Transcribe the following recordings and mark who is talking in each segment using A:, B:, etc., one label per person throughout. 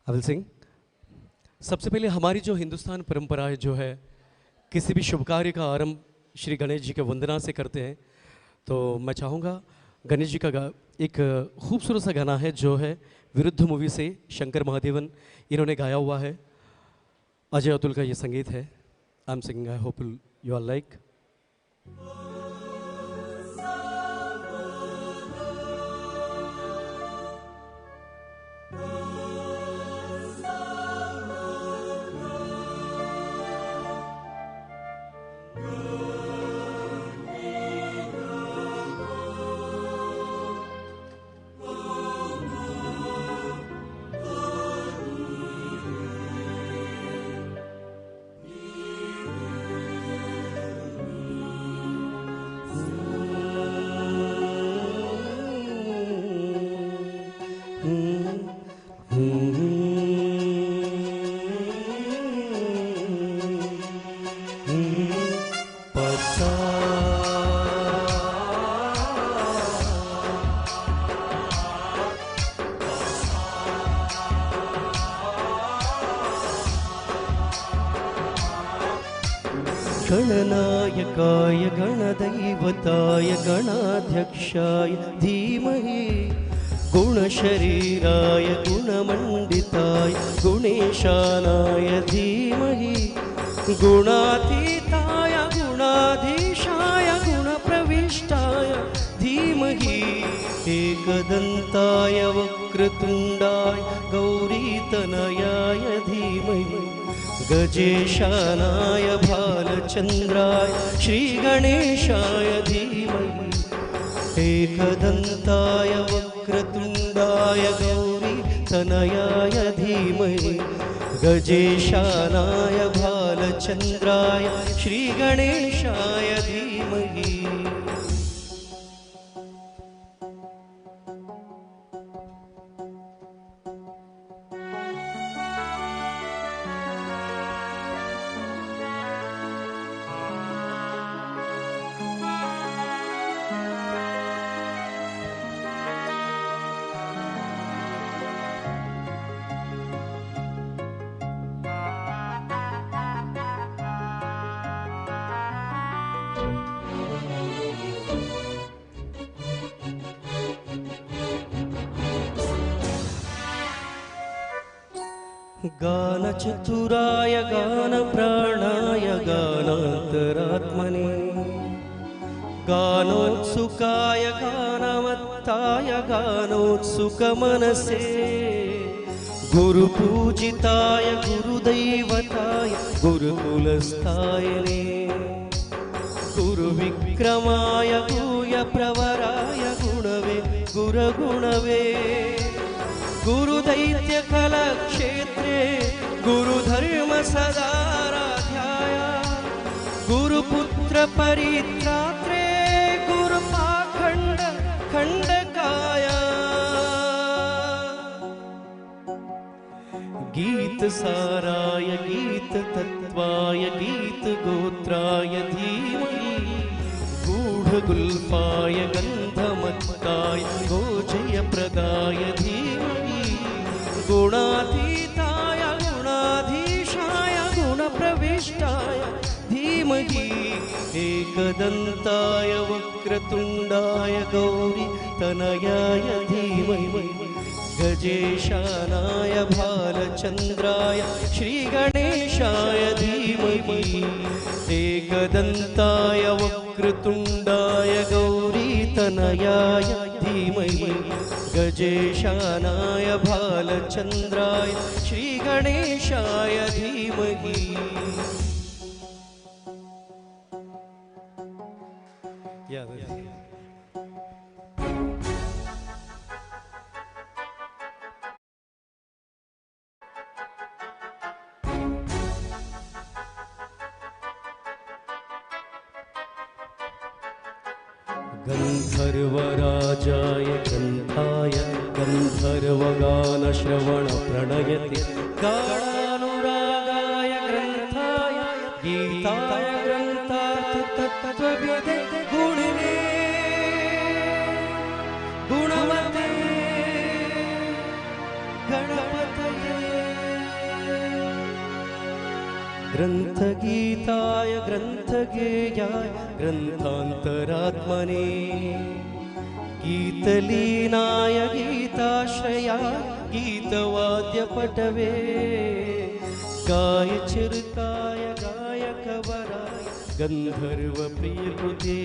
A: I will sing. सबसे पहले हमारी जो हिंदुस्तान परंपरा है जो है किसी भी शुभ कार्य का आरंभ श्री गणेश जी के वंदना से करते हैं। तो मैं चाहूँगा गणेश जी का एक खूबसूरत सा गाना है जो है विरुद्ध मूवी से शंकर महादेवन इन्होंने गाया हुआ है। अजय अतुल का ये संगीत है। I am singing, I hope you are like. गणनायकाय गणदैवताय गणाध्यक्षाय धीमहि गुणशरीराय गुणमण्डिताय गुणेशानाय धीमहि गुणातीताय गुणाधीशाय गुणप्रविष्टाय धीमहि एकदन्ताय वक्रतुण्डाय गौरीतनयाय धीमहि गजेशानाय भालचन्द्राय श्रीगणेशाय धीमहि एकदन्ताय वक्रतुण्डाय गौरीतनयाय धीमहि गजेशानाय भालचन्द्राय श्रीगणेशाय धीमहि। गानचतुराय गानप्राणाय गानान्तरात्मने गानोत्सुकाय गानमत्ताय गानोत्सुकमनसे गुरुपूजिताय गुरुदैवताय गुरुकुलस्थायने गुरुविक्रमाय गुह्यप्रवराय गुणवे गुरगुणवे गुरुदैत्यकलक्षेत्रे गुरुधर्म सदाराध्याय गुरुपुत्र परित्रात्रे गुरुपाखण्ड खण्डकाय गीतसाराय गीततत्त्वाय गीतगोत्राय धीमहि गूढगुल्फाय गन्धमत्ताय गोजयप्रदाय धीमहि गुणातीताय गुणाधीशाय गुणप्रविष्टाय धीमहि एकदन्ताय वक्रतुण्डाय गौरीतनयाय धीमहि गजेशानाय भालचन्द्राय श्रीगणेशाय धीमहि एकदन्ताय वक्रतुण्डाय गौरीतनयाय धीमहि गजेशानाय भालचन्द्राय श्रीगणेशाय धीमहि। गन्धर्वराजाय ग्रन्थाय गन्धर्वगानश्रवणप्रणयति गानानुरागाय ग्रन्थाय गीताय ग्रन्थार्थतत्त्वविदे गुणिने गुणवते गणपतये ग्रन्थगीताय ग्रन्थगेयाय ग्रन्थान्तरात्मने गीतलीनाय गीताश्रयाय गीतवाद्यपटवे गायचिरुकाय गायकवराय गन्धर्वप्रियकृते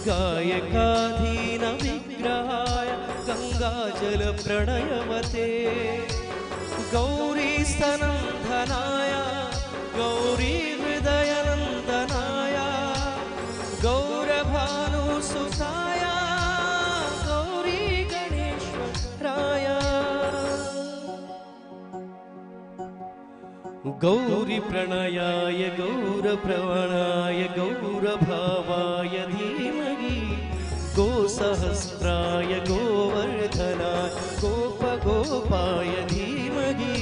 A: गायकाधीनविग्रहाय गङ्गाजलप्रणयवते गौरीस्तनन्दनाय गौरीहृदयनन्दनाय गौरभानुसुताय गौरी गणेश्वराय गौरीप्रणयाय गौरप्रवणाय गौरभावाय धीमहि गोसहस्राय गोवर्धनाय गोपगोपाय धीमहि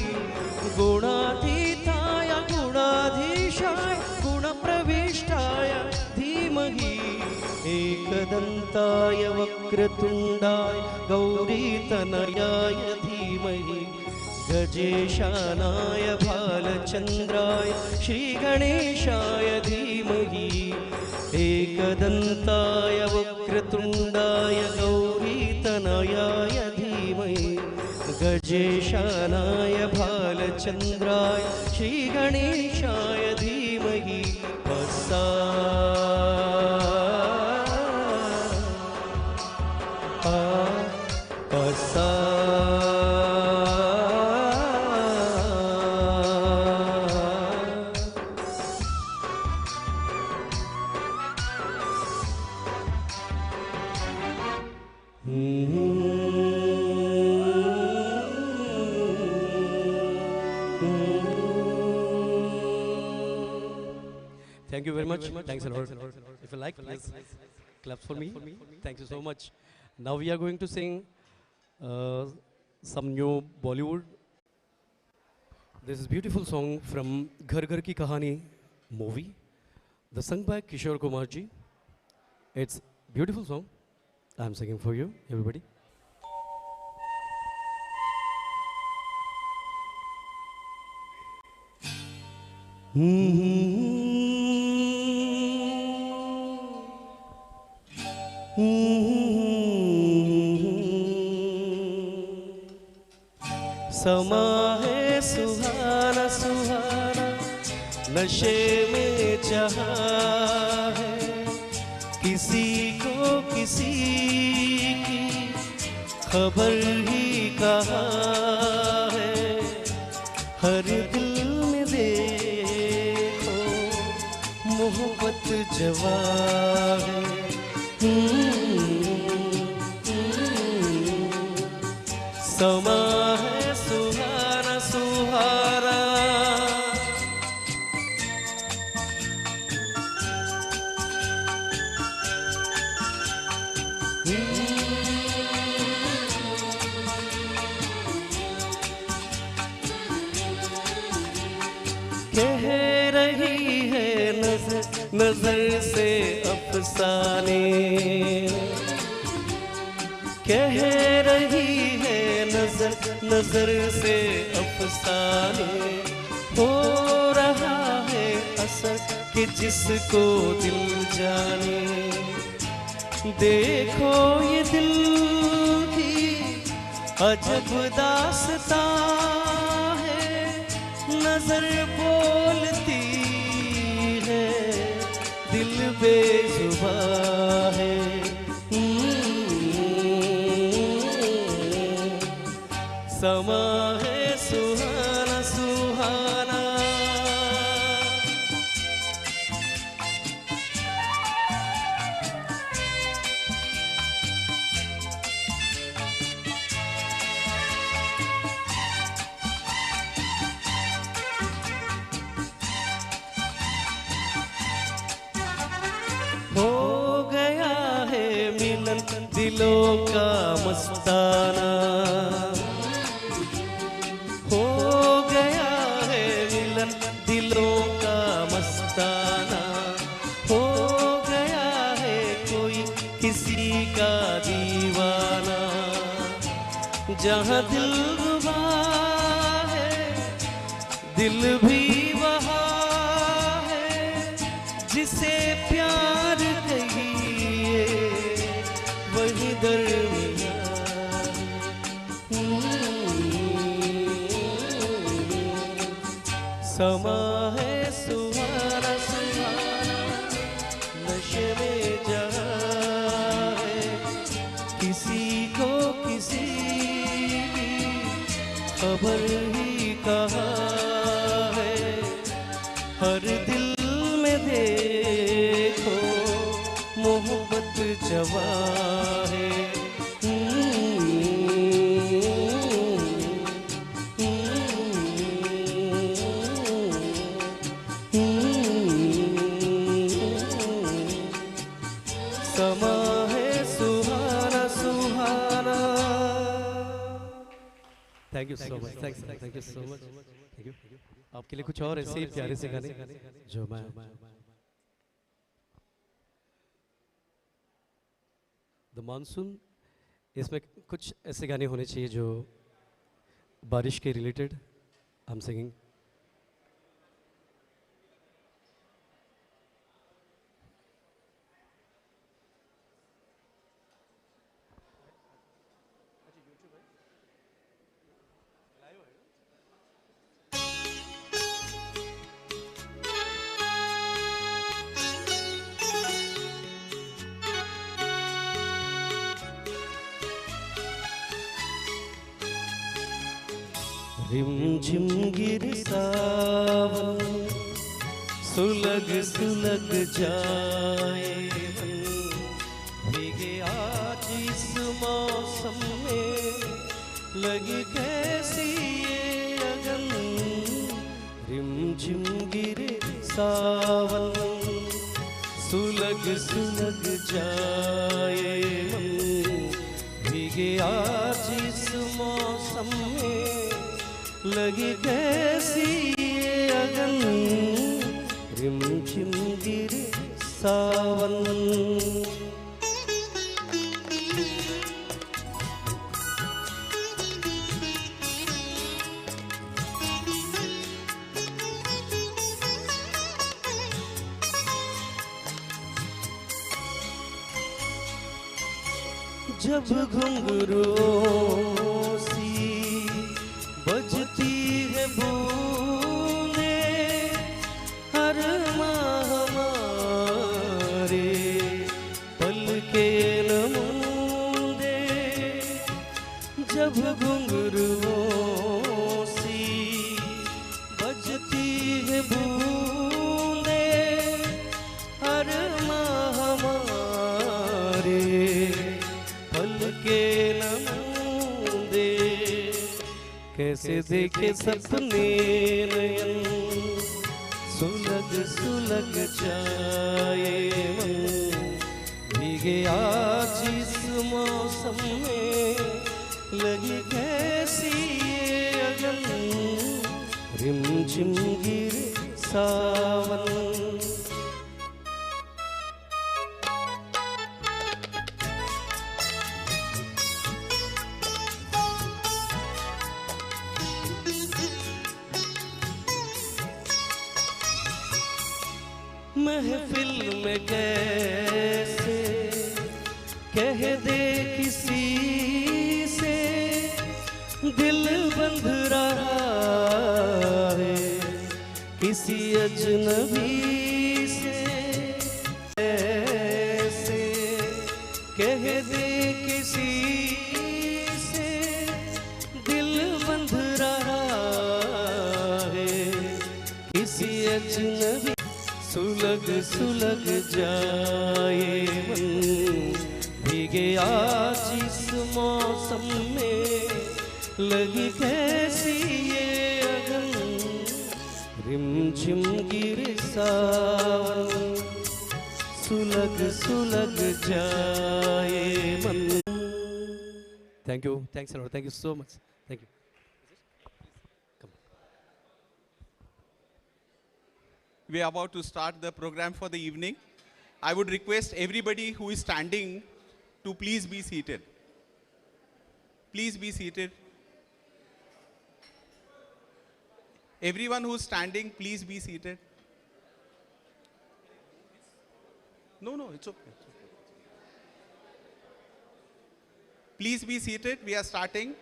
A: गुणातीताय गुणाधीशाय गुणप्रविष्टाय धीमहि एकदन्ताय वक्रतुण्डाय गौरीतनयाय धीमहि गजेशानाय भालचन्द्राय श्रीगणेशाय धीमहि एकदन्ताय वक्रतुण्डाय गौरीतनयाय धीमहि गजेशानाय भालचन्द्राय श्रीगणेशाय धीमहि पस्सा पस्सा Thank you very much. Thanks a lot. If you like, please claps for me. Thank you so much. Now we are going to sing some new Bollywood. This is beautiful song from Ghar Ghar Ki Kahani movie, the sung by Kishore Kumar ji. It's beautiful song. I'm singing for you, everybody. समा है सुहाना सुहाना नशे में जहाँ है किसी को किसी की खबर ही कहाँ है हर दिल में देखो मोहब्बत जवा है समा है सुहाना सुहाना कह रही है नजर नजर से अफसाने कह रही है नजर नजर से अफसाने हो रहा है असर कि जिसको दिल जाने देखो ये दिल की अजब दास्तां है नजर बोलती है दिल बेजुबां है समा है सुहाना सुहाना हो गया है मिलन दिलों का मस्ताना हो गया है मिलन दिलों का मस्ताना हो गया है कोई किसी का दीवाना जहाँ दिल रुबा है दिल भी वहाँ समा है सुहाना सुहाना, नशे में जाए, किसी को किसी की खबर ही कहाँ है। हर दिल में देखो मोहब्बत जवा है। समा है सुहाना सुहाना। Thank you so much, thank you so much, thank you. आपके लिए कुछ और ऐसे ही प्यारे से गाने जो मैं द मानसून, इसमें कुछ ऐसे गाने होने चाहिए जो बारिश के रिलेटेड आई एम सिंगिंग। रिमझिम गिर सावन, सुलग सुलग जाए मन, भीगे आज इस मौसम में, लगी कैसी ये अगन। रिमझिम गिर सावन, सुलग सुलग जाए मन, भीगे आज इस मौसम में, लगी कैसी ये अगन। रिमझिम गिरे सावन, जब घुंघरूओं बजती है बूंदे, हर माह हमारे पल के नमूंदे। जब घुंघरूओं सी बजती है बूंदे, हर माह हमारे पल के नमूंदे। कैसे देखे सपने नयन, सुलग सुलग जाए मन, भीगे आज इस मौसम में, लगी कैसी ये अगन। रिमझिम गिरे सावन, महफिल में कैसे कह दे किसी से, दिल बंध रहा है किसी अजनबी से। ऐसे कह दे किसी से, दिल बंध रहा है किसी अजनबी। सुलग सुलग जाए मन, भीगे आज इस मौसम में, लगी कैसी ये अगन। रिमझिम गिरे सावन, सुलग सुलग जाए मन। Thank you, thanks a lot, thank you so much, thank you.
B: We are about to start the program for the evening. I would request everybody who is standing to please be seated. Please be seated. Everyone who is standing, please be seated. No, it's okay. Please be seated. We are starting.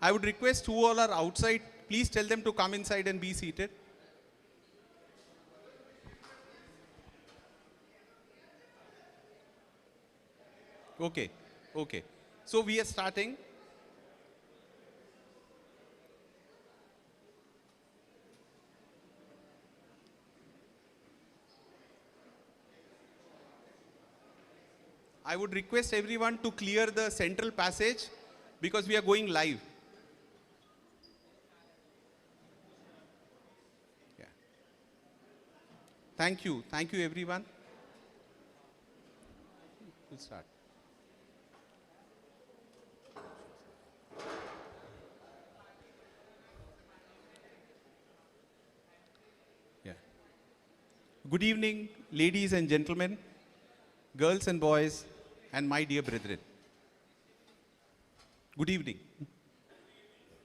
B: I would request who all are outside, please tell them to come inside and be seated. Okay, okay. So we are starting. I would request everyone to clear the central passage because we are going live. Yeah. Thank you everyone. We'll start. Yeah. Good evening, ladies and gentlemen, girls and boys, and my dear brethren. Good evening.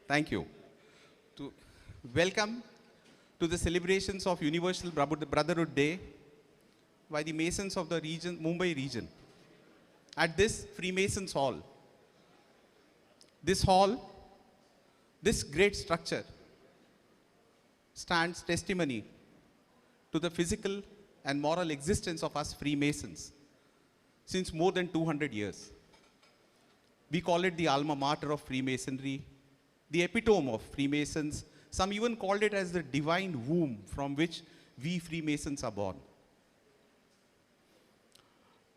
B: Thank you. To welcome to the celebrations of Universal Brotherhood Day by the Masons of the region, Mumbai region, at this Freemasons Hall. This hall, this great structure, stands testimony to the physical and moral existence of us Freemasons since more than 200 years. We call it the alma mater of Freemasonry, the epitome of Freemasons. Some even called it as the divine womb from which we Freemasons are born.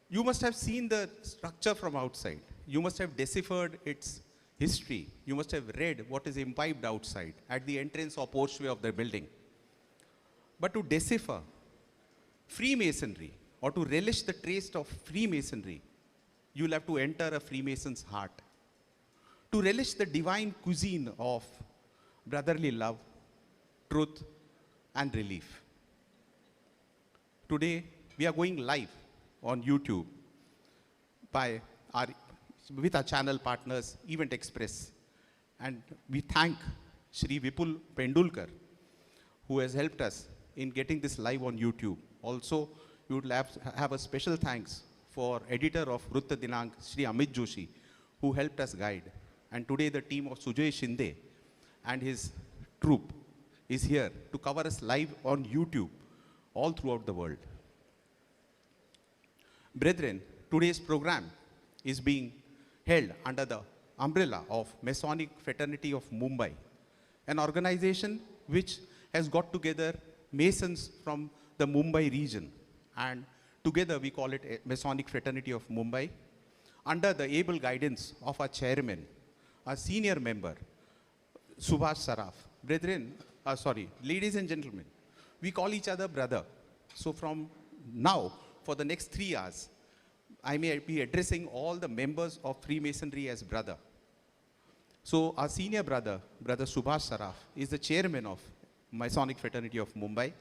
B: You must have seen the structure from outside. You must have deciphered its history. You must have read what is imbibed outside at the entrance or porchway of the building. But to decipher Freemasonry or to relish the taste of Freemasonry, you will have to enter a Freemason's heart. To relish the divine cuisine of brotherly love, truth, and relief. Today, we are going live on YouTube with our channel partners, Event Express. And we thank Shri Vipul Pendulkar, who has helped us in getting this live on YouTube. Also, we would have a special thanks for editor of Vrutta Dinank, Shri Amit Joshi, who helped us guide. And today the team of Sujay Shinde and his troupe is here to cover us live on YouTube all throughout the world. Brethren, today's program is being held under the umbrella of Masonic Fraternity of Mumbai, an organization which has got together Masons from the Mumbai region, and together we call it a Masonic Fraternity of Mumbai, under the able guidance of our chairman, our senior member, Subhash Saraf. Brethren, ladies and gentlemen, we call each other brother. So from now, for the next 3 hours, I may be addressing all the members of Freemasonry as brother. So our senior brother, Brother Subhash Saraf, is the chairman of Masonic Fraternity of Mumbai,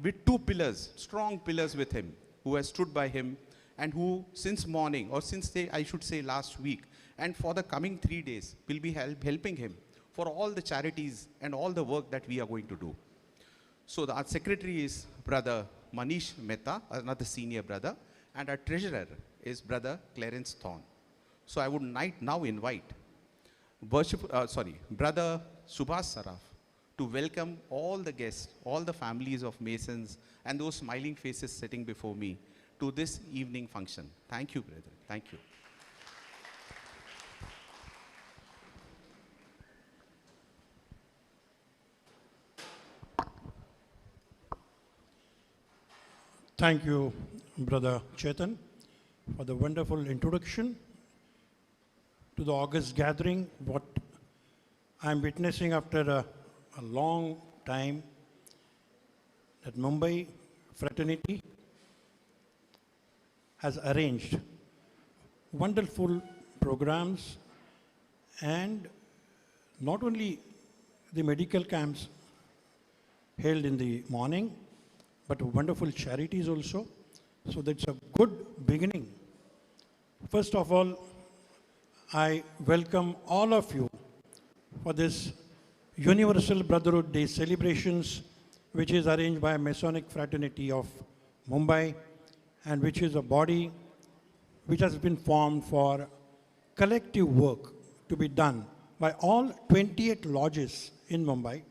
B: with 2 pillars, strong pillars with him, who has stood by him and who since morning, or since I should say last week, and for the coming 3 days, will be helping him for all the charities and all the work that we are going to do. So our secretary is Brother Manish Mehta, another senior brother, and our treasurer is Brother Clarence Thorne. So I would now invite Brother Subhash Saraf to welcome all the guests, all the families of Masons, and those smiling faces sitting before me to this evening function. Thank you, brethren. Thank you.
C: Thank you, Brother Chetan, for the wonderful introduction to the August gathering, what I'm witnessing after a long time, that Mumbai fraternity has arranged wonderful programs, and not only the medical camps held in the morning, but wonderful charities also. So that's a good beginning. First of all, I welcome all of you for this Universal Brotherhood Day celebrations, which is arranged by Masonic Fraternity of Mumbai, and which is a body which has been formed for collective work to be done by all 28 lodges in Mumbai.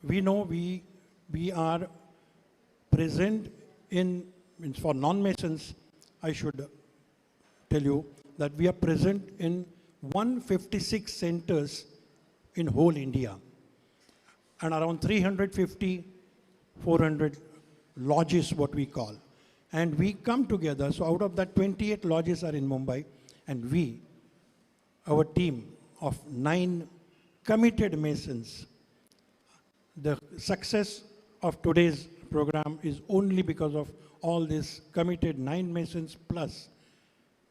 C: We know we are present in, means for non-Masons, I should tell you that we are present in 156 centers in whole India and around 350, 400 lodges, what we call. And we come together, so out of that 28 lodges are in Mumbai, and we, our team of 9 committed Masons, the success of today's program is only because of all these committed 9 Masons plus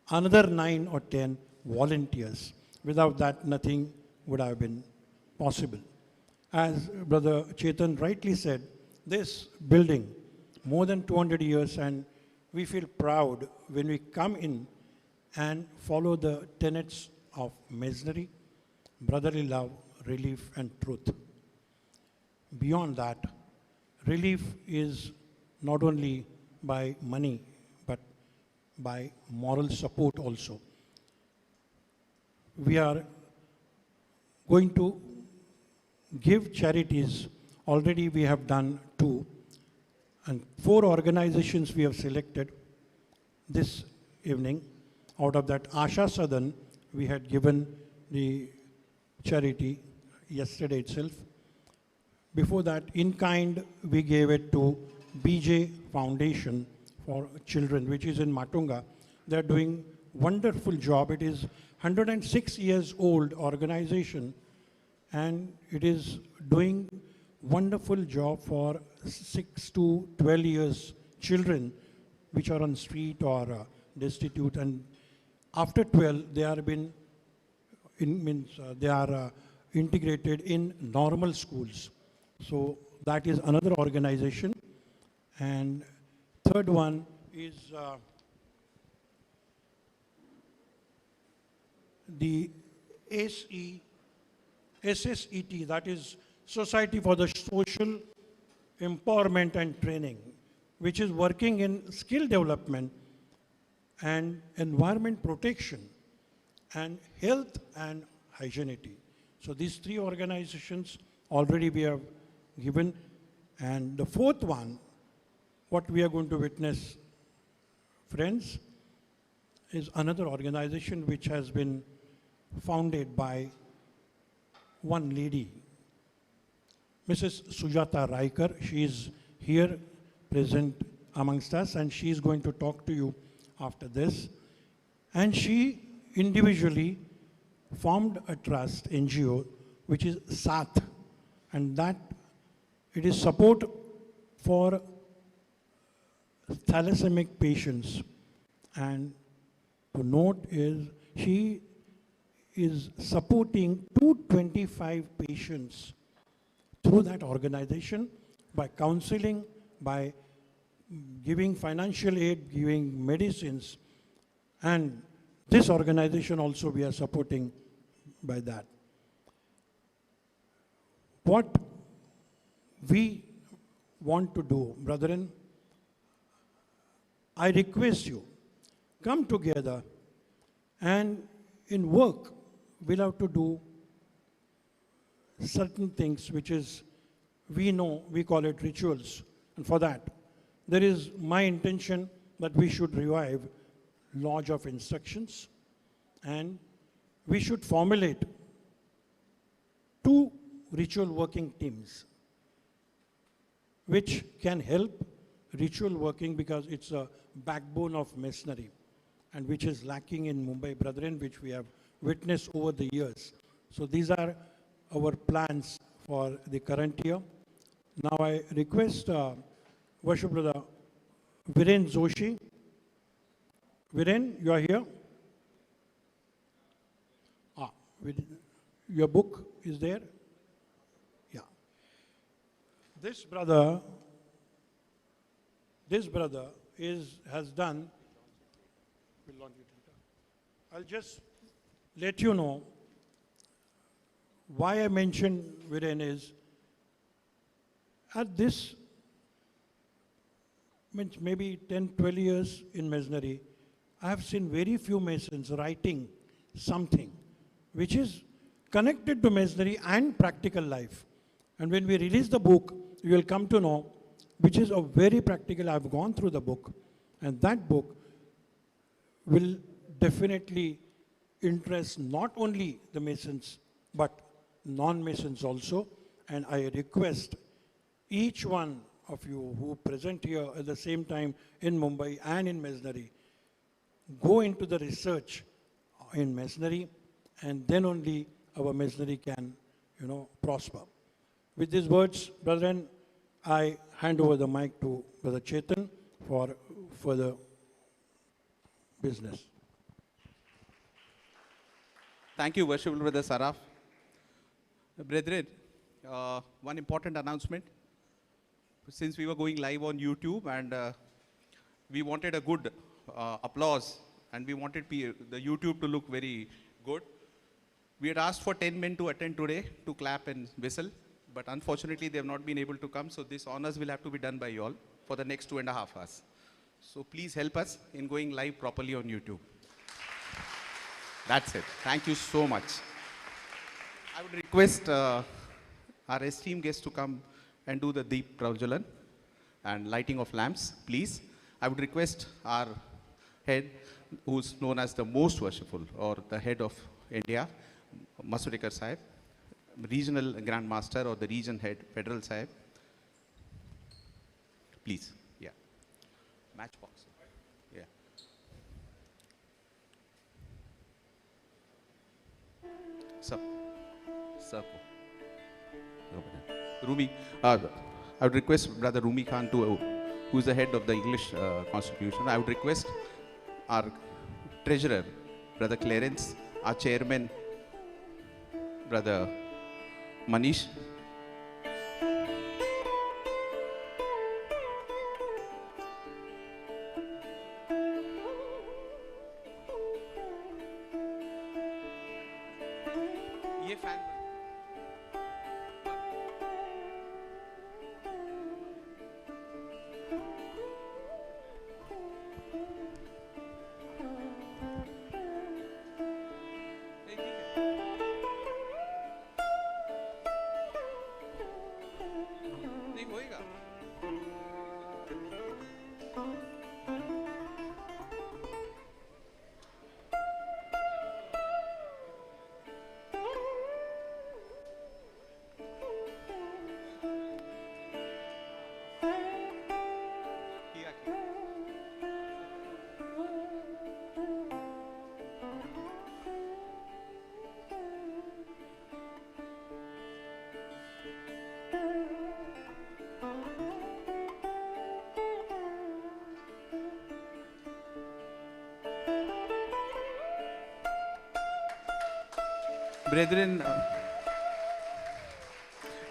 C: another 9 or 10 volunteers. Without that, nothing would have been possible. As Brother Chetan rightly said, this building, more than 200 years, and we feel proud when we come in and follow the tenets of Masonry, brotherly love, relief, and truth. Beyond that, relief is not only by money, but by moral support also. We are going to give charities. Already we have done 2, and 4 organizations we have selected this evening. Out of that, Asha Sadan, we had given the charity yesterday itself. Before that, in kind, we gave it to BJ Foundation for Children, which is in Matunga. They're doing wonderful job. It is 106 years old organization, and it is doing wonderful job for 6 to 12 years children which are on street or destitute, and after 12 they are integrated in normal schools. So that is another organization. And third one is the SSET, that is Society for the Social Empowerment and Training, which is working in skill development and environment protection and health and hygienity. So these 3 organizations already we have given. And the 4th one, what we are going to witness, friends, is another organization which has been founded by one lady, Mrs. Sujata Raikar. She is here present amongst us, and she is going to talk to you after this. And she individually formed a trust, NGO, which is SATH, and that it is support for thalassemia patients. And to note is she is supporting 225 patients through that organization by counseling, by giving financial aid, giving medicines, and this organization also we are supporting by that. What we want to do, brethren, I request you, come together, and in work we'll have to do certain things which is, we know, we call it rituals. And for that, there is my intention that we should revive Lodge of Instructions, and we should formulate 2 ritual working teams which can help ritual working, because it's a backbone of Masonry and which is lacking in Mumbai, brethren, which we have witnessed over the years. So these are our plans for the current year. Now I request Worship Brother Viren Joshi. Viren, you are here? Your book is there? Yeah. This brother has done, I'll just let you know why I mentioned Viren is, at this, means maybe 10, 12 years in Masonry, I have seen very few Masons writing something which is connected to masonry and practical life. And when we release the book, you will come to know, which is a very practical. I've gone through the book, and that book will definitely interest not only the Masons, but non-Masons also. And I request each one of you who present here at the same time in Mumbai and in Masonry, go into the research in Masonry, and then only our Masonry can, prosper. With these words, brethren, I hand over the mic to Brother Chetan for further business.
B: Thank you, Worshipful Brother Saraf. Brethren, one important announcement. Since we were going live on YouTube and we wanted a good applause and we wanted the YouTube to look very good, we had asked for 10 men to attend today to clap and whistle, but unfortunately they have not been able to come, so this honors will have to be done by you all for the next 2.5 hours. So please help us in going live properly on YouTube. That's it. Thank you so much. I would request our esteemed guests to come and do the Deep Prajwalan and lighting of lamps, please. I would request our head, who's known as the most worshipful, or the head of India, Masudekar Sahib, regional Grand Master or the region head, Federal Sahib. Please, yeah. Matchbox. Yeah. Sir. Rumi, I would request Brother Rumi Khan, who is the head of the English Constitution. I would request our treasurer, Brother Clarence, our chairman, Brother Manish. ये fan नहीं होएगा Brethren,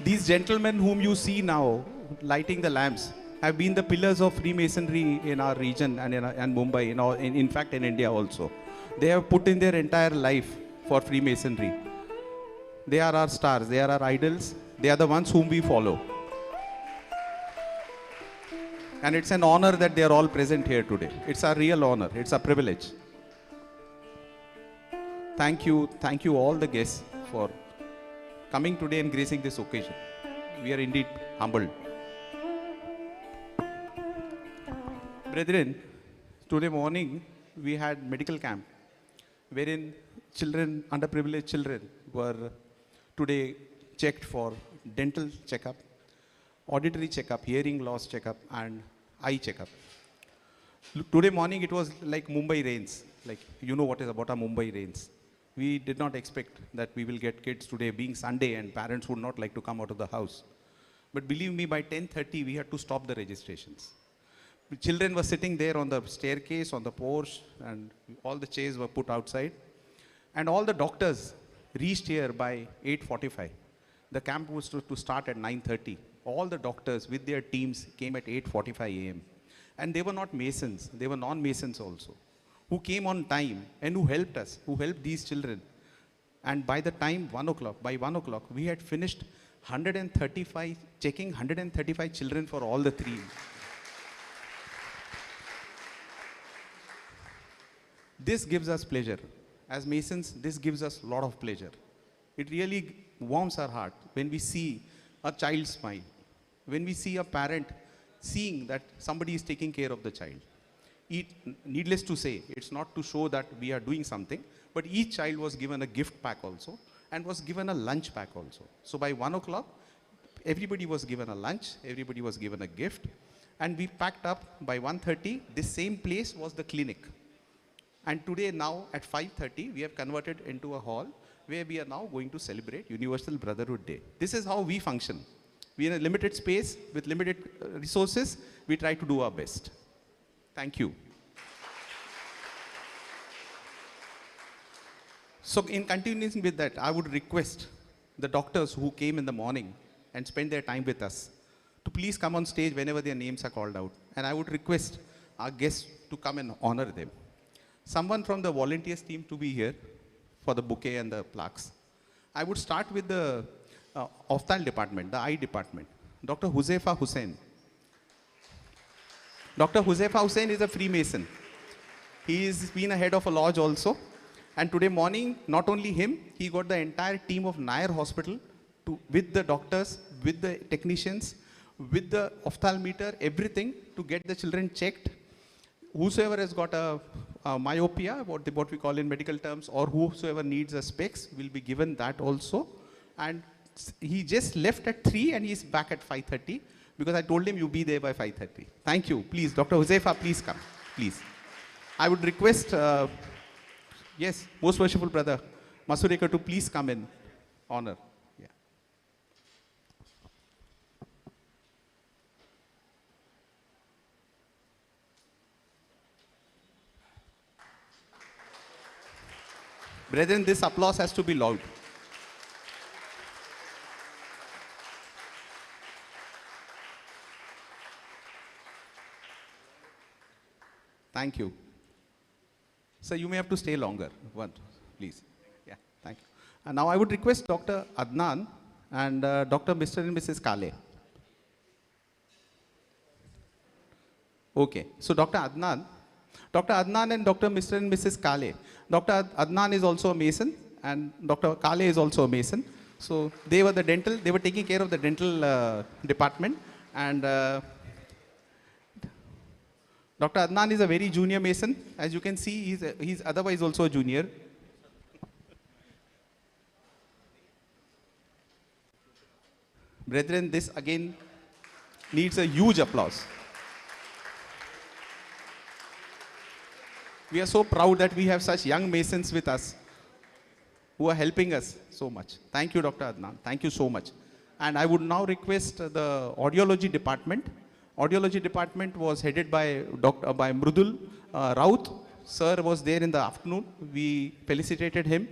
B: these gentlemen whom you see now lighting the lamps have been the pillars of Freemasonry in our region and in Mumbai, in fact in India also. They have put in their entire life for Freemasonry. They are our stars, they are our idols, they are the ones whom we follow. And it's an honor that they are all present here today. It's a real honor, it's a privilege. Thank you all the guests for coming today and gracing this occasion. We are indeed humbled. Brethren, today morning we had medical camp wherein children, underprivileged children, were today checked for dental checkup, auditory checkup, hearing loss checkup, and eye checkup. Today morning it was like Mumbai rains, like you know what is about a Mumbai rains. We did not expect that we will get kids today, being Sunday, and parents would not like to come out of the house. But believe me, by 10:30 we had to stop the registrations. The children were sitting there on the staircase, on the porch, and all the chairs were put outside. And all the doctors reached here by 8:45. The camp was to start at 9:30. All the doctors with their teams came at 8:45 a.m. And they were not Masons, they were non-Masons also, who came on time and who helped us, who helped these children. And by the time 1 o'clock, by 1 o'clock, we had finished 135, checking 135 children for all the three. This gives us pleasure as Masons, this gives us a lot of pleasure. It really warms our heart when we see a child smile, when we see a parent seeing that somebody is taking care of the child. Needless to say, it's not to show that we are doing something, but each child was given a gift pack also and was given a lunch pack also. So by 1 o'clock, everybody was given a lunch, everybody was given a gift, and we packed up by 1:30. This same place was the clinic. And today now at 5:30, we have converted into a hall where we are now going to celebrate Universal Brotherhood Day. This is how we function. We are in a limited space with limited resources. We try to do our best. Thank you. So in continuation with that, I would request the doctors who came in the morning and spent their time with us to please come on stage whenever their names are called out. And I would request our guests to come and honor them. Someone from the volunteers team to be here for the bouquet and the plaques. I would start with the ophthalm department, the eye department. Dr. Huzaifa Hussain. Dr. Huzaifa Hussain is a Freemason. He has been a head of a lodge also. And today morning, not only him, he got the entire team of Nair Hospital with the doctors, with the technicians, with the ophthalmometer, everything to get the children checked. Whosoever has got a myopia, what we call in medical terms, or whosoever needs a specs will be given that also. And he just left at 3 and he's back at 5:30 because I told him you be there by 5:30. Thank you. Please, Dr. Huzaifa, please come. Please. I would request, yes, most worshipful brother, Masureka, to please come in honor. Yeah. Brethren, this applause has to be loud. Thank you. Sir, you may have to stay longer. One, please. Yeah, thank you. And now I would request Dr. Adnan and Dr. Mr. and Mrs. Kale. Okay, so Dr. Adnan and Dr. Mr. and Mrs. Kale. Dr. Adnan is also a Mason and Dr. Kale is also a Mason. So they were taking care of the dental department, and Dr. Adnan is a very junior Mason. As you can see, he's otherwise also a junior. Brethren, this again needs a huge applause. We are so proud that we have such young Masons with us who are helping us so much. Thank you, Dr. Adnan. Thank you so much. And I would now request the audiology department. Audiology department was headed by Mrudul Raut. Sir was there in the afternoon. We felicitated him.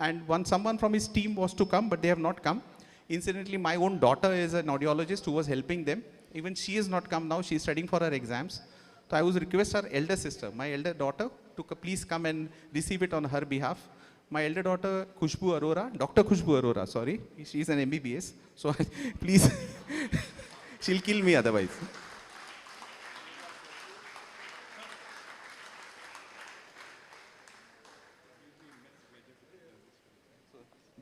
B: And someone from his team was to come, but they have not come. Incidentally, my own daughter is an audiologist who was helping them. Even she has not come now. She is studying for her exams. So I would request her elder sister, my elder daughter, to please come and receive it on her behalf. My elder daughter, Khushbu Arora, Dr. Khushbu Arora, sorry. She is an MBBS. So please, she'll kill me otherwise.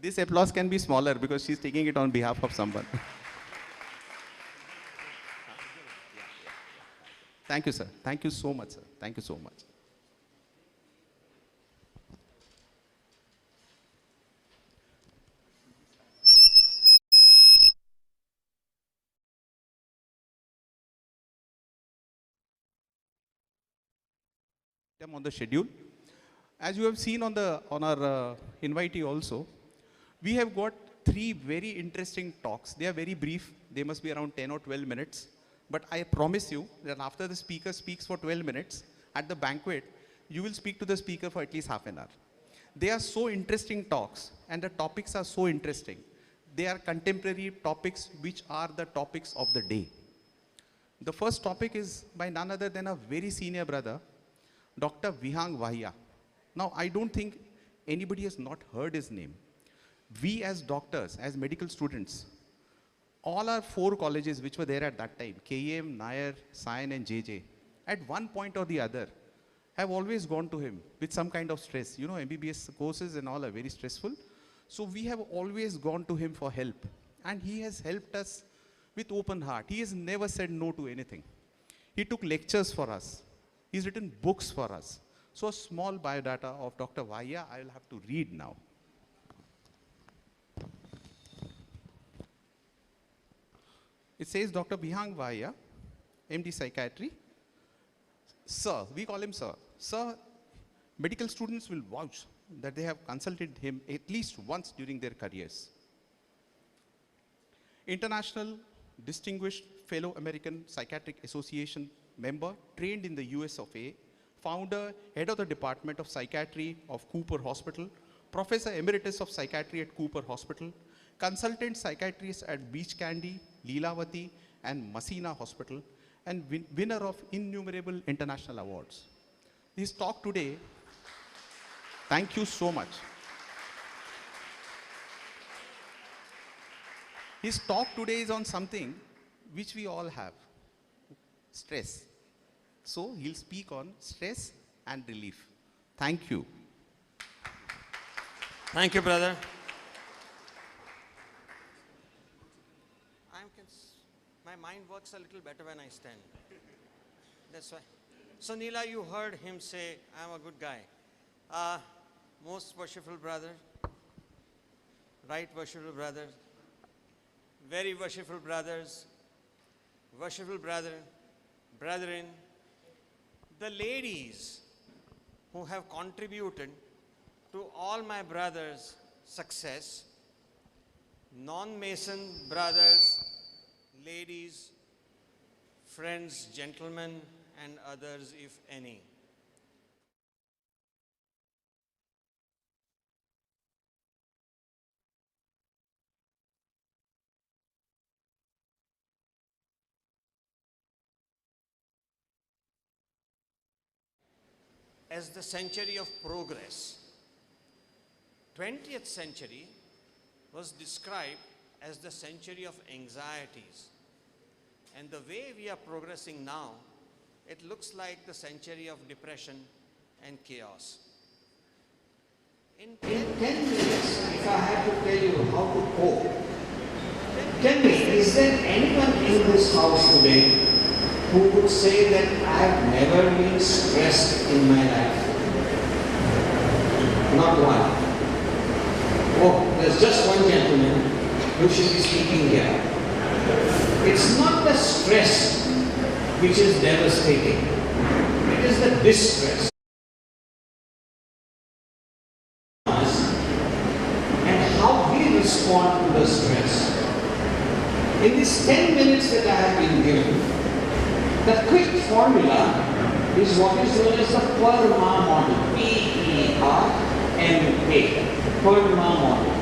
B: This applause can be smaller because she's taking it on behalf of someone. Thank you, sir. Thank you so much, sir. Thank you so much. On the schedule, as you have seen on our invitee also, we have got 3 very interesting talks. They are very brief. They must be around 10 or 12 minutes. But I promise you that after the speaker speaks for 12 minutes, at the banquet, you will speak to the speaker for at least half an hour. They are so interesting talks, and the topics are so interesting. They are contemporary topics, which are the topics of the day. The first topic is by none other than a very senior brother, Dr. Vihang Vahia. Now, I don't think anybody has not heard his name. We as doctors, as medical students, all our 4 colleges which were there at that time, KEM, Nair, Sion and JJ, at one point or the other, have always gone to him with some kind of stress. You know, MBBS courses and all are very stressful. So we have always gone to him for help. And he has helped us with open heart. He has never said no to anything. He took lectures for us. He's written books for us. So a small biodata of Dr. Vaya, I will have to read now. It says Dr. Bihang Vaya, MD Psychiatry. Sir, we call him Sir. Sir, medical students will vouch that they have consulted him at least once during their careers. International Distinguished Fellow American Psychiatric Association member, trained in the US of A, founder, head of the Department of Psychiatry of Cooper Hospital, Professor Emeritus of Psychiatry at Cooper Hospital, consultant psychiatrist at Beach Candy, Leelavati, and Masina Hospital, and winner of innumerable international awards. His talk today, thank you so much. His talk today is on something which we all have, stress. So he'll speak on stress and relief. Thank you.
D: Thank you, brother. My mind works a little better when I stand. That's why. So Neela, you heard him say, I'm a good guy. Most worshipful brother, right worshipful brother, very worshipful brothers, worshipful brethren, the ladies who have contributed to all my brothers' success, non-Mason brothers, ladies, friends, gentlemen, and others, if any. As the century of progress, 20th century was described as the century of anxieties. And the way we are progressing now, it looks like the century of depression and chaos. In 10 minutes, if I have to tell you how to cope, tell me, is there anyone in this house today who would say that I have never been stressed in my life? Not one. Oh, there's just one gentleman who should be speaking here. It's not the stress which is devastating. It is the distress. And how we respond to the stress. In these 10 minutes that I have been given, the quick formula is what is known as the PERMA model. P-E-R-M-A. PERMA model.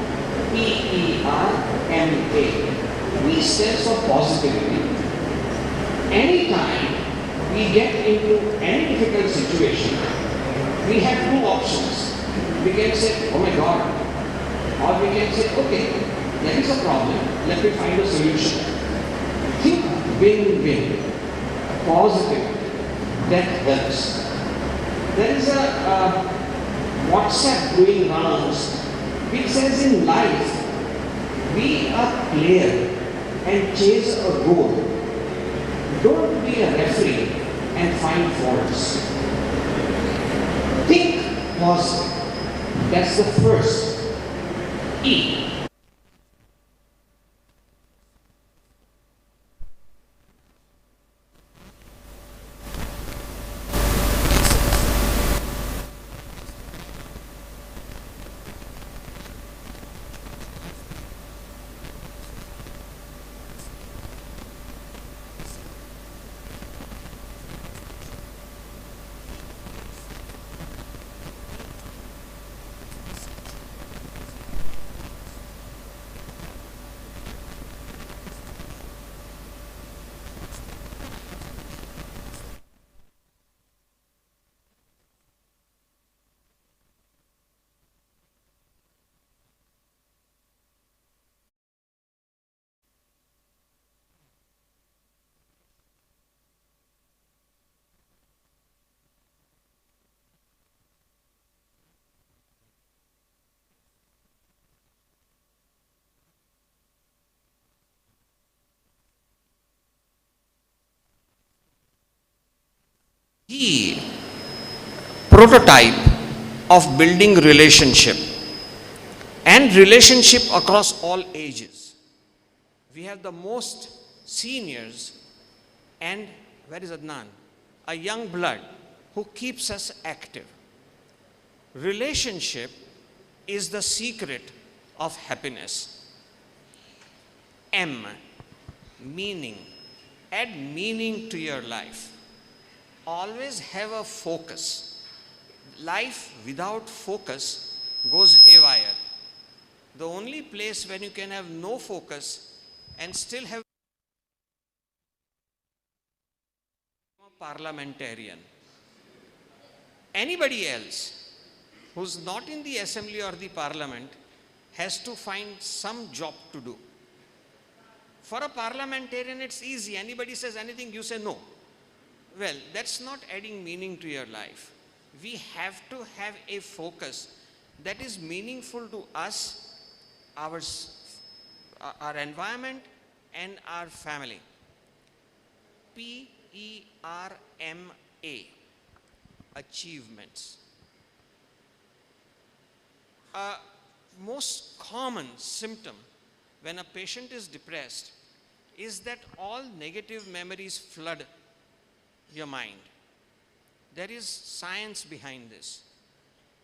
D: P-E-R-M-A. P stands for positivity. Anytime we get into any difficult situation, we have two options. We can say, oh my God, or we can say, okay, there is a problem, let me find a solution. Think win-win, positive, that helps. There is a WhatsApp going rounds which says in life, be a player and chase a goal. Don't be a referee and find faults. Think positive. That's the first E. the prototype of building relationship and relationship across all ages. We have the most seniors and, where is Adnan? A young blood who keeps us active. Relationship is the secret of happiness. M, meaning. Add meaning to your life. Always have a focus. Life without focus goes haywire. The only place when you can have no focus and still have a parliamentarian. Anybody else who's not in the assembly or the parliament has to find some job to do. For a parliamentarian, it's easy. Anybody says anything, you say no. Well, that's not adding meaning to your life. We have to have a focus that is meaningful to us, our environment, and our family. PERMA, achievements. A most common symptom when a patient is depressed is that all negative memories flood your mind. There is science behind this.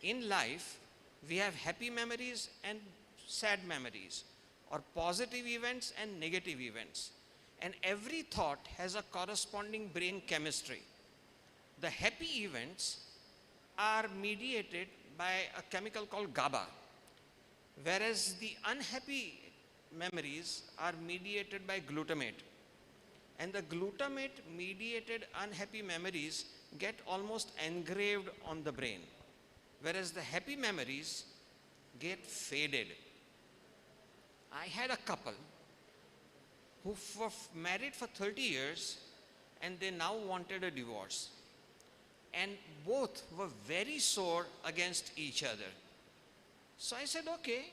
D: In life, we have happy memories and sad memories, or positive events and negative events. And every thought has a corresponding brain chemistry. The happy events are mediated by a chemical called GABA, whereas the unhappy memories are mediated by glutamate. And the glutamate mediated unhappy memories get almost engraved on the brain, whereas the happy memories get faded. I had a couple who were married for 30 years and they now wanted a divorce. And both were very sore against each other. So I said, okay,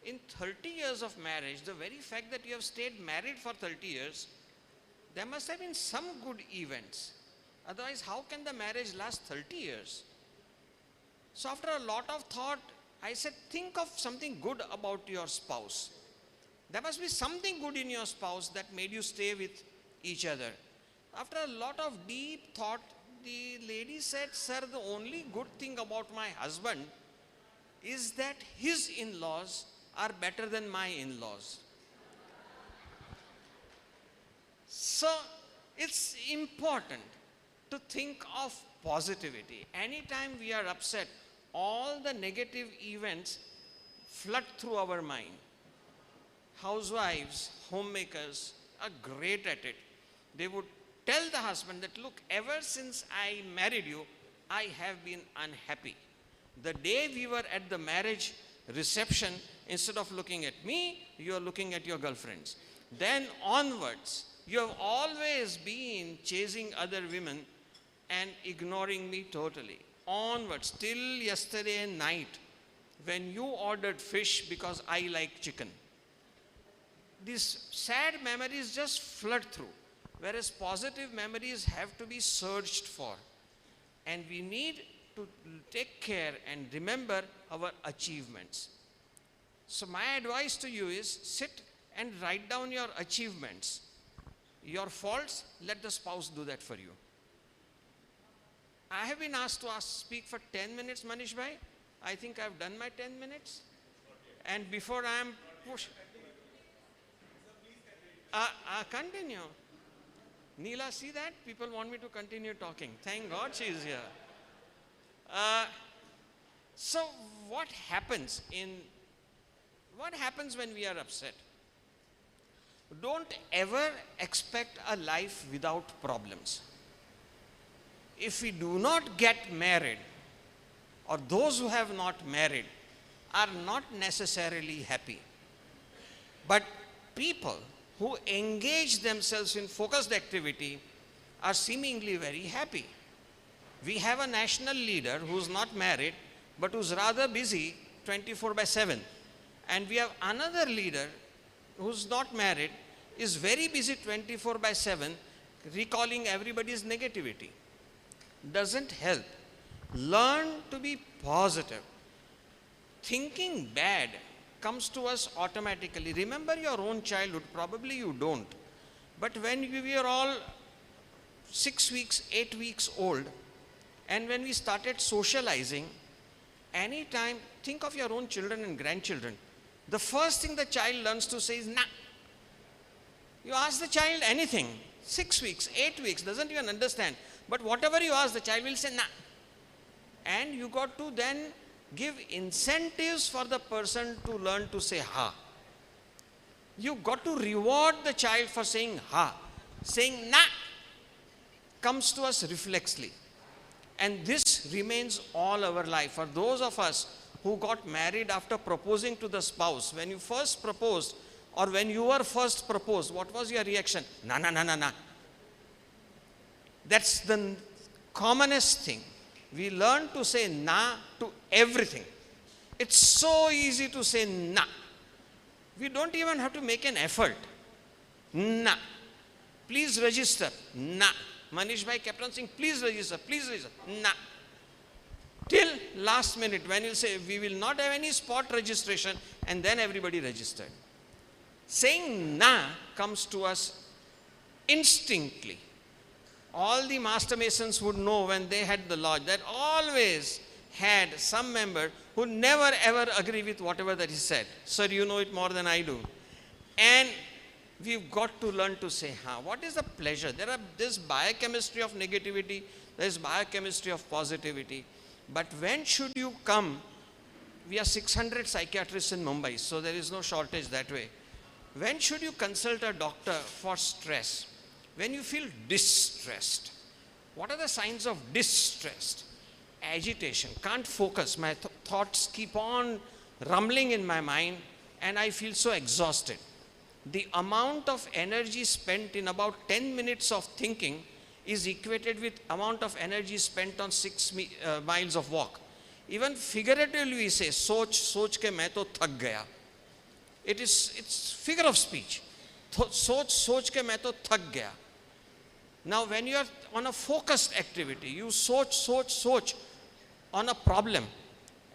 D: in 30 years of marriage, the very fact that you have stayed married for 30 years, there must have been some good events. Otherwise, how can the marriage last 30 years? So after a lot of thought, I said, think of something good about your spouse. There must be something good in your spouse that made you stay with each other. After a lot of deep thought, the lady said, sir, the only good thing about my husband is that his in-laws are better than my in-laws. So it's important to think of positivity. Anytime we are upset, all the negative events flood through our mind. Housewives, homemakers are great at it. They would tell the husband that, look, ever since I married you, I have been unhappy. The day we were at the marriage reception, instead of looking at me, you are looking at your girlfriends. Then onwards, you have always been chasing other women and ignoring me totally. Onwards, till yesterday night, when you ordered fish because I like chicken. These sad memories just flood through, whereas positive memories have to be searched for. And we need to take care and remember our achievements. So my advice to you is sit and write down your achievements. Your faults, let the spouse do that for you. I have been asked to speak for 10 minutes, Manish bhai. I think I've done my 10 minutes. And before I am pushed. Continue. Neela, see that? People want me to continue talking. Thank God she is here. So what happens when we are upset? Don't ever expect a life without problems. If we do not get married, or those who have not married are not necessarily happy. But people who engage themselves in focused activity are seemingly very happy. We have a national leader who's not married, but who's rather busy 24/7. And we have another leader who's not married, is very busy 24/7, recalling everybody's negativity.
E: doesn't help. Learn to be positive. Thinking bad comes to us automatically. Remember your own childhood, probably you don't. But when we were all 6 weeks, 8 weeks old, and when we started socializing, anytime, think of your own children and grandchildren. The first thing the child learns to say is, nah. You ask the child anything, 6 weeks, 8 weeks, doesn't even understand. But whatever you ask, the child will say, nah. And you got to then give incentives for the person to learn to say ha. You got to reward the child for saying ha. Saying na comes to us reflexly. And this remains all our life. For those of us who got married after proposing to the spouse, when you first proposed or when you were first proposed, what was your reaction? Na, na, na, na, na. That's the commonest thing. We learn to say na to everything. It's so easy to say na. We don't even have to make an effort. Na. Please register. Na. Manish bhai kept on saying, please register, please register. Na. Till last minute when you say, we will not have any spot registration, and then everybody registered. Saying na comes to us instinctively. All the master masons would know when they had the lodge that always had some member who never ever agree with whatever that is said. Sir, you know it more than I do. And we've got to learn to say, ha. What is the pleasure? There's biochemistry of negativity, there's biochemistry of positivity. But when should you come? We are 600 psychiatrists in Mumbai, so there is no shortage that way. When should you consult a doctor for stress? When you feel distressed. What are the signs of distress? Agitation, can't focus. My thoughts keep on rumbling in my mind and I feel so exhausted. The amount of energy spent in about 10 minutes of thinking is equated with amount of energy spent on 6 miles of walk. Even figuratively we say, soch ke main to thak gaya. It's figure of speech. Soch ke main to thak gaya. Now when you are on a focused activity, you soch on a problem.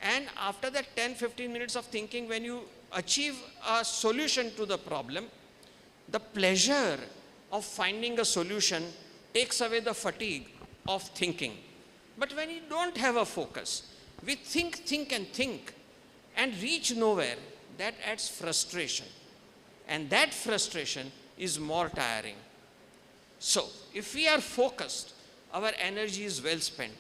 E: And after that 10-15 minutes of thinking, when you achieve a solution to the problem, the pleasure of finding a solution takes away the fatigue of thinking. But when you don't have a focus, we think and reach nowhere, that adds frustration. And that frustration is more tiring. So, if we are focused, our energy is well spent.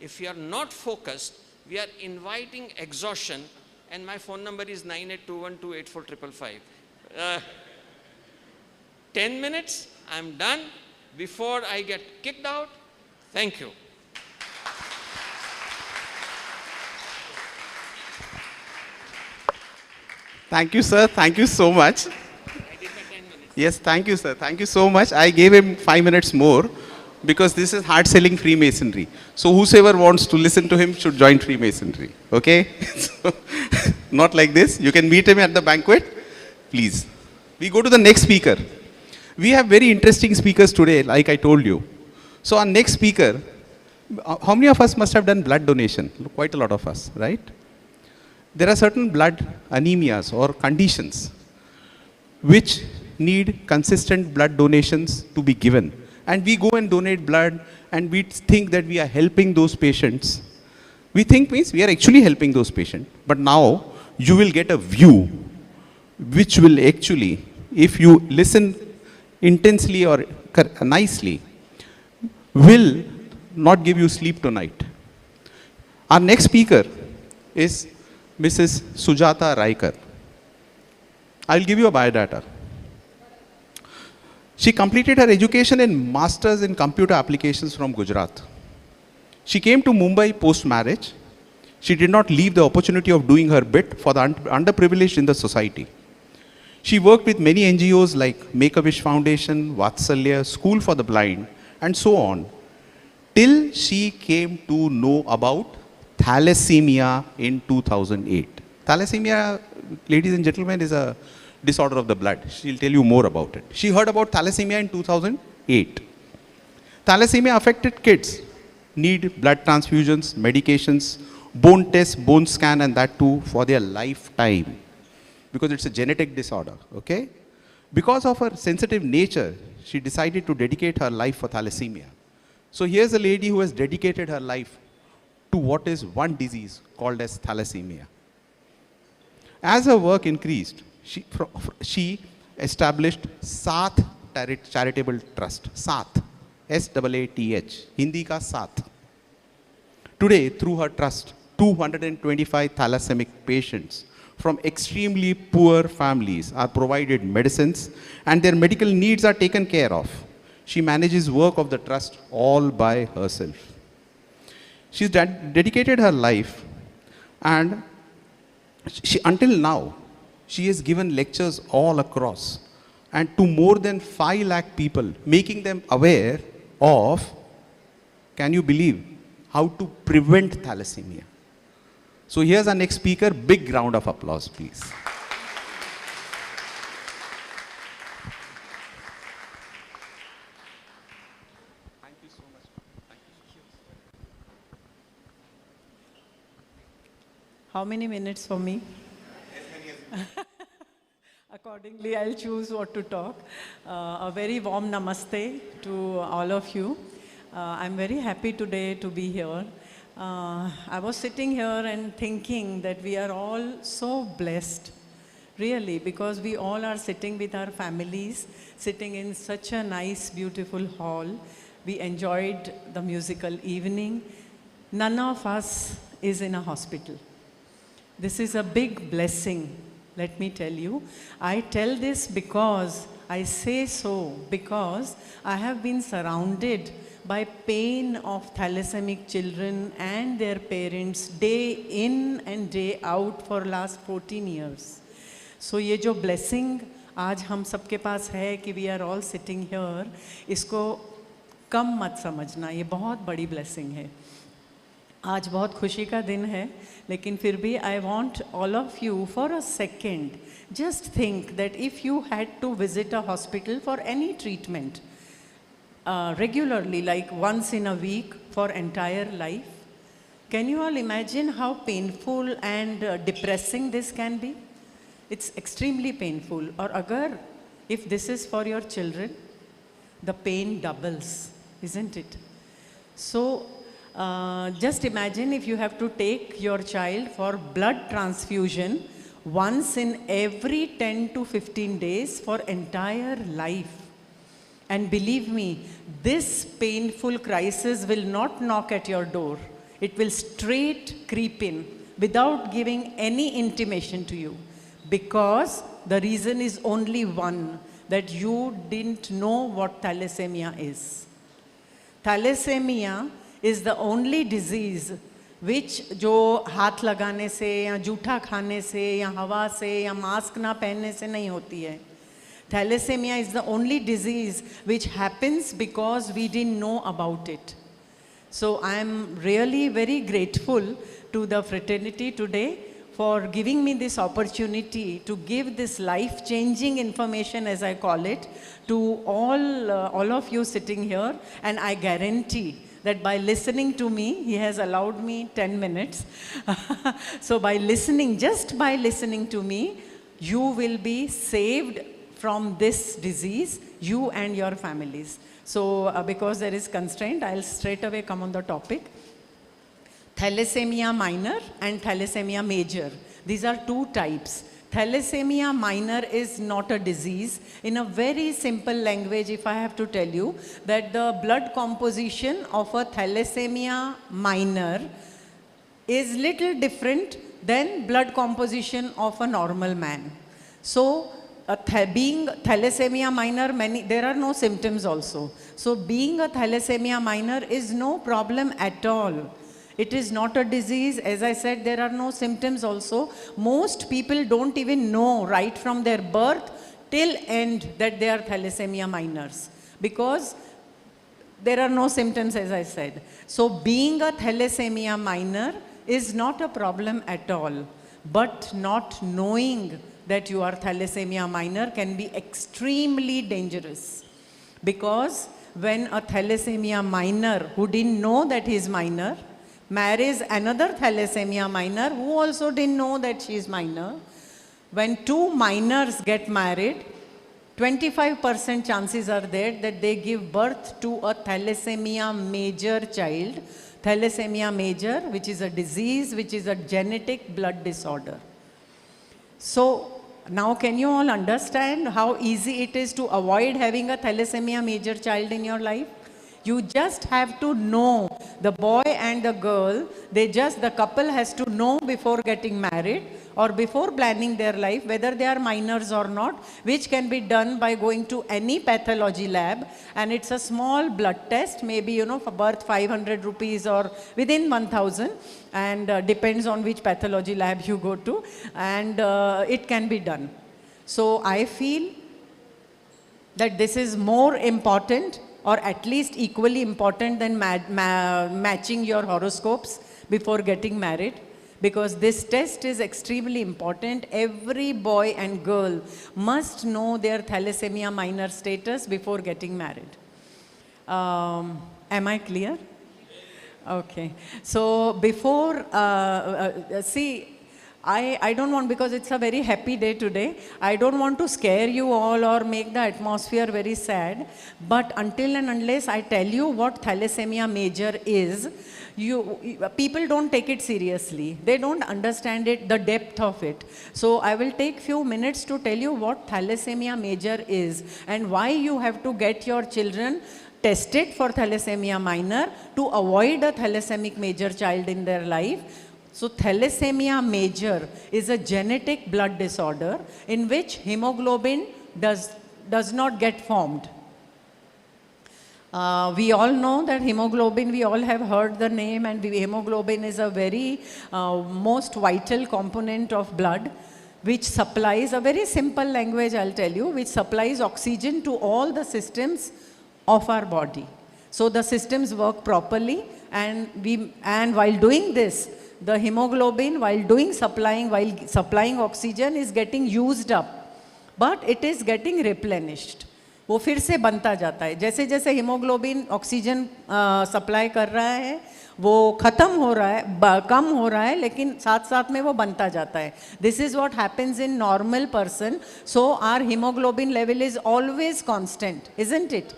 E: If we are not focused, we are inviting exhaustion. And my phone number is 9821284555. 10 minutes, I'm done. Before I get kicked out, thank you.
B: Thank you, sir. Thank you so much.
E: I did my 10 minutes.
B: Yes, thank you, sir. Thank you so much. I gave him 5 minutes more because this is hard-selling Freemasonry. So whosoever wants to listen to him should join Freemasonry. Okay? So, not like this. You can meet him at the banquet. Please. We go to the next speaker. We have very interesting speakers today, like I told you. So our next speaker, how many of us must have done blood donation? Quite a lot of us, right? There are certain blood anemias or conditions which need consistent blood donations to be given. And we go and donate blood and we think that we are helping those patients. We think means we are actually helping those patients. But now you will get a view which will actually, if you listen intensely or nicely, will not give you sleep tonight. Our next speaker is Mrs. Sujata Raikar. I'll give you a biodata. She completed her education in Masters in Computer Applications from Gujarat. She came to Mumbai post-marriage. She did not leave the opportunity of doing her bit for the underprivileged in the society. She worked with many NGOs like Make-A-Wish Foundation, Vatsalya, School for the Blind, and so on, till she came to know about thalassemia in 2008. Thalassemia, ladies and gentlemen, is a disorder of the blood. She'll tell you more about it. She heard about thalassemia in 2008. Thalassemia affected kids. need blood transfusions, medications, bone tests, bone scan, and that too for their lifetime, because it's a genetic disorder, okay? Because of her sensitive nature, she decided to dedicate her life for thalassemia. So here's a lady who has dedicated her life to what is one disease called as thalassemia. As her work increased, she established Saath Charitable Trust, Saath, S-A-A-T-H, Hindi ka Saath. Today, through her trust, 225 thalassemic patients from extremely poor families are provided medicines and their medical needs are taken care of. She manages work of the trust all by herself. She's dedicated her life, and until now, she has given lectures all across and to more than 5 lakh people, making them aware of, can you believe, how to prevent thalassemia. So here's our next speaker. Big round of applause, please. Thank you so much. Thank you.
F: How many minutes for me? Accordingly, I'll choose what to talk. A very warm namaste to all of you. I'm very happy today to be here. I was sitting here and thinking that we are all so blessed, really, because we all are sitting with our families, sitting in such a nice, beautiful hall. We enjoyed the musical evening. None of us is in a hospital. This is a big blessing, let me tell you. I tell this because, I say so because I have been surrounded by pain of thalassemic children and their parents day in and day out for last 14 years. So ये जो blessing आज हम सबके पास है कि we are all sitting here, इसको कम मत समझना, ये बहुत बड़ी blessing है. आज बहुत खुशी का दिन है, लेकिन फिर भी I want all of you for a second, just think that if you had to visit a hospital for any treatment, regularly, like once in a week for entire life, can you all imagine how painful and depressing this can be? It's extremely painful. Or agar, if this is for your children, the pain doubles, isn't it? So just imagine if you have to take your child for blood transfusion once in every 10 to 15 days for entire life. And believe me, this painful crisis will not knock at your door. It will straight creep in without giving any intimation to you. Because the reason is only one, that you didn't know what thalassemia is. Thalassemia is the only disease which जो हाथ लगाने से या जूठा खाने से या हवा से या मास्क ना पहनने से नहीं होती है. Thalassemia is the only disease which happens because we didn't know about it. So I am really very grateful to the fraternity today for giving me this opportunity to give this life-changing information, as I call it, to all of you sitting here. And I guarantee that by listening to me, he has allowed me 10 minutes. So by listening, just by listening to me, you will be saved from this disease, you and your families. So because there is constraint, I'll straight away come on the topic. Thalassemia minor and thalassemia major. These are two types. Thalassemia minor is not a disease. In a very simple language, if I have to tell you, that the blood composition of a thalassemia minor is little different than blood composition of a normal man. So being thalassemia minor, there are no symptoms also. So being a thalassemia minor is no problem at all. It is not a disease. As I said, there are no symptoms also. Most people don't even know right from their birth till end that they are thalassemia minors, because there are no symptoms, as I said. So being a thalassemia minor is not a problem at all. But not knowing that you are thalassemia minor can be extremely dangerous, because when a thalassemia minor who didn't know that he is minor marries another thalassemia minor who also didn't know that she is minor. When two minors get married, 25% chances are there that they give birth to a thalassemia major child. Thalassemia major, which is a disease, which is a genetic blood disorder. So now can you all understand how easy it is to avoid having a thalassemia major child in your life? You just have to know, the boy and the girl, the couple has to know before getting married or before planning their life whether they are minors or not, which can be done by going to any pathology lab, and it's a small blood test, maybe for birth 500 rupees or within 1000, and depends on which pathology lab you go to, and it can be done. So I feel that this is more important, or at least equally important, than matching your horoscopes before getting married, because this test is extremely important. Every boy and girl must know their thalassemia minor status before getting married. Am I clear? Okay. So before, I don't want, because it's a very happy day today, I don't want to scare you all or make the atmosphere very sad, but until and unless I tell you what thalassemia major is, people don't take it seriously. They don't understand it, the depth of it. So I will take few minutes to tell you what thalassemia major is and why you have to get your children tested for thalassemia minor to avoid a thalassemic major child in their life. So thalassemia major is a genetic blood disorder in which hemoglobin does not get formed. We all know that hemoglobin, we all have heard the name, and hemoglobin is a very most vital component of blood, which supplies, a very simple language I'll tell you, which supplies oxygen to all the systems of our body. So the systems work properly, and while doing this, the hemoglobin, while supplying oxygen, is getting used up, but it is getting replenished. वो फिर से बनता जाता है. जैसे जैसे haemoglobin oxygen supply कर रहा है, वो ख़त्म हो रहा है, कम हो रहा है, लेकिन साथ साथ में वो बनता जाता है. This is what happens in normal person. So our haemoglobin level is always constant, isn't it?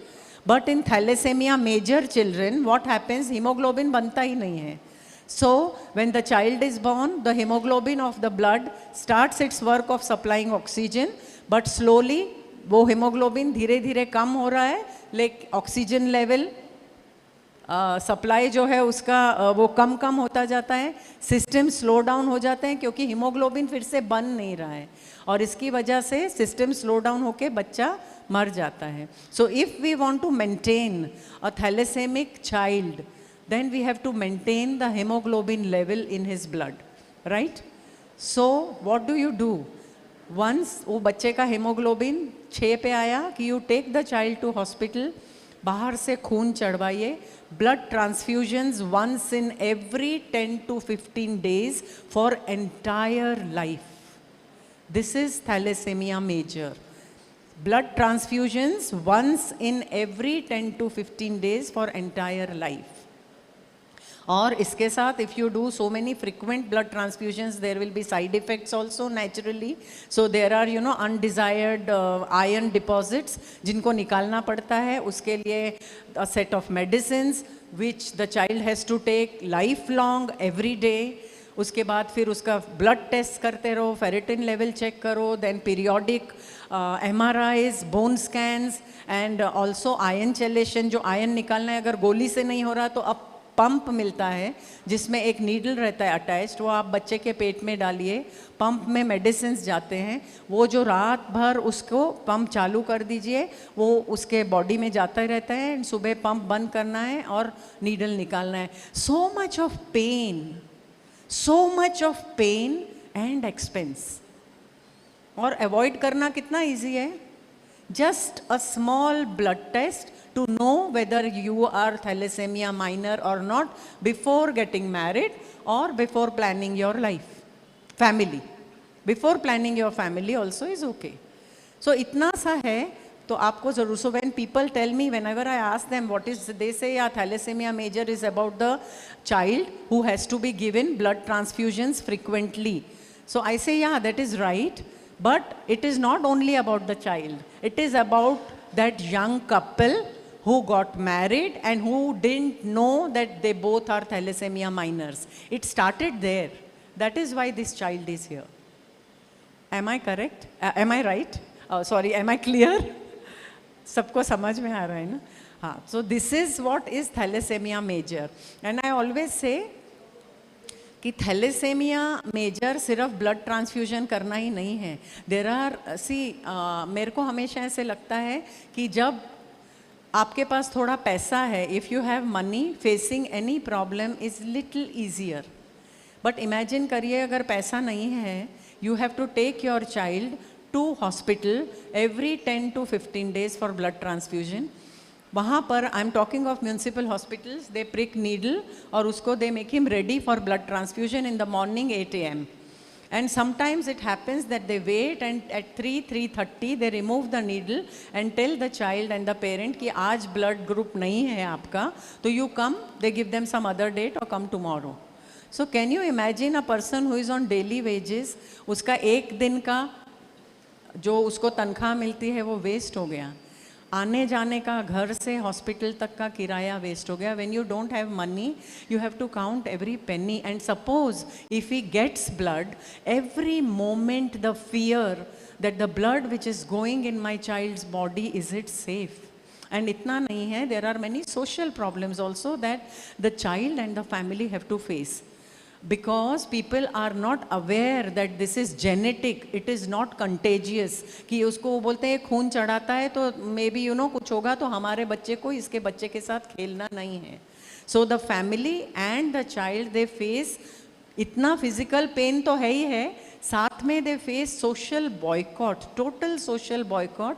F: But in thalassaemia major children what happens, haemoglobin बनता ही नहीं है. So when the child is born, the hemoglobin of the blood starts its work of supplying oxygen, but slowly वो hemoglobin धीरे धीरे कम हो रहा है, लेकिन ऑक्सीजन लेवल सप्लाई जो है उसका वो कम होता जाता है. सिस्टम स्लो डाउन हो जाते हैं क्योंकि हीमोग्लोबिन फिर से बन नहीं रहा है, और इसकी वजह से सिस्टम स्लो डाउन होके बच्चा मर जाता है. So if we want to maintain a thalassaemic child, then we have to maintain the hemoglobin level in his blood, right? So what do? Once वो बच्चे का hemoglobin 6 पे आया कि you take the child to hospital, बाहर से खून चढ़वाइए, blood transfusions once in every 10 to 15 days for entire life. This is thalassemia major. Blood transfusions once in every 10 to 15 days for entire life. और इसके साथ if you do so many frequent blood transfusions, there will be side effects also naturally. So there are undesired iron deposits जिनको निकालना पड़ता है. उसके लिए a set of medicines which the child has to take lifelong every day. उसके बाद फिर उसका ब्लड टेस्ट करते रहो, फेरेटिन लेवल चेक करो, then periodic MRIs, bone scans, and also iron chelation. जो आयन निकालना है, अगर गोली से नहीं हो रहा तो अब पंप मिलता है जिसमें एक नीडल रहता है अटैच्ड, वो आप बच्चे के पेट में डालिए, पंप में मेडिसिन जाते हैं, वो जो रात भर उसको पंप चालू कर दीजिए, वो उसके बॉडी में जाता रहता है, एंड सुबह पंप बंद करना है और नीडल निकालना है. So much of pain and expense. और अवॉइड करना कितना ईजी है, just a small blood test to know whether you are thalassemia minor or not before getting married or before planning your family. Before planning your family also is okay. So इतना सा है. तो आपको ज़रूर, so when people tell me, whenever I ask them what is, they say yeah, thalassemia major is about the child who has to be given blood transfusions frequently. So I say yeah, that is right, but it is not only about the child. It is about that young couple who got married and who didn't know that they both are thalassemia minors. It started there. That is why this child is here. Am I correct? Am I right? Sorry, am I clear? सबको समझ में आ रहा है ना? हाँ, so this is what is thalassemia major. And I always say कि thalassaemia major सिर्फ blood transfusion करना ही नहीं है. देर आर मेरे को हमेशा ऐसे लगता है कि जब आपके पास थोड़ा पैसा है, if you have money, facing any problem is little easier. But imagine करिए अगर पैसा नहीं है, you have to take your child to hospital every 10 to 15 days for blood transfusion. वहाँ पर I am talking of municipal hospitals, they prick needle और उसको they make him ready for blood transfusion in the morning 8 AM. And sometimes it happens that they wait and at 3:30 they remove the needle and tell the child and the parent कि आज blood group नहीं है आपका, तो you come, they give them some other date or come tomorrow. So can you imagine a person who is on daily wages, उसका एक दिन का जो उसको तनख्वाह मिलती है वो वेस्ट हो गया, आने जाने का घर से हॉस्पिटल तक का किराया वेस्ट हो गया. When you don't have money, you have to count every penny. And suppose if he gets blood, every moment the fear that the blood which is going in my child's body, is it safe? And इतना नहीं है, there are many social problems also that the child and the family have to face. Because people are not aware that this is genetic, it is not contagious. कि उसको वो बोलते हैं खून चढ़ाता है तो मे बी यू नो कुछ होगा तो हमारे बच्चे को इसके बच्चे के साथ खेलना नहीं है. So the family and the child they face इतना फिजिकल पेन तो है ही है, साथ में they face social boycott, total social boycott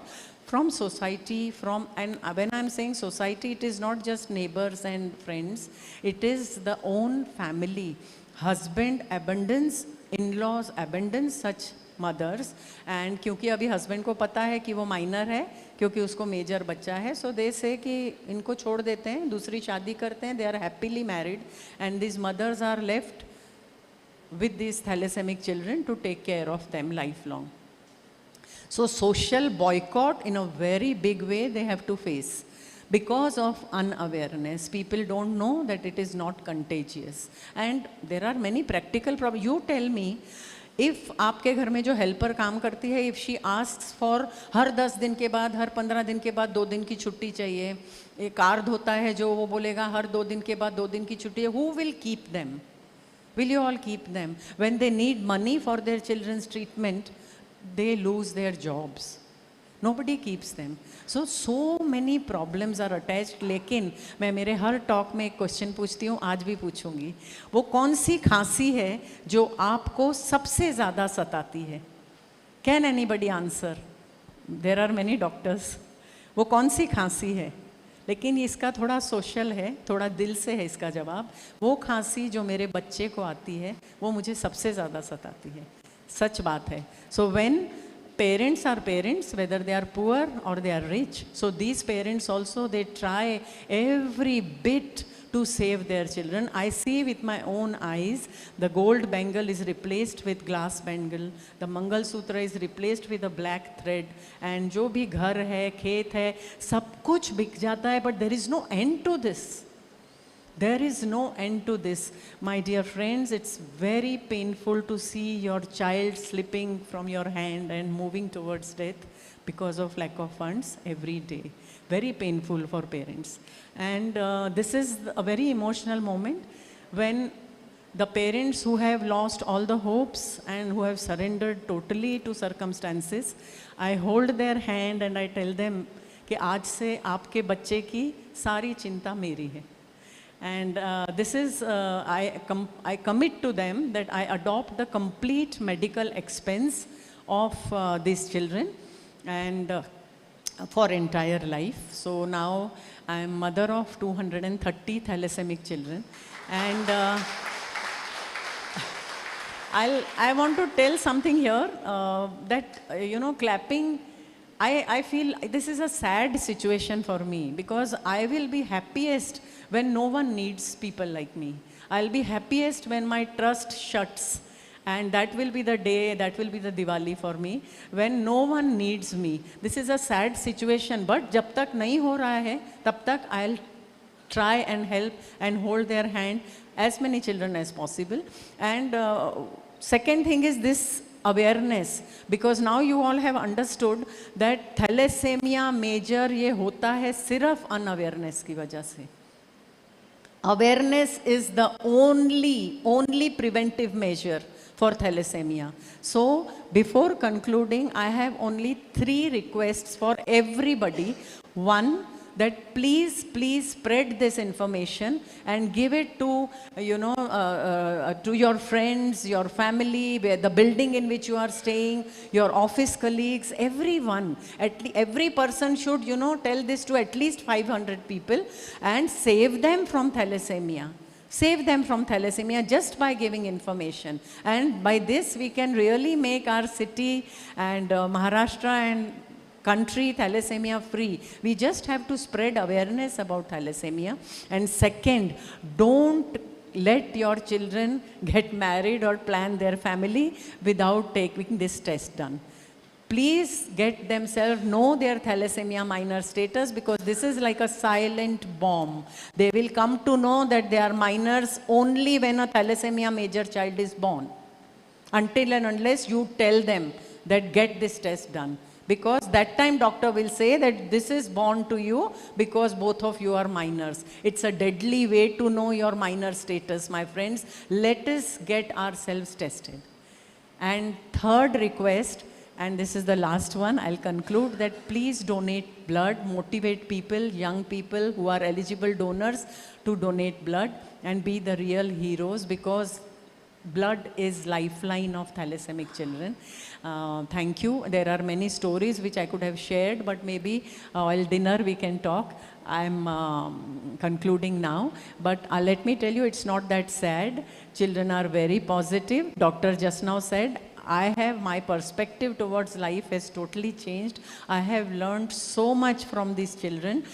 F: from society, from, and when I'm saying society, it is not just neighbors and friends, it is the own family. Husband abandons, in-laws abandon such mothers. And क्योंकि अभी husband को पता है कि वो minor है, क्योंकि उसको major बच्चा है, so they say कि इनको छोड़ देते हैं, दूसरी शादी करते हैं, they are happily married, and these mothers are left with these thalassemic children to take care of them lifelong. So social boycott in a very big way they have to face. Because of unawareness, people don't know that it is not contagious. And there are many practical problems. You tell me, if आपके घर में जो helper काम करती है, if she asks for हर 10 दिन के बाद, हर 15 दिन के बाद 2 दिन की छुट्टी चाहिए, एक कार्ड होता है जो वो बोलेगा हर 2 दिन के बाद 2 दिन की छुट्टी है, who will keep them? Will you all keep them? When they need money for their children's treatment, they lose their jobs. Nobody keeps them. So many problems are attached. लेकिन मैं मेरे हर टॉक में एक क्वेश्चन पूछती हूँ, आज भी पूछूंगी. वो कौन सी खांसी है जो आपको सबसे ज़्यादा सताती है? Can anybody answer? There are many doctors. वो कौन सी खांसी है? लेकिन इसका थोड़ा सोशल है, थोड़ा दिल से है इसका जवाब. वो खांसी जो मेरे बच्चे को आती है, वो मुझे सबसे ज़्यादा सताती है. सच बात है. So when parents are parents, whether they are poor or they are rich, so these parents also, they try every bit to save their children. I see with my own eyes, the gold bangle is replaced with glass bangle, the Mangal Sutra is replaced with a black thread, and जो भी घर है, खेत है, सब कुछ बिक जाता है, but there is no end to this. There is no end to this. My dear friends, it's very painful to see your child slipping from your hand and moving towards death because of lack of funds every day. Very painful for parents. And this is a very emotional moment when the parents who have lost all the hopes and who have surrendered totally to circumstances, I hold their hand and I tell them कि आज से आपके बच्चे की सारी चिंता मेरी है. And this is, I commit to them that I adopt the complete medical expense of these children and for entire life. So now I am mother of 230 thalassemic children. And I want to tell something here that, you know, clapping I feel this is a sad situation for me because I will be happiest when no one needs people like me. I'll be happiest when my trust shuts. And that will be the day, that will be the Diwali for me, when no one needs me. This is a sad situation, but jab tak nahi ho raha hai, tab tak I'll try and help and hold their hand, as many children as possible. And second thing is this awareness, because now you all have understood that thalassemia major ये होता है सिर्फ unawareness की वजह से. Awareness is the only preventive measure for thalassemia. So before concluding, I have only 3 requests for everybody. One, that please spread this information and give it to, to your friends, your family, the building in which you are staying, your office colleagues, everyone. Every person should, tell this to at least 500 people and save them from thalassemia. Save them from thalassemia just by giving information. And by this, we can really make our city and Maharashtra and country thalassemia free. We just have to spread awareness about thalassemia. And second, don't let your children get married or plan their family without taking this test done. Please get themselves, know their thalassemia minor status, because this is like a silent bomb. They will come to know that they are minors only when a thalassemia major child is born. Until and unless you tell them that get this test done. Because that time doctor will say that this is born to you because both of you are minors. It's a deadly way to know your minor status, my friends. Let us get ourselves tested. And third request, and this is the last one, I'll conclude, that please donate blood, motivate people, young people who are eligible donors to donate blood and be the real heroes, because blood is lifeline of thalassemic children. Thank you. There are many stories which I could have shared, but maybe while dinner we can talk. I'm concluding now, but let me tell you, it's not that sad. Children are very positive. Doctor just now said, my perspective towards life has totally changed. I have learned so much from these children.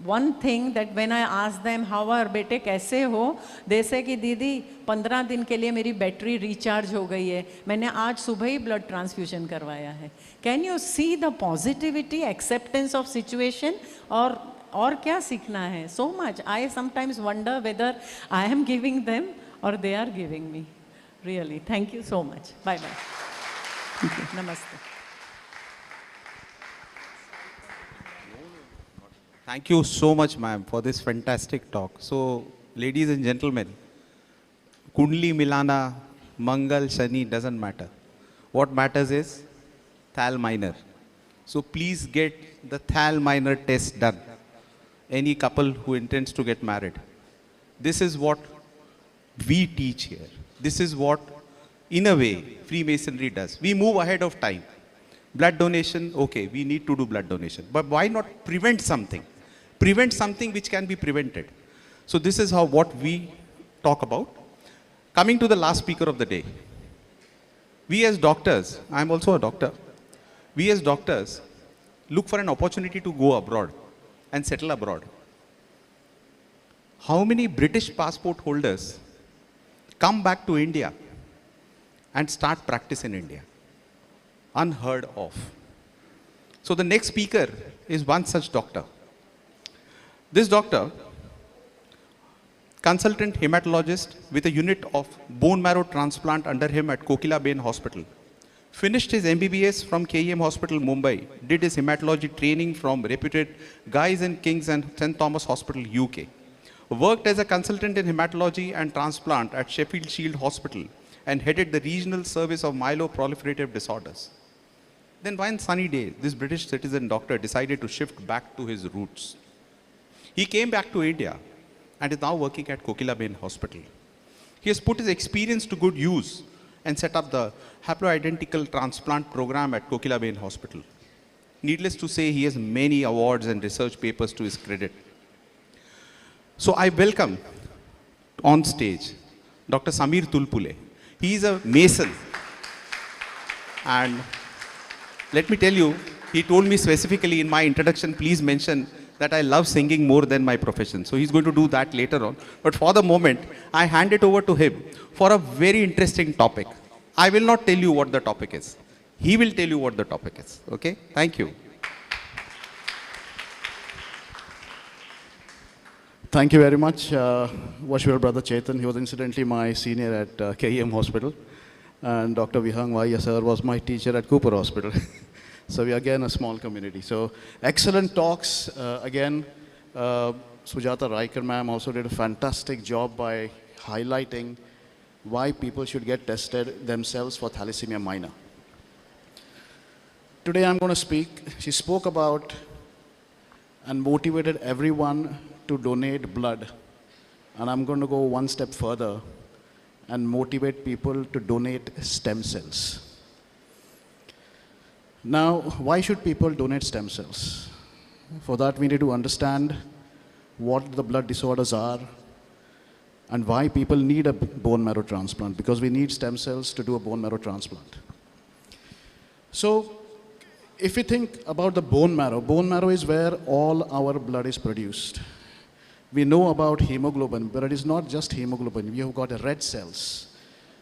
F: One thing that when I ask them, how are बेटे कैसे हो, they say कि दीदी 15 दिन के लिए मेरी battery recharge हो गई है, मैंने आज सुबह ही ब्लड ट्रांसफ्यूजन करवाया है. Can you see the positivity, acceptance of situation? और क्या सीखना है? So much. I sometimes wonder whether I am giving them or they are giving me. Really. Thank you so much. Bye bye. Namaste.
B: Thank you so much, ma'am, for this fantastic talk. So, ladies and gentlemen, Kundli Milana, Mangal, Shani doesn't matter. What matters is Thal minor. So please get the Thal minor test done. Any couple who intends to get married. This is what we teach here. This is what, in a way, Freemasonry does. We move ahead of time. Blood donation, okay, we need to do blood donation. But why not prevent something? Prevent something which can be prevented. So this is what we talk about. Coming to the last speaker of the day. We as doctors, I am also a doctor. We as doctors look for an opportunity to go abroad and settle abroad. How many British passport holders come back to India and start practice in India? Unheard of. So the next speaker is one such doctor. This doctor, consultant hematologist with a unit of bone marrow transplant under him at Kokilaben Hospital. Finished his MBBS from KEM Hospital, Mumbai. Did his hematology training from reputed Guy's and King's and St. Thomas Hospital, UK. Worked as a consultant in hematology and transplant at Sheffield Shield Hospital and headed the regional service of myeloproliferative disorders. Then one sunny day, this British citizen doctor decided to shift back to his roots. He came back to India and is now working at Kokilaben Hospital. He has put his experience to good use and set up the haploidentical transplant program at Kokilaben Hospital. Needless to say, he has many awards and research papers to his credit. So I welcome on stage Dr. Samir Tulpule. He is a Mason. And let me tell you, he told me specifically in my introduction, please mention that I love singing more than my profession. So he's going to do that later on. But for the moment, I hand it over to him for a very interesting topic. I will not tell you what the topic is. He will tell you what the topic is. Okay? Thank you.
G: Thank you very much, was your brother Chetan. He was incidentally my senior at KEM Hospital. And Dr. Vihang Vaya sir was my teacher at Cooper Hospital. So we are again a small community. So excellent talks. Again, Sujata Raiker ma'am also did a fantastic job by highlighting why people should get tested themselves for thalassemia minor. Today I'm going to speak. She spoke about and motivated everyone to donate blood. And I'm going to go one step further and motivate people to donate stem cells. Now, why should people donate stem cells? For that, we need to understand what the blood disorders are and why people need a bone marrow transplant, because we need stem cells to do a bone marrow transplant. So, if we think about the bone marrow is where all our blood is produced. We know about hemoglobin, but it is not just hemoglobin. We have got red cells,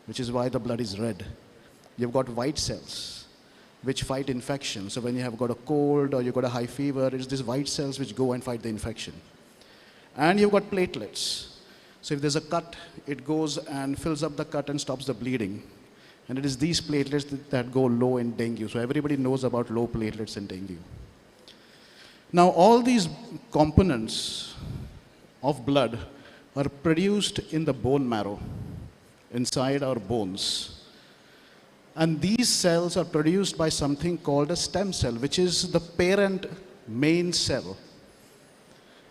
G: which is why the blood is red. You've got white cells, which fight infection. So when you have got a cold or you've got a high fever, it's these white cells which go and fight the infection. And you've got platelets. So if there's a cut, it goes and fills up the cut and stops the bleeding. And it is these platelets that go low in dengue. So everybody knows about low platelets in dengue. Now all these components of blood are produced in the bone marrow, inside our bones. And these cells are produced by something called a stem cell, which is the parent main cell.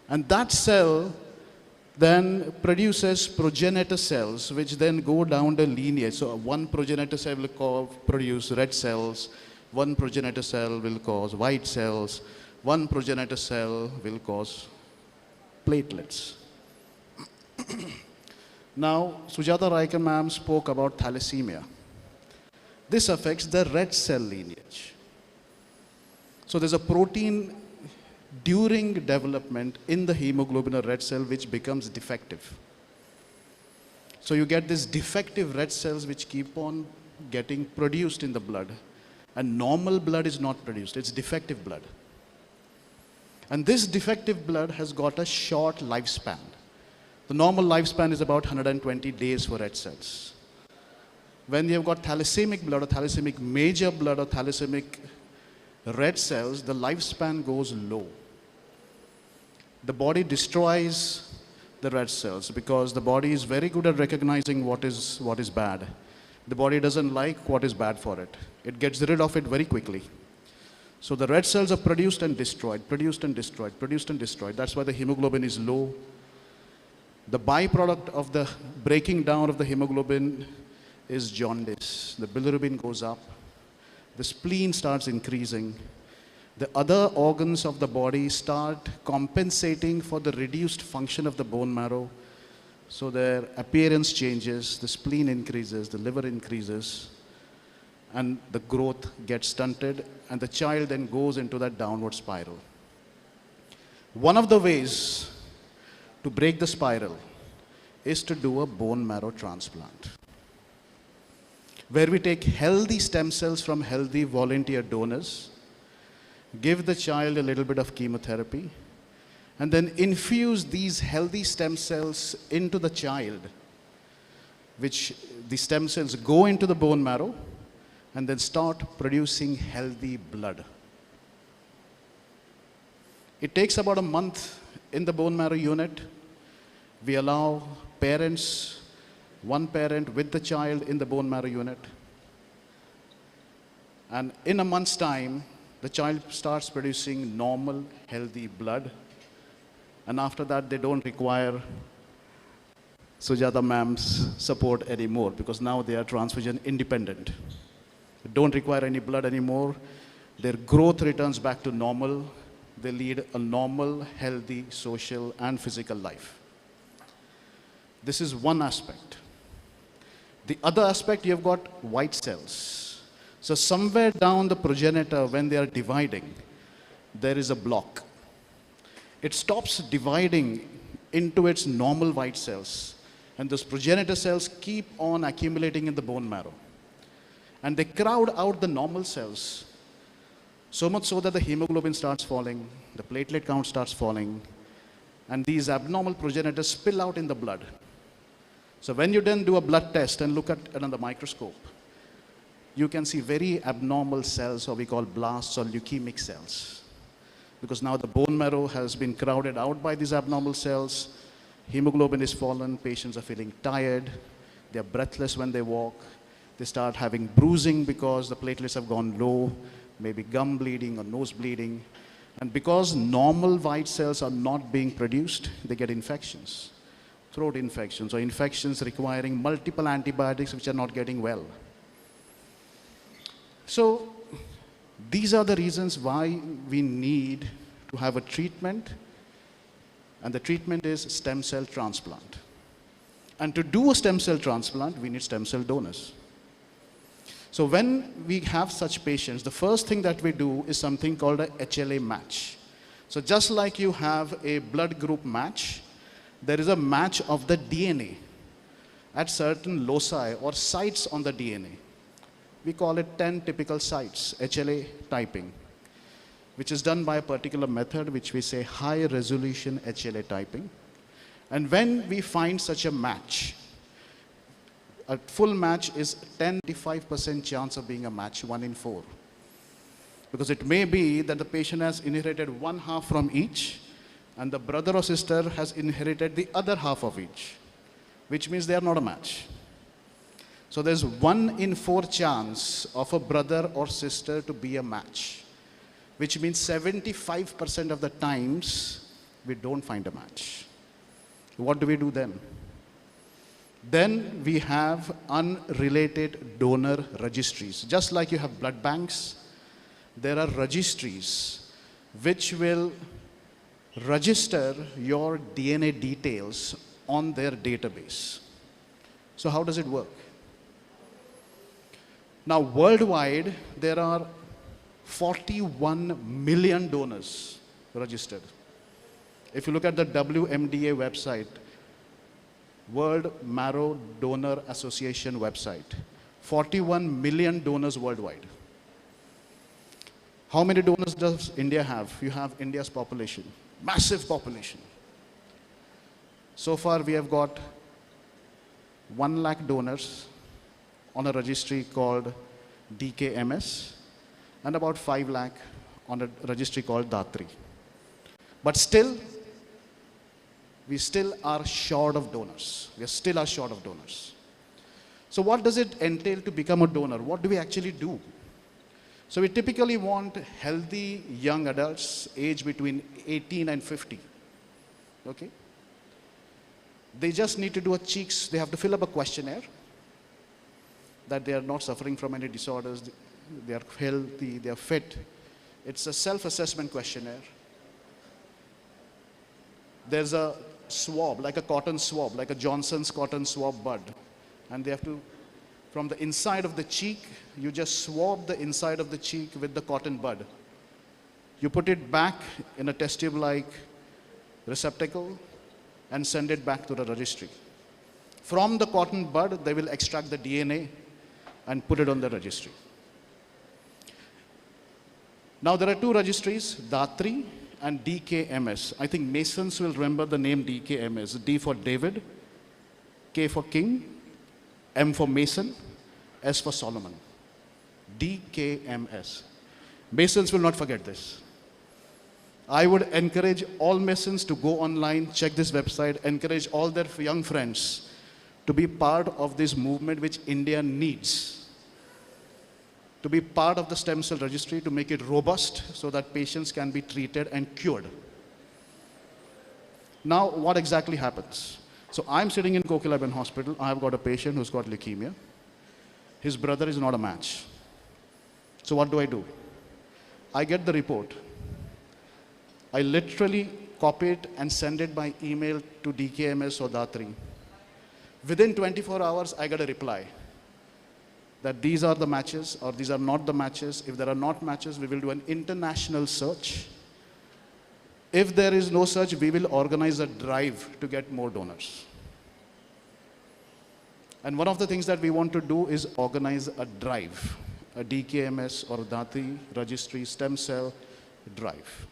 G: And that cell then produces progenitor cells, which then go down the lineage. So one progenitor cell will produce red cells, one progenitor cell will cause white cells, one progenitor cell will cause platelets. Now, Sujata Raiker ma'am spoke about thalassemia. This affects the red cell lineage. So there's a protein during development in the hemoglobin or red cell which becomes defective. So you get these defective red cells which keep on getting produced in the blood. And normal blood is not produced, it's defective blood. And this defective blood has got a short lifespan. The normal lifespan is about 120 days for red cells. When you've got thalassemic blood or thalassemic major blood or thalassemic red cells, the lifespan goes low. The body destroys the red cells because the body is very good at recognizing what is bad. The body doesn't like what is bad for it. It gets rid of it very quickly. So the red cells are produced and destroyed, produced and destroyed, produced and destroyed. That's why the hemoglobin is low. The byproduct of the breaking down of the hemoglobin is jaundice. The bilirubin goes up. The spleen starts increasing. The other organs of the body start compensating for the reduced function of the bone marrow. So their appearance changes, the spleen increases, the liver increases, and the growth gets stunted, and the child then goes into that downward spiral. One of the ways to break the spiral is to do a bone marrow transplant, where we take healthy stem cells from healthy volunteer donors, give the child a little bit of chemotherapy, and then infuse these healthy stem cells into the child, which the stem cells go into the bone marrow and then start producing healthy blood. It takes about a month in the bone marrow unit. We allow parents, one parent with the child in the bone marrow unit. And in a month's time, the child starts producing normal, healthy blood. And after that, they don't require Sujata ma'am's support anymore because now they are transfusion independent. They don't require any blood anymore. Their growth returns back to normal. They lead a normal, healthy, social, and physical life. This is one aspect. The other aspect, you've got white cells. So somewhere down the progenitor, when they are dividing, there is a block. It stops dividing into its normal white cells. And those progenitor cells keep on accumulating in the bone marrow. And they crowd out the normal cells, so much so that the hemoglobin starts falling, the platelet count starts falling, and these abnormal progenitors spill out in the blood. So when you then do a blood test and look at it under the microscope, you can see very abnormal cells, or we call blasts or leukemic cells. Because now the bone marrow has been crowded out by these abnormal cells, hemoglobin is fallen, patients are feeling tired, they're breathless when they walk, they start having bruising because the platelets have gone low, maybe gum bleeding or nose bleeding. And because normal white cells are not being produced, they get infections, throat infections, or infections requiring multiple antibiotics which are not getting well. So these are the reasons why we need to have a treatment, and the treatment is stem cell transplant. And to do a stem cell transplant, we need stem cell donors. So when we have such patients, the first thing that we do is something called a HLA match. So just like you have a blood group match, there is a match of the DNA at certain loci or sites on the DNA. We call it 10 typical sites, HLA typing, which is done by a particular method which we say high resolution HLA typing. And when we find such a match, a full match is 10-25% chance of being a match, 1 in 4. Because it may be that the patient has inherited one half from each, and the brother or sister has inherited the other half of each, which means they are not a match. So there's 1 in 4 chance of a brother or sister to be a match, which means 75% of the times we don't find a match. What do we do then? Then we have unrelated donor registries. Just like you have blood banks, there are registries which will register your DNA details on their database. So how does it work? Now worldwide, there are 41 million donors registered. If you look at the WMDA website, World Marrow Donor Association website, 41 million donors worldwide. How many donors does India have? You have India's population, massive population. So far we have got 1 lakh donors on a registry called DKMS, and about 5 lakh on a registry called Datri. But still, we still are short of donors. We still are short of donors. So what does it entail to become a donor? What do we actually do? So we typically want healthy young adults aged between 18 and 50. Okay? They just need to do a cheeks, they have to fill up a questionnaire that they are not suffering from any disorders, they are healthy, they are fit. It's a self-assessment questionnaire. There's a swab, like a cotton swab, like a Johnson's cotton swab bud. And they have to, from the inside of the cheek, you just swab the inside of the cheek with the cotton bud. You put it back in a test tube-like receptacle and send it back to the registry. From the cotton bud, they will extract the DNA and put it on the registry. Now there are 2 registries, Datri and DKMS. I think Masons will remember the name DKMS. D for David, K for King, M for Mason, S for Solomon. DKMS. Masons will not forget this. I would encourage all Masons to go online, check this website, encourage all their young friends to be part of this movement which India needs. To be part of the stem cell registry, to make it robust so that patients can be treated and cured. Now, what exactly happens? So I'm sitting in Kokilaben Hospital. I've got a patient who's got leukemia. His brother is not a match. So what do? I get the report. I literally copy it and send it by email to DKMS or Datri. Within 24 hours, I get a reply. that these are the matches or these are not the matches. If there are not matches, we will do an international search. If there is no search, we will organize a drive to get more donors. And one of the things that we want to do is organize a drive, a DKMS or Dati registry stem cell drive.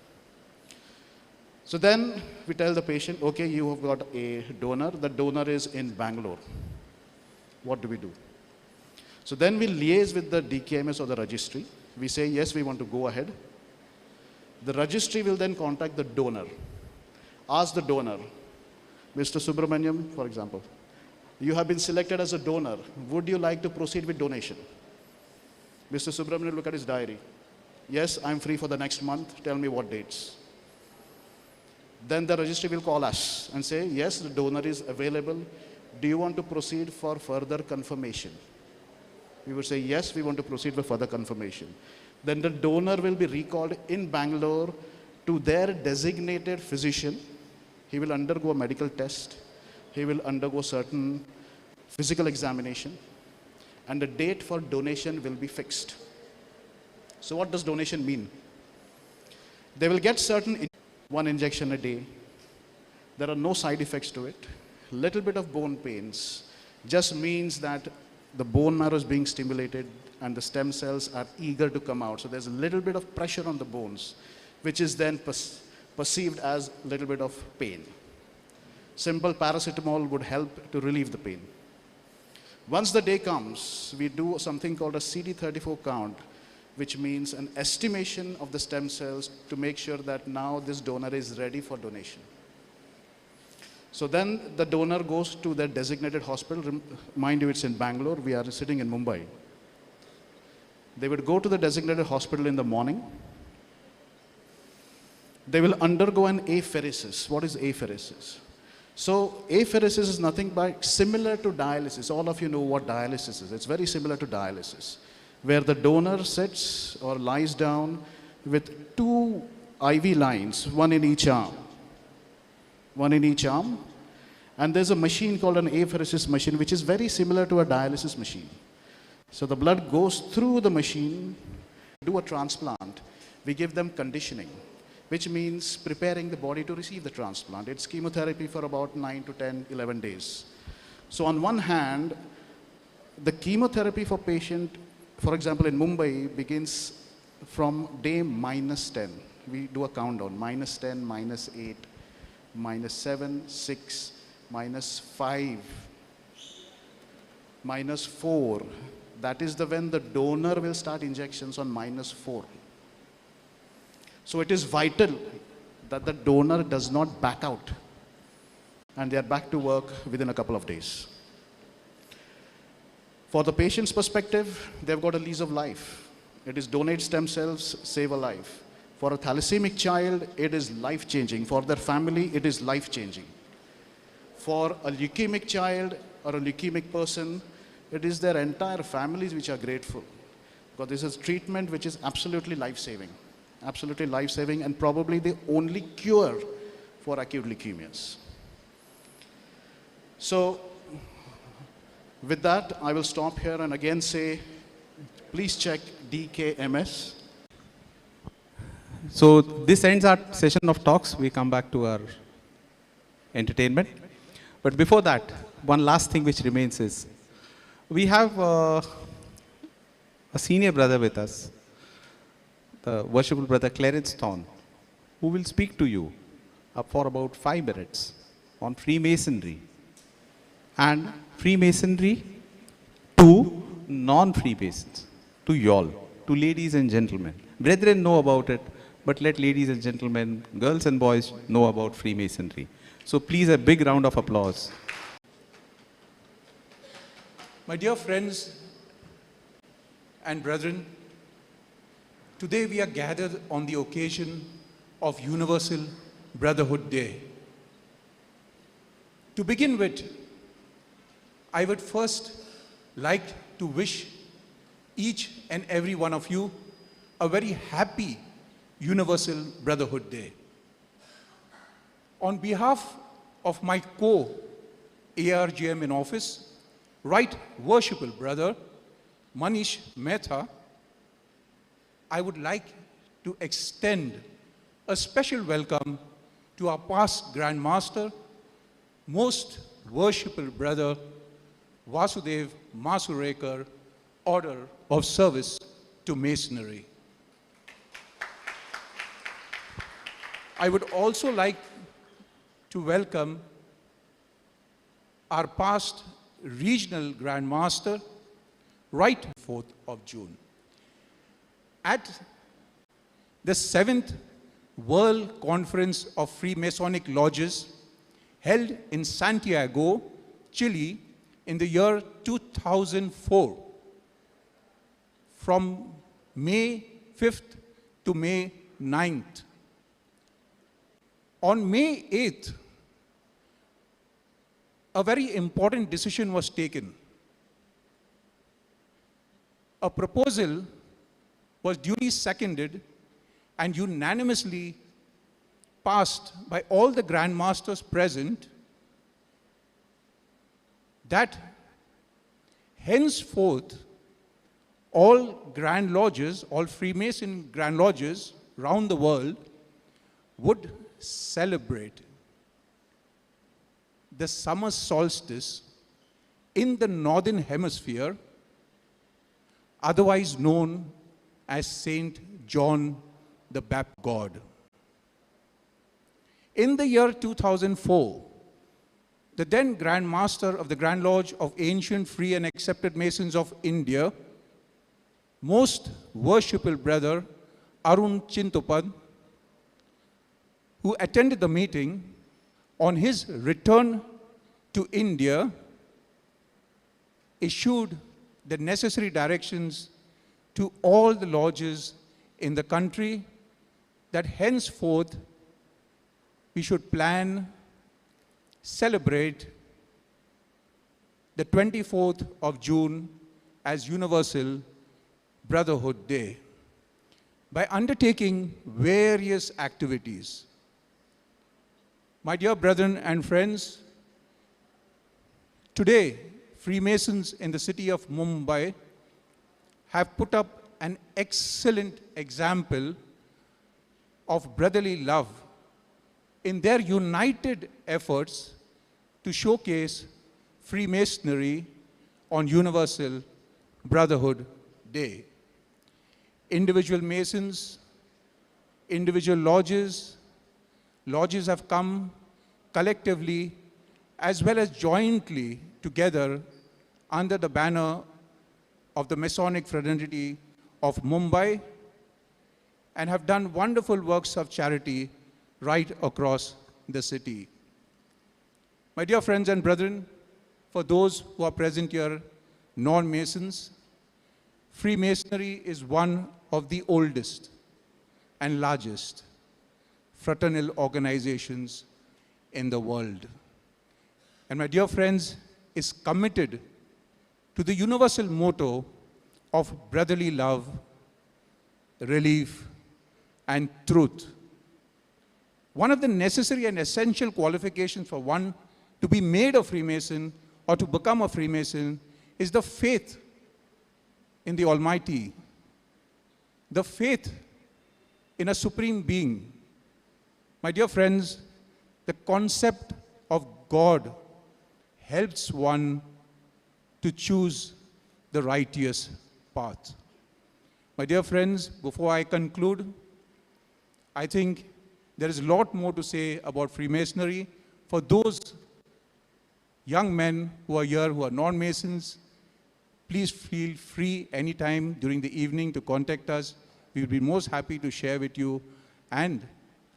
G: So then we tell the patient, okay, you have got a donor. The donor is in Bangalore. What do we do? So then we liaise with the DKMS or the registry. We say, yes, we want to go ahead. The registry will then contact the donor. Ask the donor, Mr. Subramaniam, for example, you have been selected as a donor. Would you like to proceed with donation? Mr. Subramaniam will look at his diary. Yes, I'm free for the next month. Tell me what dates. Then the registry will call us and say, yes, the donor is available. Do you want to proceed for further confirmation? We would say, yes, we want to proceed for further confirmation. Then the donor will be recalled in Bangalore to their designated physician. He will undergo a medical test. He will undergo certain physical examination. And the date for donation will be fixed. So what does donation mean? They will get one injection a day. There are no side effects to it. Little bit of bone pains just means that the bone marrow is being stimulated and the stem cells are eager to come out. So there's a little bit of pressure on the bones, which is then perceived as a little bit of pain. Simple paracetamol would help to relieve the pain. Once the day comes, we do something called a CD34 count, which means an estimation of the stem cells to make sure that now this donor is ready for donation. So then the donor goes to their designated hospital. Mind you, it's in Bangalore. We are sitting in Mumbai. They would go to the designated hospital in the morning. They will undergo an apheresis. What is apheresis? So apheresis is nothing but similar to dialysis. All of you know what dialysis is. It's very similar to dialysis, where the donor sits or lies down with 2 IV lines, one in each arm. And there's a machine called an apheresis machine, which is very similar to a dialysis machine. So the blood goes through the machine. Do a transplant. We give them conditioning, which means preparing the body to receive the transplant. It's chemotherapy for about 9 to 10, 11 days. So on one hand, the chemotherapy for patient, for example, in Mumbai, begins from day -10. We do a countdown, -10, -8, -7, 6, -5, -4. That is when the donor will start injections on -4. So it is vital that the donor does not back out and they are back to work within a couple of days. For the patient's perspective, they've got a lease of life. It is donate stem cells, save a life. For a thalassaemic child, it is life-changing. For their family, it is life-changing. For a leukemic child or a leukemic person, it is their entire families which are grateful. Because this is treatment which is absolutely life-saving. Absolutely life-saving and probably the only cure for acute leukemias. So, with that, I will stop here and again say, please check DKMS.
B: So this ends our session of talks. We come back to our entertainment. But before that, one last thing which remains is, we have a senior brother with us, the worshipful brother Clarence Thorne, who will speak to you for about 5 minutes on Freemasonry. And Freemasonry to non-Freemasons, to y'all, to ladies and gentlemen. Brethren know about it, but let ladies and gentlemen, girls and boys know about Freemasonry. So please, a big round of applause.
H: My dear friends and brethren, today we are gathered on the occasion of Universal Brotherhood Day. To begin with, I would first like to wish each and every one of you a very happy Universal Brotherhood Day. On behalf of my co-ARGM in office, Right Worshipful Brother Manish Mehta, I would like to extend a special welcome to our past Grand Master, most worshipful brother, Vasudev Masurekar, Order of Service to Masonry. I would also like to welcome our past regional Grand Master, right 4th of June. At the 7th World Conference of Freemasonic Lodges, held in Santiago, Chile, in the year 2004, from May 5th to May 9th. On May 8th, a very important decision was taken. A proposal was duly seconded and unanimously passed by all the Grand Masters present that henceforth all Grand Lodges, all Freemason Grand Lodges around the world would celebrate the summer solstice in the Northern Hemisphere, otherwise known as Saint John the Baptist God. In the year 2004, the then Grand Master of the Grand Lodge of Ancient, Free and Accepted Masons of India, most worshipful brother Arun Chintopad, who attended the meeting, on his return to India, issued the necessary directions to all the lodges in the country that henceforth we should plan, celebrate the 24th of June as Universal Brotherhood Day by undertaking various activities. My dear brethren and friends, today Freemasons in the city of Mumbai have put up an excellent example of brotherly love in their united efforts to showcase Freemasonry on Universal Brotherhood Day. Individual Masons, individual lodges have come collectively as well as jointly together under the banner of the Masonic Fraternity of Mumbai and have done wonderful works of charity right across the city. My dear friends and brethren, for those who are present here, non-Masons, Freemasonry is one of the oldest and largest fraternal organizations in the world. And my dear friends, is committed to the universal motto of brotherly love, relief, and truth. One of the necessary and essential qualifications for one to be made a Freemason or to become a Freemason is the faith in the Almighty, the faith in a supreme being. My dear friends, the concept of God helps one to choose the righteous path. My dear friends, before I conclude, I think there is a lot more to say about Freemasonry. For those young men who are here who are non-Masons, please feel free anytime during the evening to contact us. We will be most happy to share with you and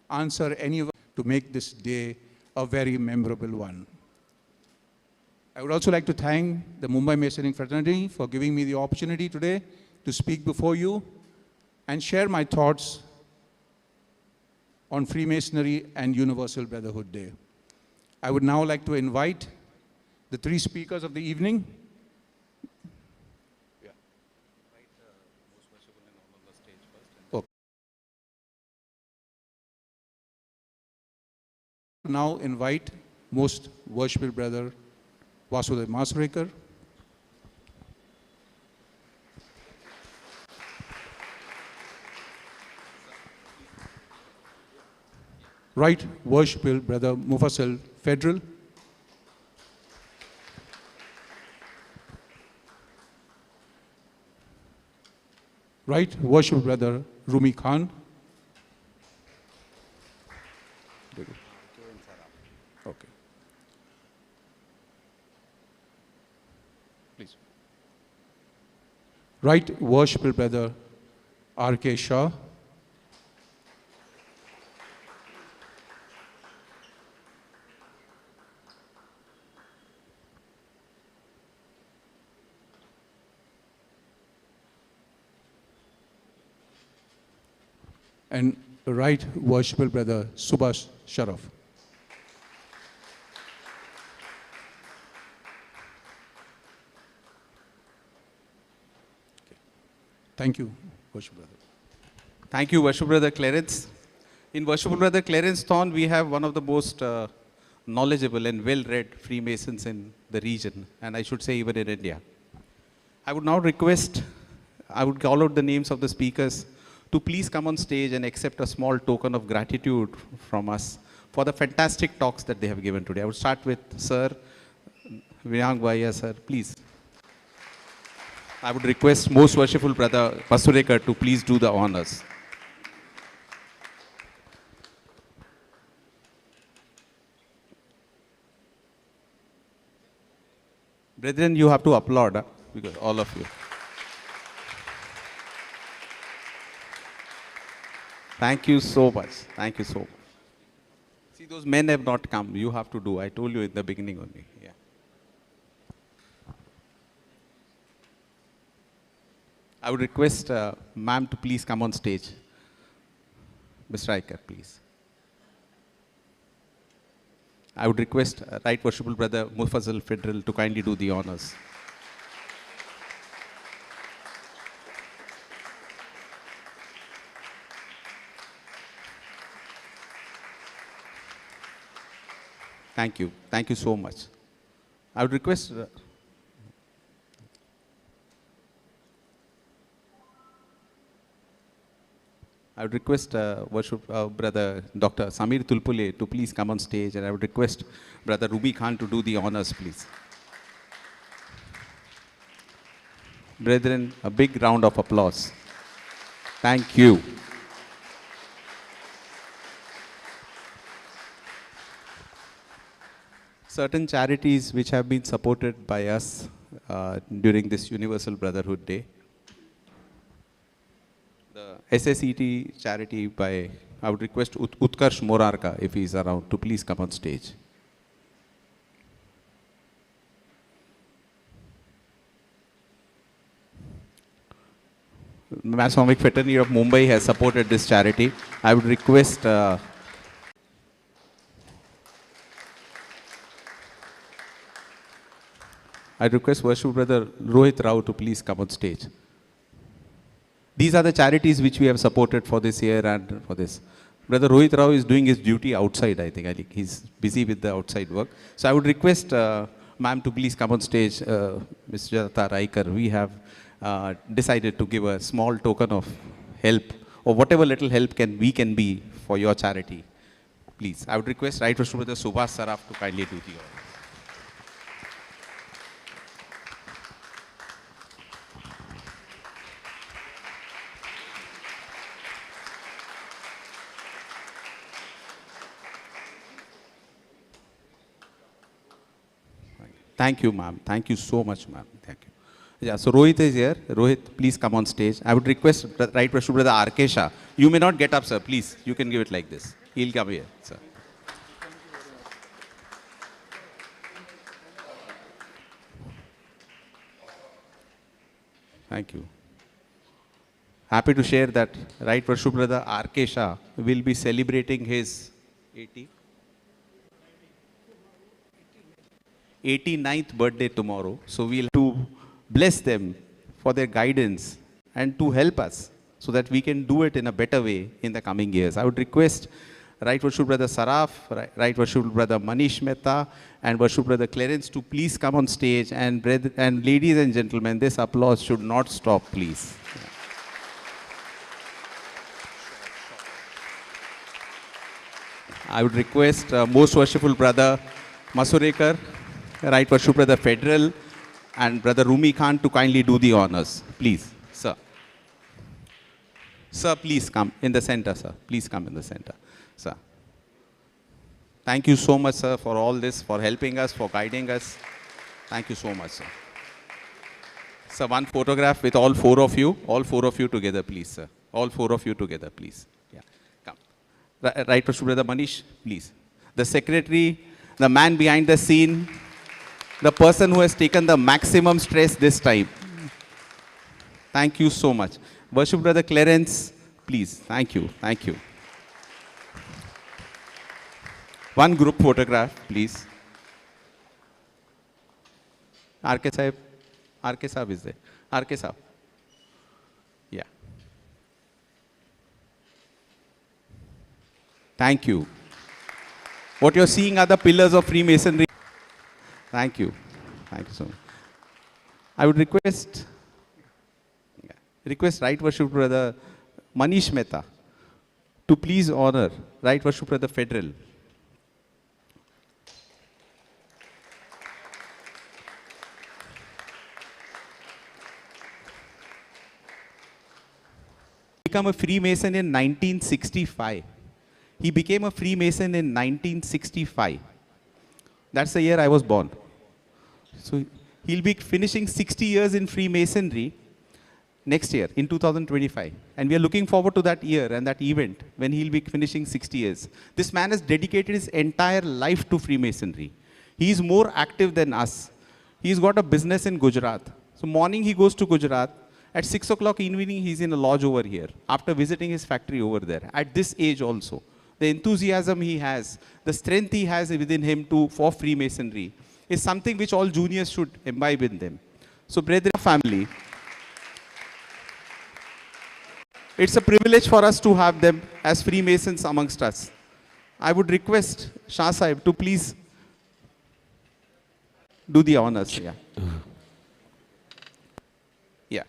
H: answer any of to make this day a very memorable one. I would also like to thank the Mumbai Masonic Fraternity for giving me the opportunity today to speak before you and share my thoughts on Freemasonry and Universal Brotherhood Day. I would now like to invite the three speakers of the evening. Okay. Now invite most worshipful brother Vasudev Masurekar. Right Worshipful Brother Mufassal Federal. Right Worshipful Brother Rumi Khan. Okay. Please. Right Worshipful Brother R.K. Shah. And Right Worshipful Brother Subhash Sharaf. Thank you, Worshipful Brother.
B: Thank you, Worship Brother Clarence. In Worshipful Brother Clarence Thorn, we have one of the most knowledgeable and well-read Freemasons in the region, and I should say even in India. I would now request, I would call out the names of the speakers to please come on stage and accept a small token of gratitude from us for the fantastic talks that they have given today. I would start with Sir Vinang Bhaiya, sir, please. I would request Most Worshipful Brother Pasurekar to please do the honors. Brethren, you have to applaud, because all of you. Thank you so much. Thank you so much. See, those men have not come. You have to do. I told you in the beginning only. Yeah. I would request ma'am to please come on stage. Mr. Riker, please. I would request Right Worshipful Brother Mufassal Federal to kindly do the honors. Thank you. Thank you so much. I would request Brother Dr. Samir Tulpule to please come on stage, and I would request Brother Rumi Khan to do the honors, please. Brethren, a big round of applause. Thank you. Certain charities which have been supported by us during this Universal Brotherhood Day. The SSET charity by, I would request Utkarsh Morarka, if he is around, to please come on stage. Masonic Fraternity of Mumbai has supported this charity. I would request Worshipful Brother Rohit Rao to please come on stage. These are the charities which we have supported for this year and for this. Brother Rohit Rao is doing his duty outside, I think. He's busy with the outside work. So I would request ma'am to please come on stage. Mr. Jata Raikar, we have decided to give a small token of help, or whatever little help we can be for your charity. Please, I would request Right Worshipful Brother Subhash Saraf to kindly do the honor. Thank you, ma'am. Thank you so much, ma'am. Thank you. Yeah, so Rohit is here. Rohit, please come on stage. I would request Right Worshipful Brother R.K. Shah. You may not get up, sir. Please, you can give it like this. He'll come here, sir. Thank you. Happy to share that Right Worshipful Brother R.K. Shah will be celebrating his 89th birthday tomorrow. So we'll have to bless them for their guidance and to help us so that we can do it in a better way in the coming years. I would request Right Worshipful Brother Saraf, Right Worshipful Brother Manish Mehta, and Worshipful Brother Clarence to please come on stage. And ladies and gentlemen, this applause should not stop, please. I would request Most Worshipful Brother Masurekar, Right Worshipful Brother Federal, and Brother Rumi Khan to kindly do the honors. Please, sir. Sir, please come in the center, sir. Please come in the center, sir. Thank you so much, sir, for all this, for helping us, for guiding us. Thank you so much, sir. Sir, one photograph with all four of you together, please, sir. All four of you together, please. Yeah, come. Right, Brother Manish, please. The secretary, the man behind the scene, the person who has taken the maximum stress this time. Thank you so much. Worship Brother Clarence, please. Thank you. Thank you. One group photograph, please. RK Sahib is there. RK Sahib. Yeah. Thank you. What you're seeing are the pillars of Freemasonry. Thank you. Thank you so much. I would request Right Worship Brother Manish Mehta to please honor Right Worship Brother Federal. Become a Freemason in 1965. He became a Freemason in 1965. That's the year I was born. So he'll be finishing 60 years in Freemasonry next year, in 2025. And we are looking forward to that year and that event when he'll be finishing 60 years. This man has dedicated his entire life to Freemasonry. He is more active than us. He's got a business in Gujarat. So morning he goes to Gujarat. At 6 o'clock evening, he's in a lodge over here after visiting his factory over there. At this age also, the enthusiasm he has, the strength he has within him for Freemasonry is something which all juniors should imbibe in them. So brethren, family, it's a privilege for us to have them as Freemasons amongst us. I would request Shah Sahib to please do the honors. Yeah. Yeah.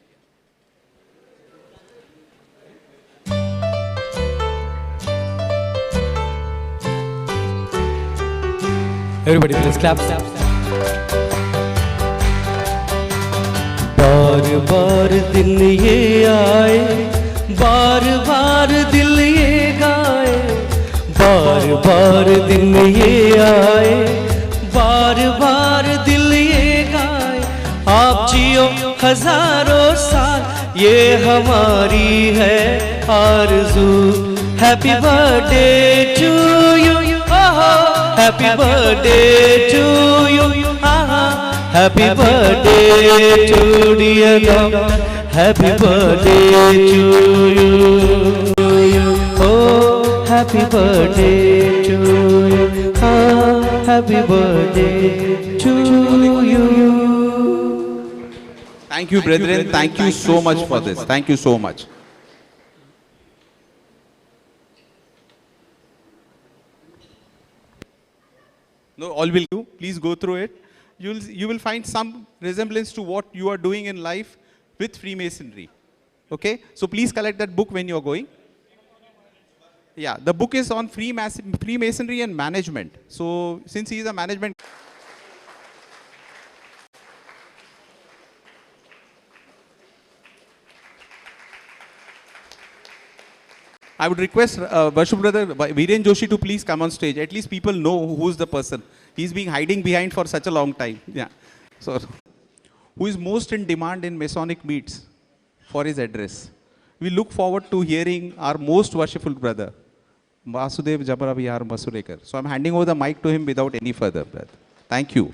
A: Everybody, please clap. बार बार दिन ये आए, बार बार दिल ये गाए, बार बार दिन ये आए, बार बार दिल ये गाए, आप जियो हजारों साल, ये हमारी है आरज़ू. Happy birthday to you, happy birthday to you, happy birthday to dear doctor, happy birthday to you, oh happy birthday to you, happy birthday to you.
B: Thank you, brethren. Thank you so much for this. Thank you so much. No, all will do. Please go through it. You will find some resemblance to what you are doing in life with Freemasonry. Okay? So please collect that book when you are going. Yeah, the book is on Freemasonry and management. So since he is a management, I would request Worship Brother Viren Joshi to please come on stage. At least people know who's the person. He's been hiding behind for such a long time. Yeah. So, who is most in demand in Masonic meets for his address? We look forward to hearing our most worshipful brother, Vasudev Jabravihar Masurekar. So I'm handing over the mic to him without any further breath. Thank you.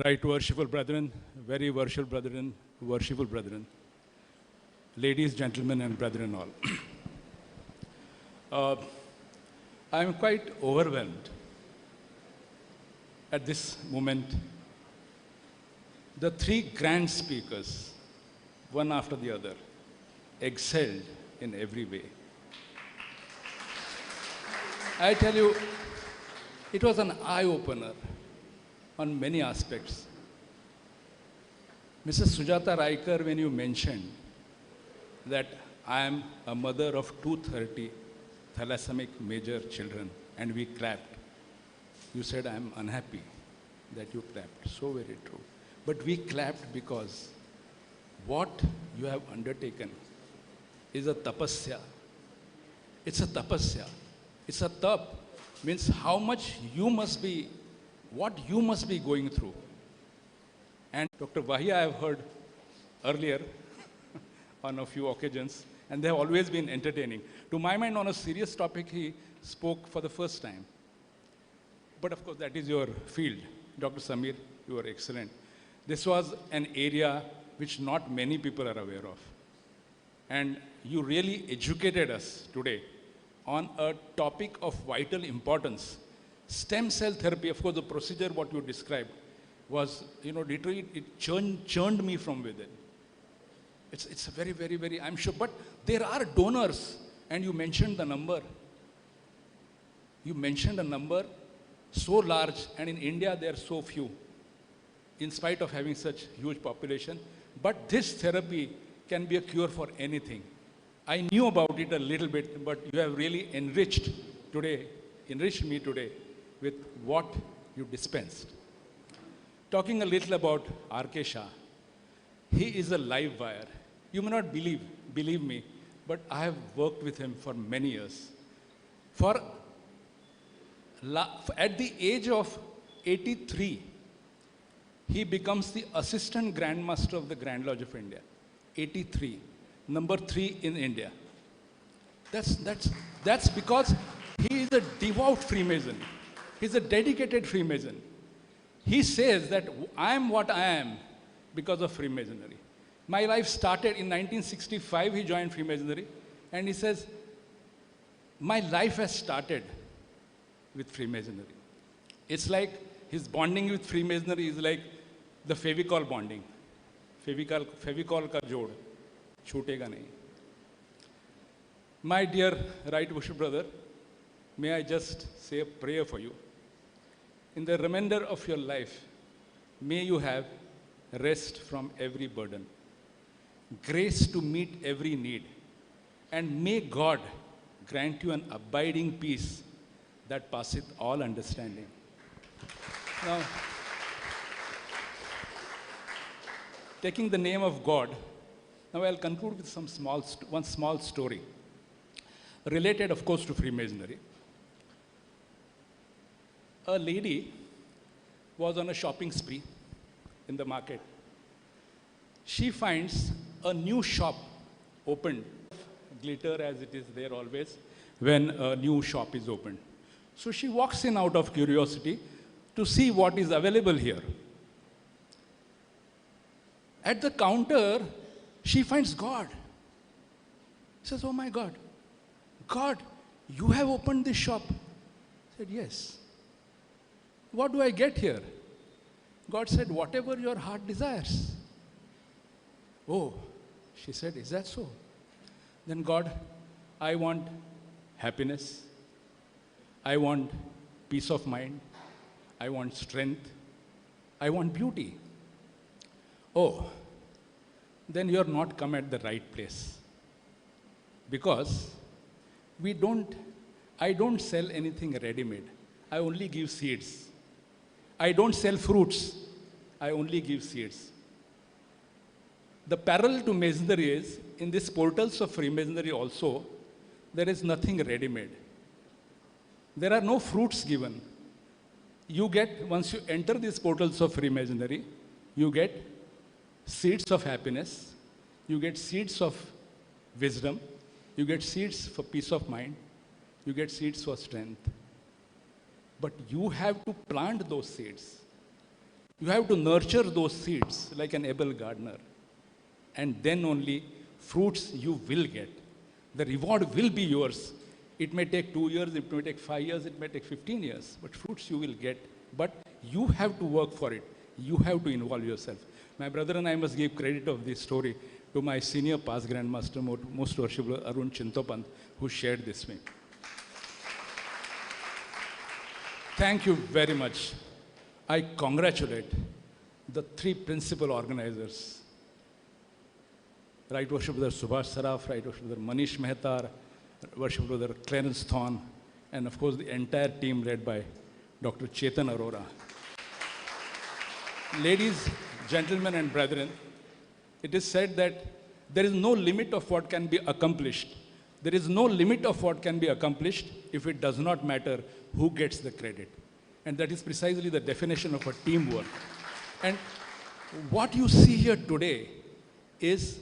I: Right, worshipful brethren, very worshipful brethren, ladies, gentlemen, and brethren all. I am quite overwhelmed at this moment. The three grand speakers, one after the other, excelled in every way. I tell you, it was an eye-opener on many aspects. Mrs. Sujata Raikar, when you mentioned that I am a mother of 230 thalassemia major children, and we clapped. You said I am unhappy that you clapped. So very true. But we clapped because what you have undertaken is a tapasya. It's a tapasya. It's a tap. Means how much you must be, what you must be going through. And Dr. Wahi, I have heard earlier on a few occasions, and they have always been entertaining. To my mind, on a serious topic, he spoke for the first time. But of course, that is your field. Dr. Samir, you are excellent. This was an area which not many people are aware of. And you really educated us today on a topic of vital importance. Stem cell therapy, of course, the procedure, what you described, was, literally, it churned me from within. It's a very, very, very, I'm sure. But there are donors, and you mentioned the number. You mentioned a number so large, and in India, there are so few, in spite of having such huge population. But this therapy can be a cure for anything. I knew about it a little bit, but you have really enriched me today with what you dispensed. Talking a little about R.K. Shah, he is a live wire. You may not believe me, but I have worked with him for many years. At the age of 83, he becomes the Assistant Grandmaster of the Grand Lodge of India. 83, number 3 in India. That's because he is a devout Freemason. He's a dedicated Freemason. He says that I am what I am because of Freemasonry. My life started in 1965, he joined Freemasonry, and he says, my life has started with Freemasonry. It's like his bonding with Freemasonry is like the Fevicol bonding. Fevicol ka jod, chhutega nahi. My dear Right Worship Brother, may I just say a prayer for you. In the remainder of your life, may you have rest from every burden, grace to meet every need, and may God grant you an abiding peace that passeth all understanding. Now, taking the name of God, now I'll conclude with one small story, related, of course, to Freemasonry. A lady was on a shopping spree in the market. She finds a new shop opened, glitter as it is there always when a new shop is opened. So she walks in out of curiosity to see what is available here. At the counter, she finds God. She says, oh my God, God, you have opened this shop. I said, yes. What do I get here? God said, whatever your heart desires. Oh, she said, is that so? Then God, I want happiness. I want peace of mind. I want strength. I want beauty. Oh, then you're not come at the right place. Because I don't sell anything ready-made. I only give seeds. I don't sell fruits. I only give seeds. The parallel to Masonry is, in these portals of Freemasonry also, there is nothing ready-made. There are no fruits given. You get, once you enter these portals of Freemasonry, you get seeds of happiness, you get seeds of wisdom, you get seeds for peace of mind, you get seeds for strength. But you have to plant those seeds. You have to nurture those seeds like an able gardener. And then only fruits you will get. The reward will be yours. It may take 2 years, it may take 5 years, it may take 15 years, but fruits you will get. But you have to work for it. You have to involve yourself. My brother and I must give credit of this story to my senior past Grandmaster, most worshipful Arun Chintopant, who shared this with me. Thank you very much. I congratulate the 3 principal organizers, Right Worship Brother Subhash Saraf, Right Worship Brother Manish Mehta, Worship Brother Clarence Thorn, and of course the entire team led by Dr. Chetan Arora. Ladies, gentlemen, and brethren, it is said that there is no limit of what can be accomplished. There is no limit of what can be accomplished if it does not matter who gets the credit. And that is precisely the definition of a teamwork. And what you see here today is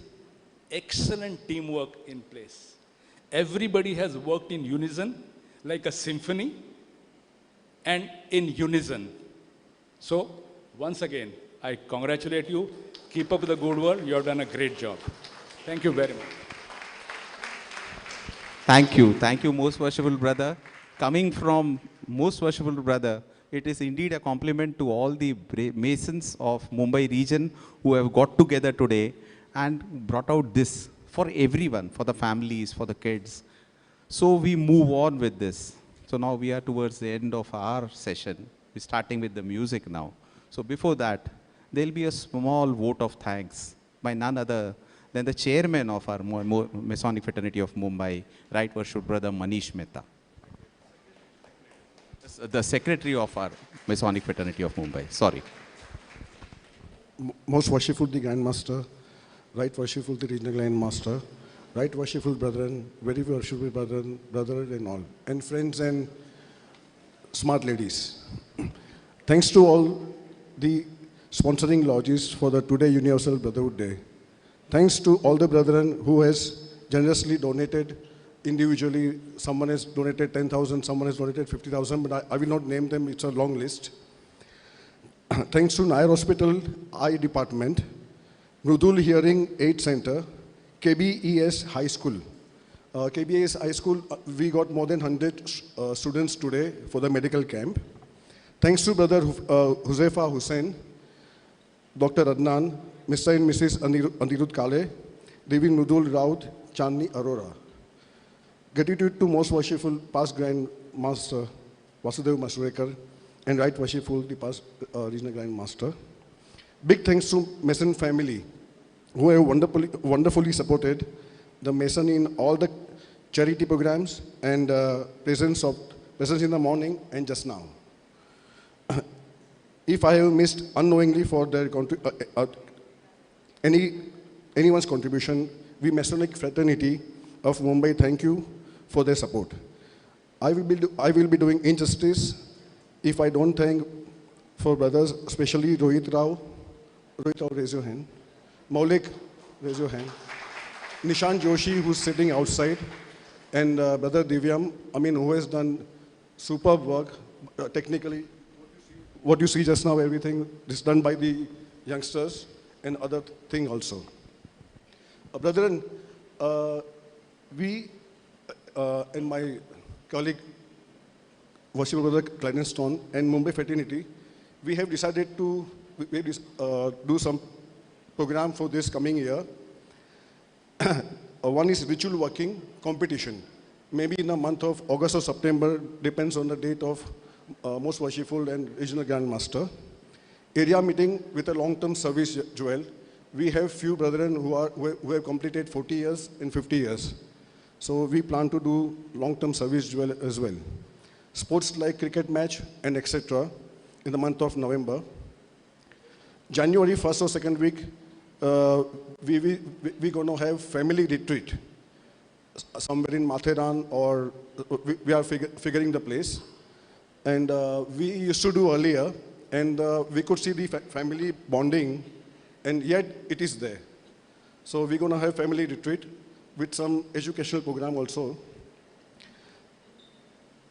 I: excellent teamwork in place. Everybody has worked in unison, like a symphony, and in unison. So, once again, I congratulate you. Keep up the good work. You have done a great job. Thank you very much.
B: Thank you, most worshipful brother. Coming from most worshipful brother, it is indeed a compliment to all the masons of Mumbai region who have got together today and brought out this for everyone, for the families, for the kids. So we move on with this. So now we are towards the end of our session. We're starting with the music now. So before that, there will be a small vote of thanks by none other than the chairman of our Masonic Fraternity of Mumbai, Right Worship Brother Manish Mehta. The secretary of our Masonic Fraternity of Mumbai. Sorry.
J: Most worshipful the Grand Master, Right Worshipful the Regional Grand Master, Right Worshipful Brethren, very worshipful brethren and all, and friends and smart ladies. Thanks to all the sponsoring lodges for the today Universal Brotherhood Day. Thanks to all the brethren who has generously donated individually. Someone has donated 10,000, someone has donated 50,000, but I will not name them, it's a long list. Thanks to Nair Hospital Eye Department, Mrudul Hearing Aid Center, KBES High School. KBES High School, we got more than 100 students today for the medical camp. Thanks to Brother Huzaifa Hussain, Dr. Adnan, Mr. and Mrs. Anirudh Kale, Devi Nudul Raut, Chandni Arora. Gratitude to most worshipful past Grand Master Vasudev Masurekar and Right Worshipful the past Regional Grand Master. Big thanks to Mason family who have wonderfully supported the Mason in all the charity programs and presence in the morning and just now. If I have missed unknowingly for their anyone's contribution, we Masonic Fraternity of Mumbai thank you for their support. I will be doing injustice if I don't thank for brothers, especially Rohit Rao, raise your hand. Maulik, raise your hand. Nishan Joshi, who's sitting outside, and Brother Divyam, who has done superb work technically. What you see just now, everything is done by the youngsters and other thing also. Brethren, we and my colleague, Worshipful Brother Clarence Thorn and Mumbai Fraternity, we have decided to do some program for this coming year. One is ritual working competition. Maybe in the month of August or September, depends on the date of most worshipful and regional Grand Master. Area meeting with a long-term service jewel. We have few brethren who have completed 40 years and 50 years. So we plan to do long-term service jewel as well. Sports like cricket match and etc. in the month of November. January 1st or 2nd week, we're going to have family retreat somewhere in Matheran, or we are figuring the place. And we used to do earlier, and we could see the family bonding, and yet it is there. So we're going to have family retreat with some educational program also.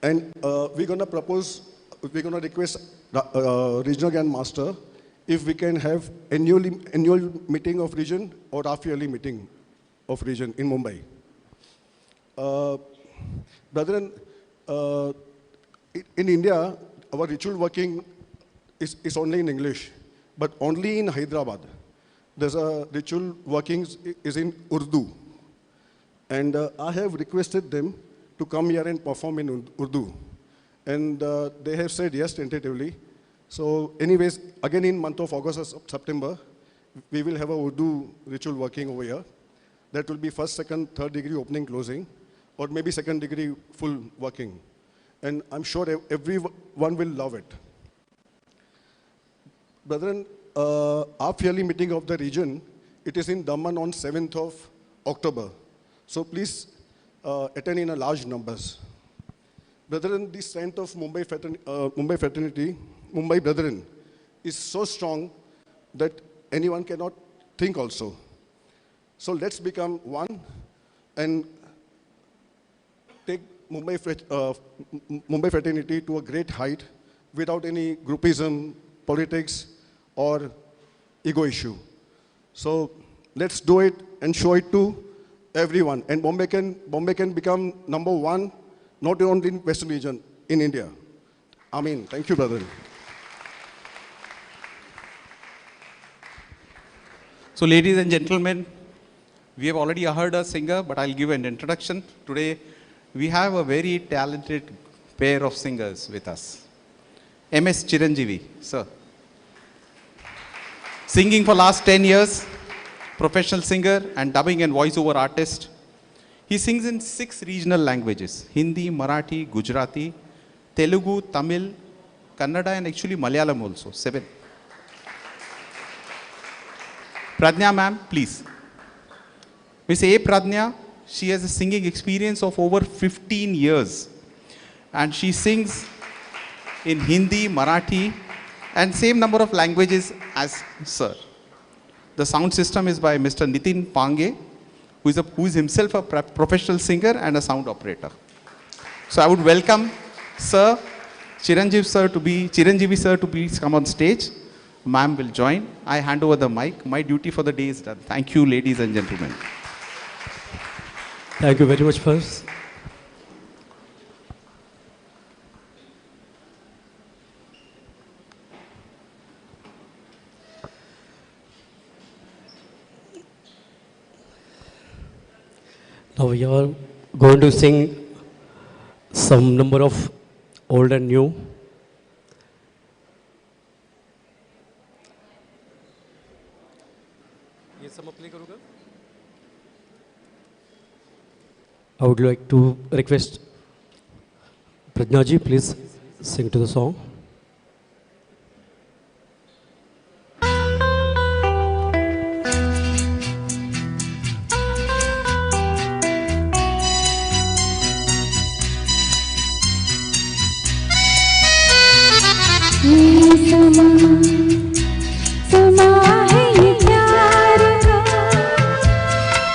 J: And we're going to request Regional Grand Master if we can have annual meeting of region or half-yearly meeting of region in Mumbai. Brethren, in India, our ritual working is only in English, but only in Hyderabad. There's a ritual working is in Urdu. And I have requested them to come here and perform in Urdu. And they have said yes tentatively. So anyways, again in month of August or September, we will have a Urdu ritual working over here. That will be first, second, third degree opening, closing, or maybe second degree full working. And I'm sure everyone will love it. Brethren, our yearly meeting of the region, it is in Daman on 7th of October. So please attend in a large numbers. Brethren, the strength of Mumbai fraternity, Mumbai Brethren, is so strong that anyone cannot think also. So let's become one and take Mumbai fraternity to a great height without any groupism, politics, or ego issue. So let's do it and show it to everyone. And Bombay can become number one, not only in Western region, in India. Amen. Thank you, brother.
B: So ladies and gentlemen, we have already heard a singer, but I'll give an introduction. Today, we have a very talented pair of singers with us. MS Chiranjeevi, sir. Singing for last 10 years, professional singer and dubbing and voiceover artist. He sings in 6 regional languages: Hindi, Marathi, Gujarati, Telugu, Tamil, Kannada, and actually Malayalam also, 7. Pradnya ma'am, please. Miss A. Pradnya, she has a singing experience of over 15 years. And she sings in Hindi, Marathi, and same number of languages as sir. The sound system is by Mr. Nitin Pange, who is himself a professional singer and a sound operator. So I would welcome Sir Chiranjeevi sir to please come on stage. Ma'am will join. I hand over the mic. My duty for the day is done. Thank you, ladies and gentlemen.
A: Thank you very much, first. Now we are going to sing some number of old and new. I would like to request Pradnya ji, please sing to the song.
K: समा है ये प्यार का,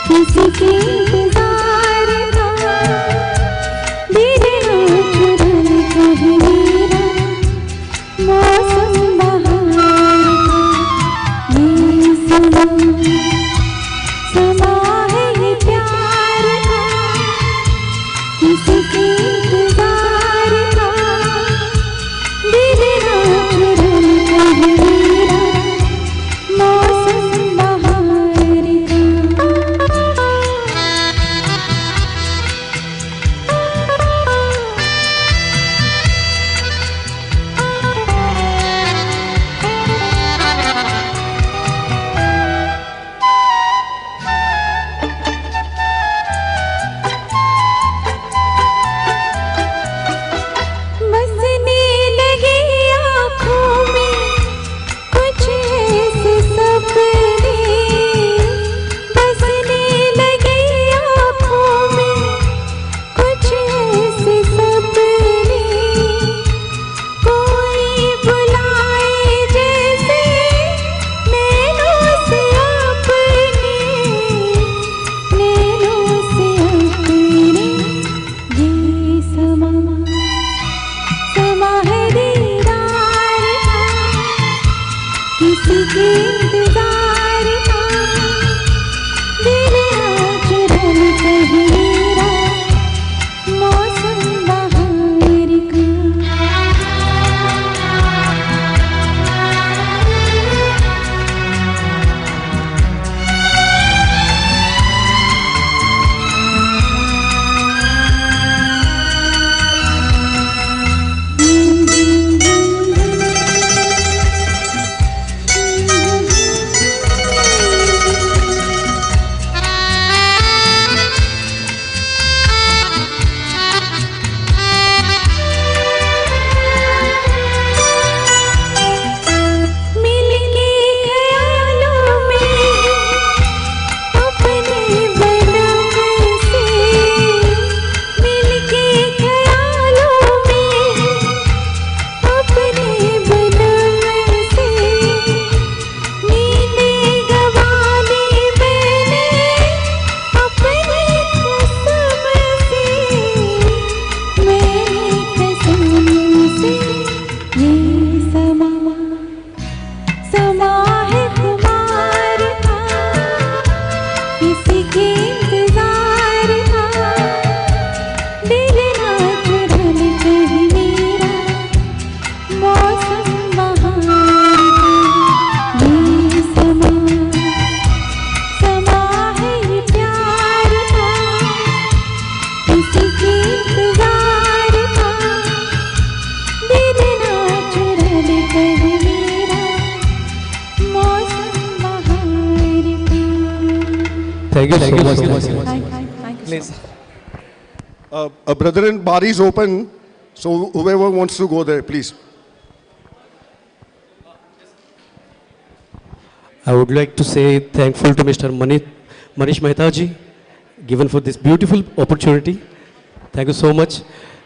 K: किसी के इंतजार का, धीरे चुरन कभी मेरा मौसम बहार का। ये समा है ये प्यार का, किसी के इंतजार का, धीरे चुरन कभी मेरा मौसम बहार का। बसने लगे आँखों में कुछ ऐसे सपने, बसने लगे आँखों में कुछ ऐसे सपने, कोई बुलाए जैसे नैनों से अपने, नैनों से अपने। ये समा है दीदार का, किसी के इंतजार का, दिल चुरन कहीं मेरा मौसम बहार का। समा है खुमार का, किसी के इंतजार का, दिल ना चुराने कहीं मेरा, मौसम बहार का। ये समा है ये प्यार का, किसी के इंतजार का, दिल ना चुराने कहीं मेरा, मौसम बहार का।
A: Thank you so much.
K: Thank you.
A: Please.
J: Brethren, bar is open, so whoever wants to go there, please.
A: I would like to say thankful to Mr. Manish Mehta ji, given for this beautiful opportunity. Thank you so much.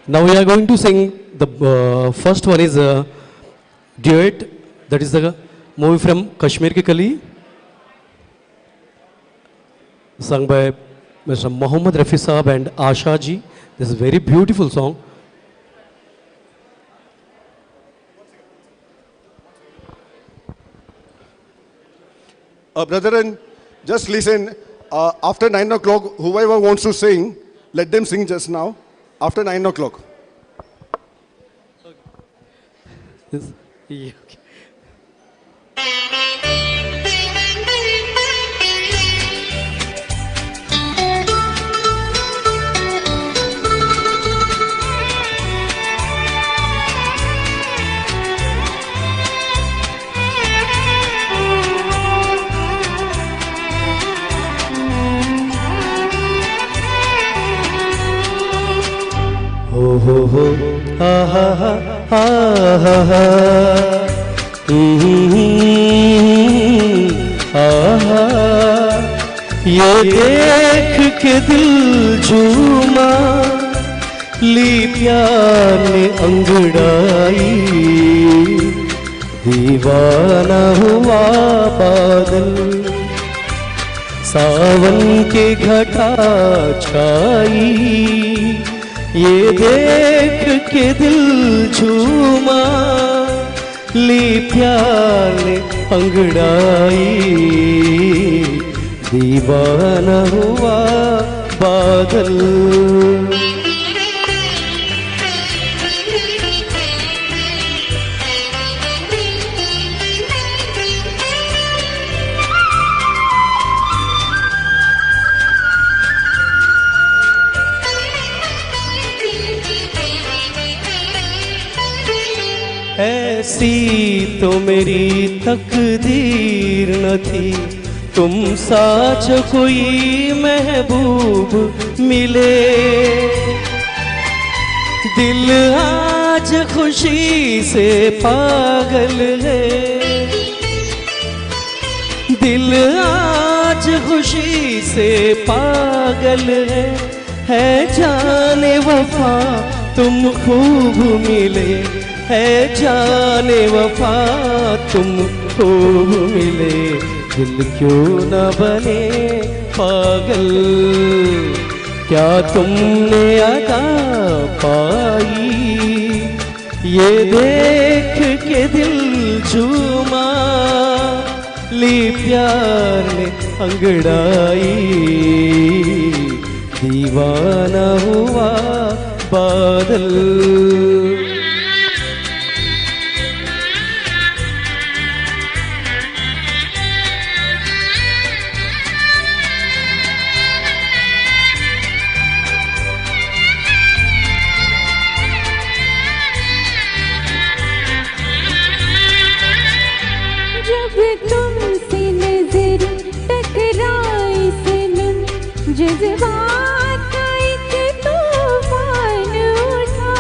A: Now we are going to sing the first one is a duet, that is the movie from Kashmir Ki Kali, sung by Mr. Mohammad Rafi Saab and Asha ji. This is a very beautiful song.
J: Brethren, just listen. After 9 o'clock, whoever wants to sing, let them sing just now. After 9 o'clock.
A: Yes. Yeah, okay. ho ha ha ha ha ha ha ha ये देख के दिल झूमा ली प्यार ने अंगड़ाई दीवाना हुआ बादल सावन के घटा छाई ये देख के दिल झूमा ली प्यार ने अंगड़ाई दीवाना हुआ बादल ऐसी तो मेरी तकदीर न थी तुम सा जो कोई महबूब मिले दिल आज खुशी से पागल है दिल आज खुशी से पागल है जाने वफा तुम खूब मिले है जाने वफा तुम खूब मिले दिल क्यों न बने पागल क्या तुमने अदा पाई ये देख के दिल झूमा ली प्यार ने अंगड़ाई दीवाना हुआ बादल
K: तुमसे नजर टकराई सनम जज्बात का एक तूफान उठा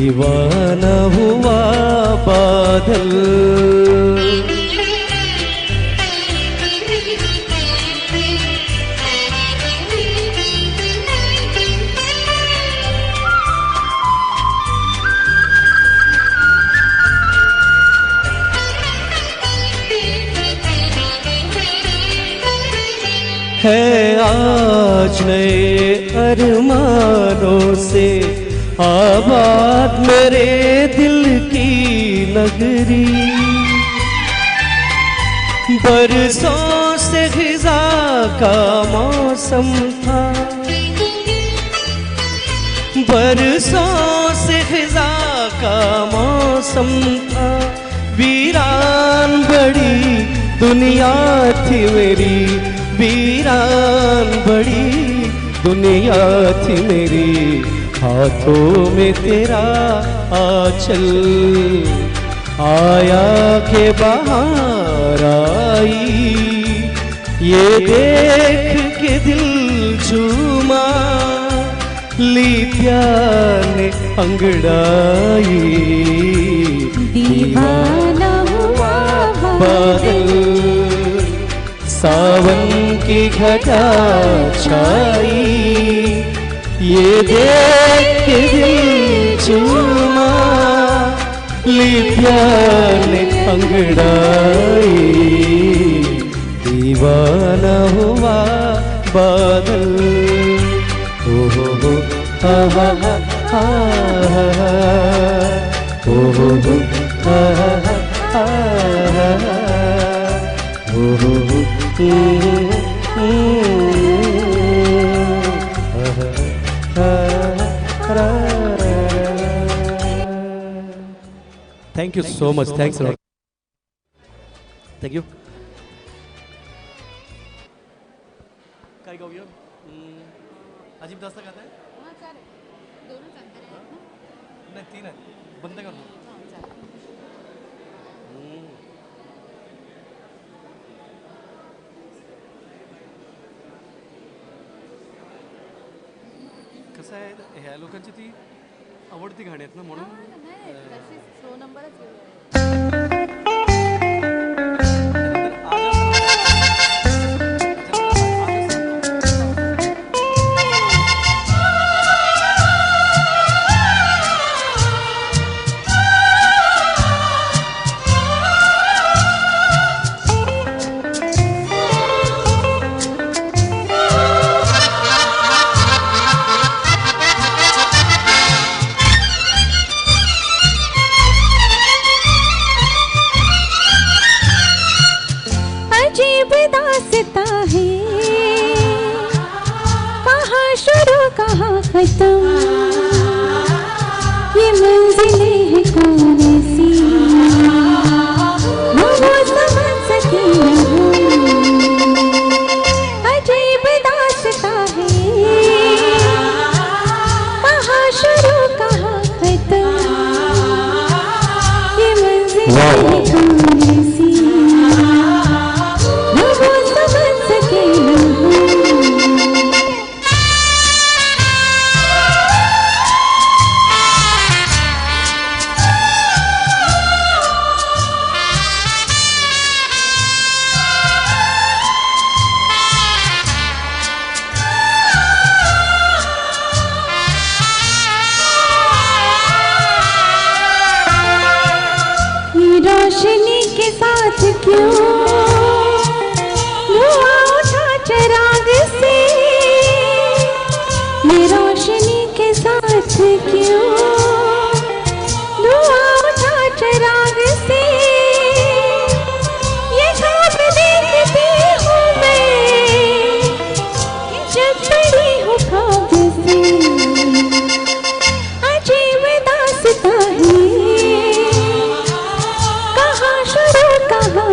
A: दीवाना हुआ बादल। है आज नए अरमानों से आबाद मेरे दिल की नगरी। बरसों से खिजा का मौसम था, बरसों से खिजा का मौसम था। वीरान बड़ी दुनिया थी मेरी, वीरान बड़ी दुनिया थी मेरी। हाथों में तेरा आंचल आया के बाहर आई। ये देख के दिल झूमा, ली प्यार ने अंगड़ाई।
K: दीवाना हुआ
A: बादल, सावन की घटा छाई। ये देख के दिल झूमा, ली प्यार ने अंगड़ाई। दीवाना हुआ बादल। ओ हो हा हा हा हा हा, ओ हो हा हा हा हा, ओ हो Thank you so much. Thanks a lot. Thank you. काय गाऊया? अजीब दास्ता गाता है?
L: हाँ चालेल, दोनों चालते हैं ना?
A: नहीं, 3 आहे. बंद कर दो. कसं आहे, ह्या लोकांची ती आवडती गाणी आहेत ना, म्हणून
L: नाही, तशी स्लो नंबरच घेऊया.
K: ये मंजिलें हैं कौन सी, वो समझ सके अजीब दास्तां है, कहाँ शुरू कहाँ खत्म। ये मंजिलें हैं कौन सी, वो समझ सके रोशनी के साथ क्यों धुआं उठा चिराग से, ये रोशनी के साथ क्यों धुआं उठा चिराग से। ये ख्वाब देखती हूँ मैं जब बड़ी हूँ ख्वाब से, अजीब दास्तां है, कहाँ शुरू कहाँ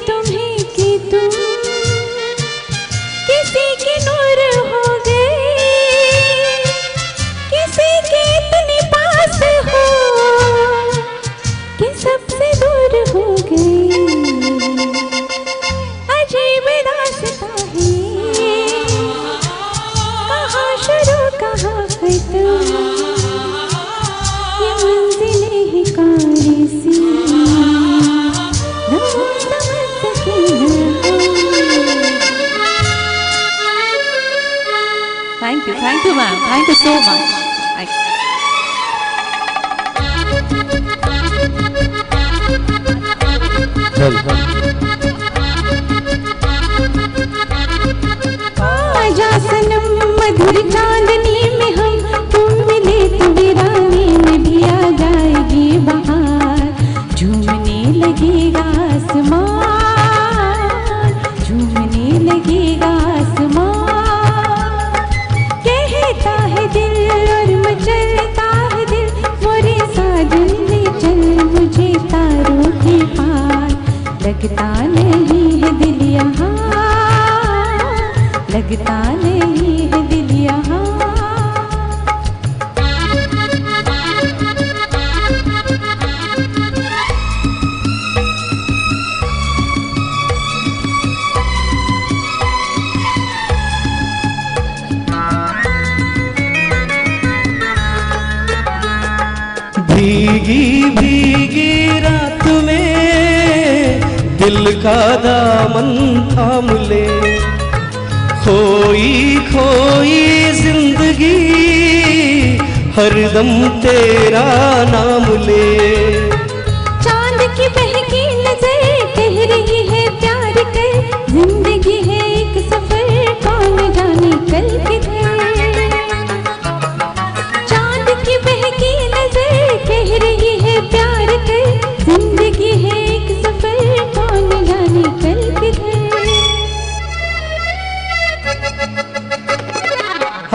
K: तुम्हें कि तुम किसी के नूर हो गए, किसी के इतने पास हो कि सबसे दूर हो गए। अजीब रास्ता है, कहाँ शुरू कहाँ खत्म, ये मंजिलें हैं काली सी, ना समझ सके ना हम। Thank you ma'am, thank you so much. आजा सनम मधुर चांदनी में हम तुम मिले तो वीरानी में भी आ जाएगी बहार, झूमने लगेगा आसमान, झूमने लगेगा आसमान। कहता है दिल और मचलता है दिल, मोरे साजन ले चल मुझे तारों के पार। लगता नहीं है दिल यहाँ, लगता नहीं है दिल यहाँ।
A: भीगी भीगी रात में दिल का दामन थाम ले, खोई खोई जिंदगी हरदम तेरा नाम ले।
K: चांद की बहकी नजर कह रही है प्यार कर, जिंदगी है एक सफर कौन जाने कल किधर। चांद की बहकी नजर कह रही है प्यार कर, जिंदगी है एक सफर कौन जाने कल किधर।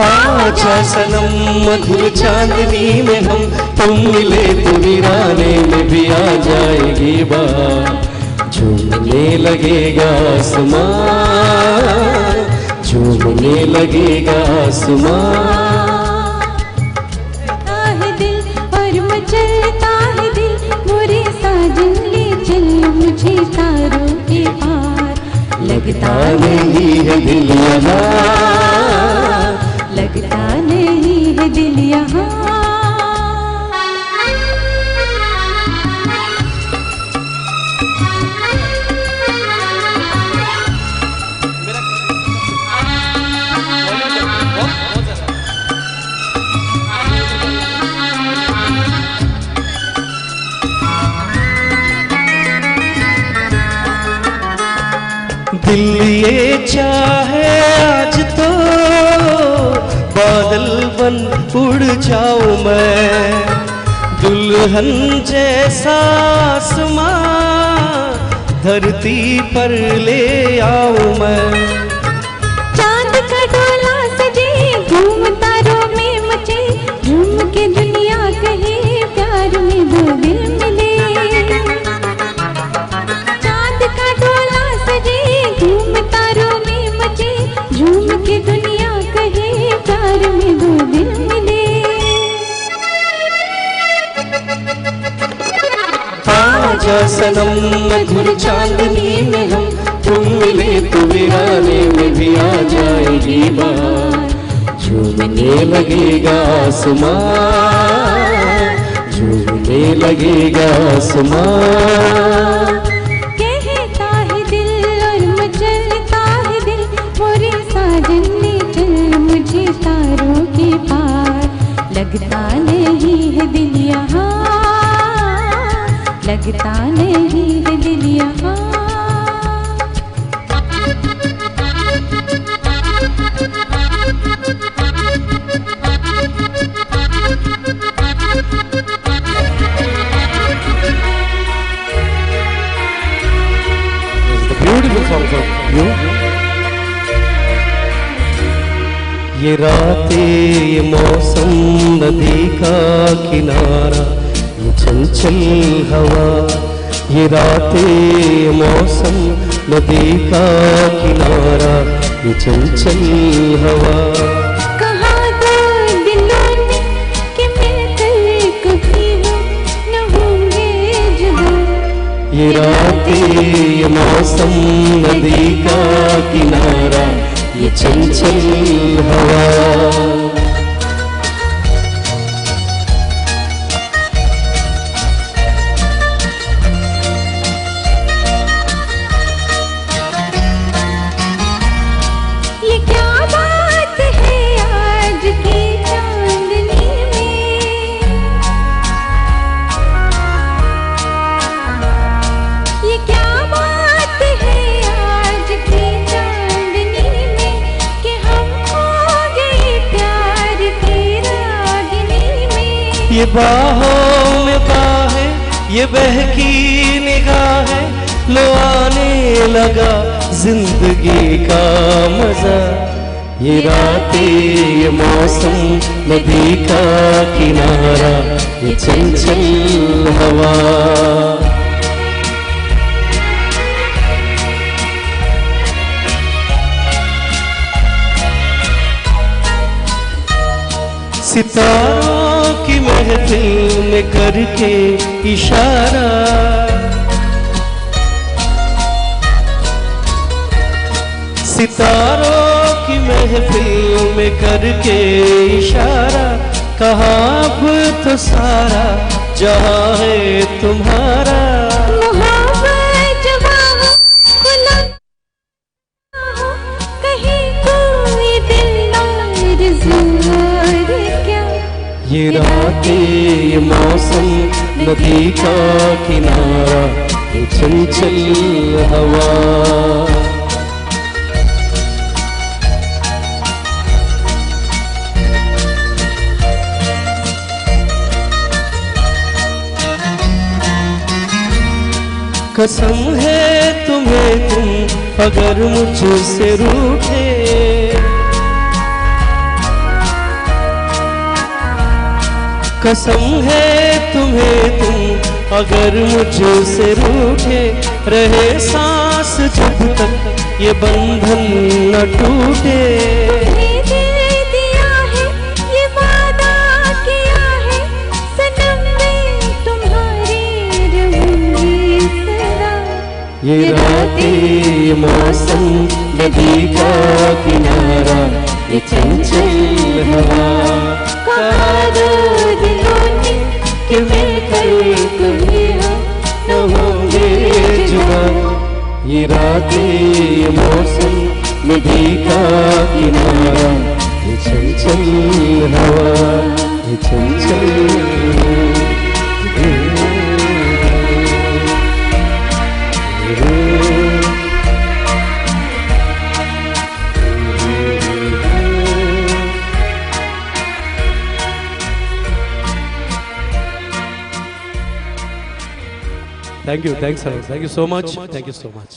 A: आजा सनम मधुर चांदनी में हम तुम मिले तो वीराने में भी आ जाएगी बात, झूमने लगेगा आसमान, झूमने लगेगा आसमान।
K: है दिल और मचलता है दिल, मोरे साजन ले चल मुझे तारों के पार।
A: लगता नहीं है दिल यहाँ,
K: लगता नहीं है दिल यहाँ।
A: दिल ये चाहे आज तो बादल बन उड़ जाऊं मैं, दुल्हन जैसा आसमां धरती पर ले आऊं मैं।
K: चांद का डोला सजे घूम तारों में मचे, झूम के दुनिया कहे प्यार में दो दिल मिले। चांद का डोला सजे घूम तारों में मचे, झूम के दुनिया कहे प्यार में दो दिल मिले।
A: आजा सनम मधुर चांदनी में हम तुम मिले तो वीराने में भी आ जाएगी बात, झूमने लगेगा आसमान, झूमने लगेगा आसमान।
K: कहता है दिल और मचलता है दिल, मोरे साजन ले चल मुझे तारों के पार। लगता नहीं है दिल यहाँ, लगता नहीं है दिल यहाँ।
A: Beautiful song for you. ये रातें ये मौसम नदी का किनारा, ये चंचल हवा, ये रातें ये मौसम नदी का किनारा ये चंचल हवा।
K: कहा दो दिलों ने कि मिलकर कभी वो न होंगे जुदा।
A: ये रातें ये मौसम नदी का किनारा ये चंचल हवा। ये बाहों में बाहें ये बहकी निगाहें लो आने लगा जिंदगी का मजा। ये रातें ये मौसम नदी का किनारा ये चंचल हवा। सितारों की महफिल में करके इशारा, सितारों की महफिल में करके इशारा। कहा अब तो सारा जहां है तुम्हारा। ये रातें ये मौसम नदी का किनारा ये चंचल हवा। कसम है तुम्हें तुम अगर मुझसे रूठे, कसम है तुम्हें तुम अगर मुझसे रूठे। रहे सांस जब तक ये बंधन न टूटे।
K: दिया है ये वादा किया है सनम में तुम्हारे रहूंगी सदा।
A: ये रातें ये मौसम नदी का किनारा ये चंचल हवा।
K: कहा दो दिलों ने कि मिलकर कभी हम न होंगे जुदा।
A: ये रातें ये मौसम नदी का किनारा ये चंचल हवा ये चंचल। Thank you, thanks a lot. Thank you so much. Thank you so much.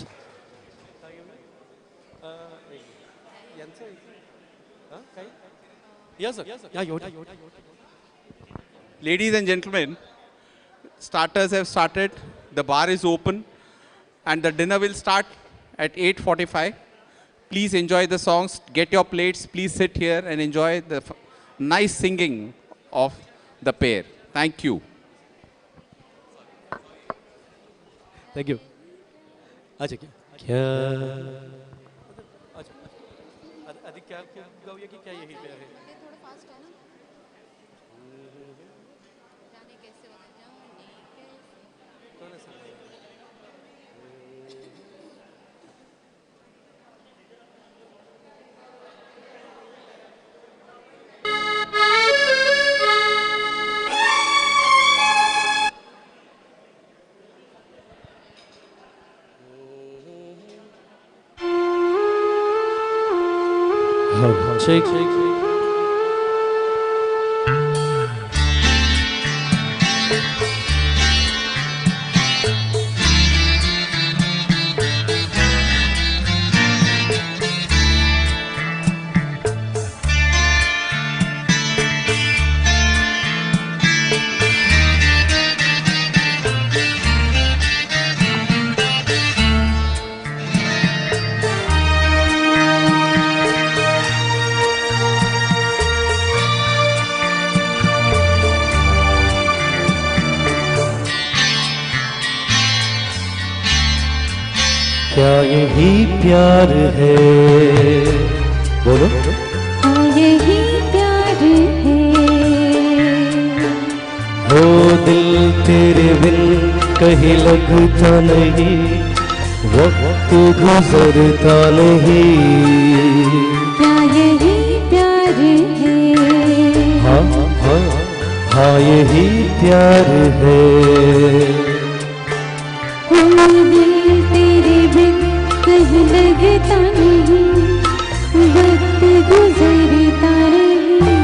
A: Yes, sir. Yeah,
B: Ladies and gentlemen, starters have started. The bar is open, and the dinner will start at 8:45. Please enjoy the songs. Get your plates. Please sit here and enjoy the nice singing of the pair. Thank you.
A: Thank you. अच्छा क्या अधिक क्या गाओगे कि क्या यही पे है?
L: थोड़ा फास्ट है ना, जाने कैसे होगा, जाने कैसे।
A: Shake. क्या यही प्यार है? बोलो।
K: हाँ यही प्यार है।
A: हो दिल तेरे बिन कहीं लगता नहीं, वक्त गुजरता नहीं।
K: क्या यही प्यार है?
A: हाँ हाँ हाँ यही प्यार है।
K: हो दिल तेरे बिन कहीं लगता नहीं, वक्त गुजरता नहीं।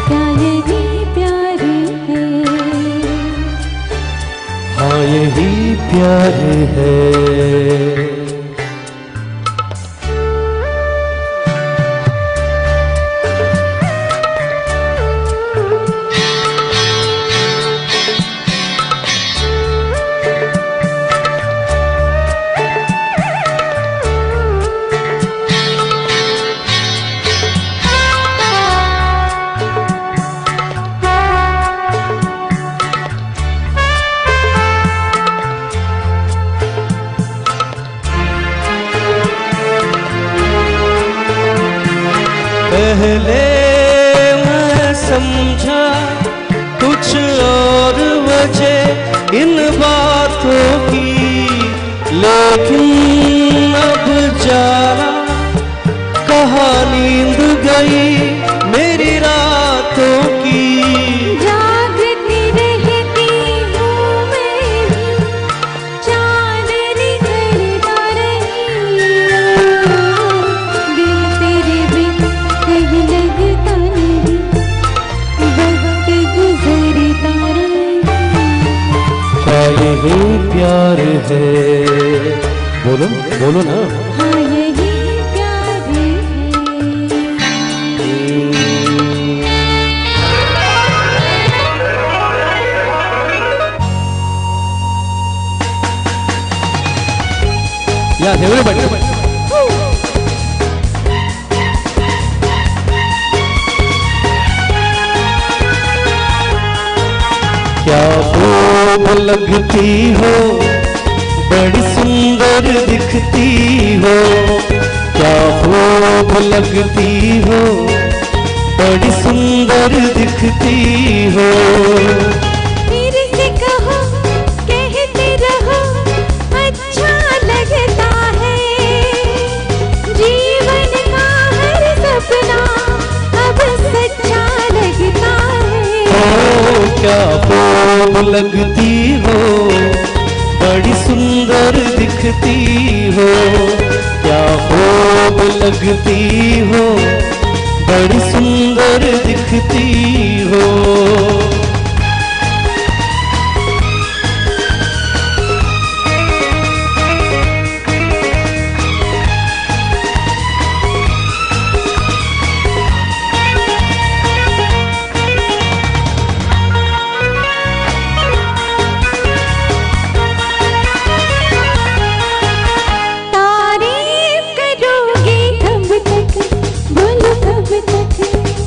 K: क्या यही प्यार है?
A: हाँ यही प्यार है। पहले मैं समझा कुछ और वजह इन बातों की, लेकिन अब जाना कहाँ नींद गई मेरी रातों की।
K: जागती रहती हूँ मैं भी, चांदनी करता रही। दिल तेरे बिन कहीं लगता नहीं, वक्त गुजरता रही।
A: क्या यही प्यार है? बोलो बोलो ना।
K: हाँ यही प्यार है।
A: Yeah, everybody. क्या खूब लगती हो, बड़ी सुंदर दिखती हो। क्या खूब लगती हो, बड़ी सुंदर दिखती हो।
K: फिर से कहो, कहते रहो, अच्छा लगता है। जीवन का हर सपना अब सच्चा लगता है।
A: ओ क्या खूब लगती हो, बड़ी सुंदर दिखती हो। क्या खूब लगती हो, बड़ी सुंदर दिखती हो।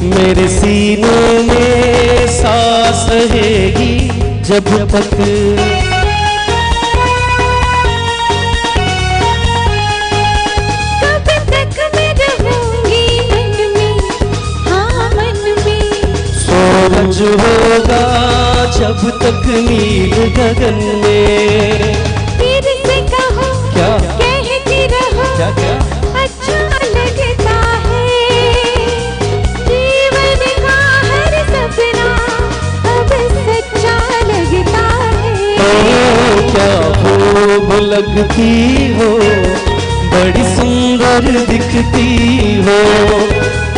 A: मेरे सीने में सांस रहेगी जब तक,
K: कब तक मैं रहूंगी मन में, हाँ मन में।
A: सूरज होगा जब तक नील गगन में।
K: फिर से कहो,
A: क्या
K: कहती रहो,
A: क्या क्या
K: अच्छा लगता है। जीवन का हर सपना अब सच्चा लगता है।
A: ओ क्या खूब लगती हो, बड़ी सुंदर दिखती हो।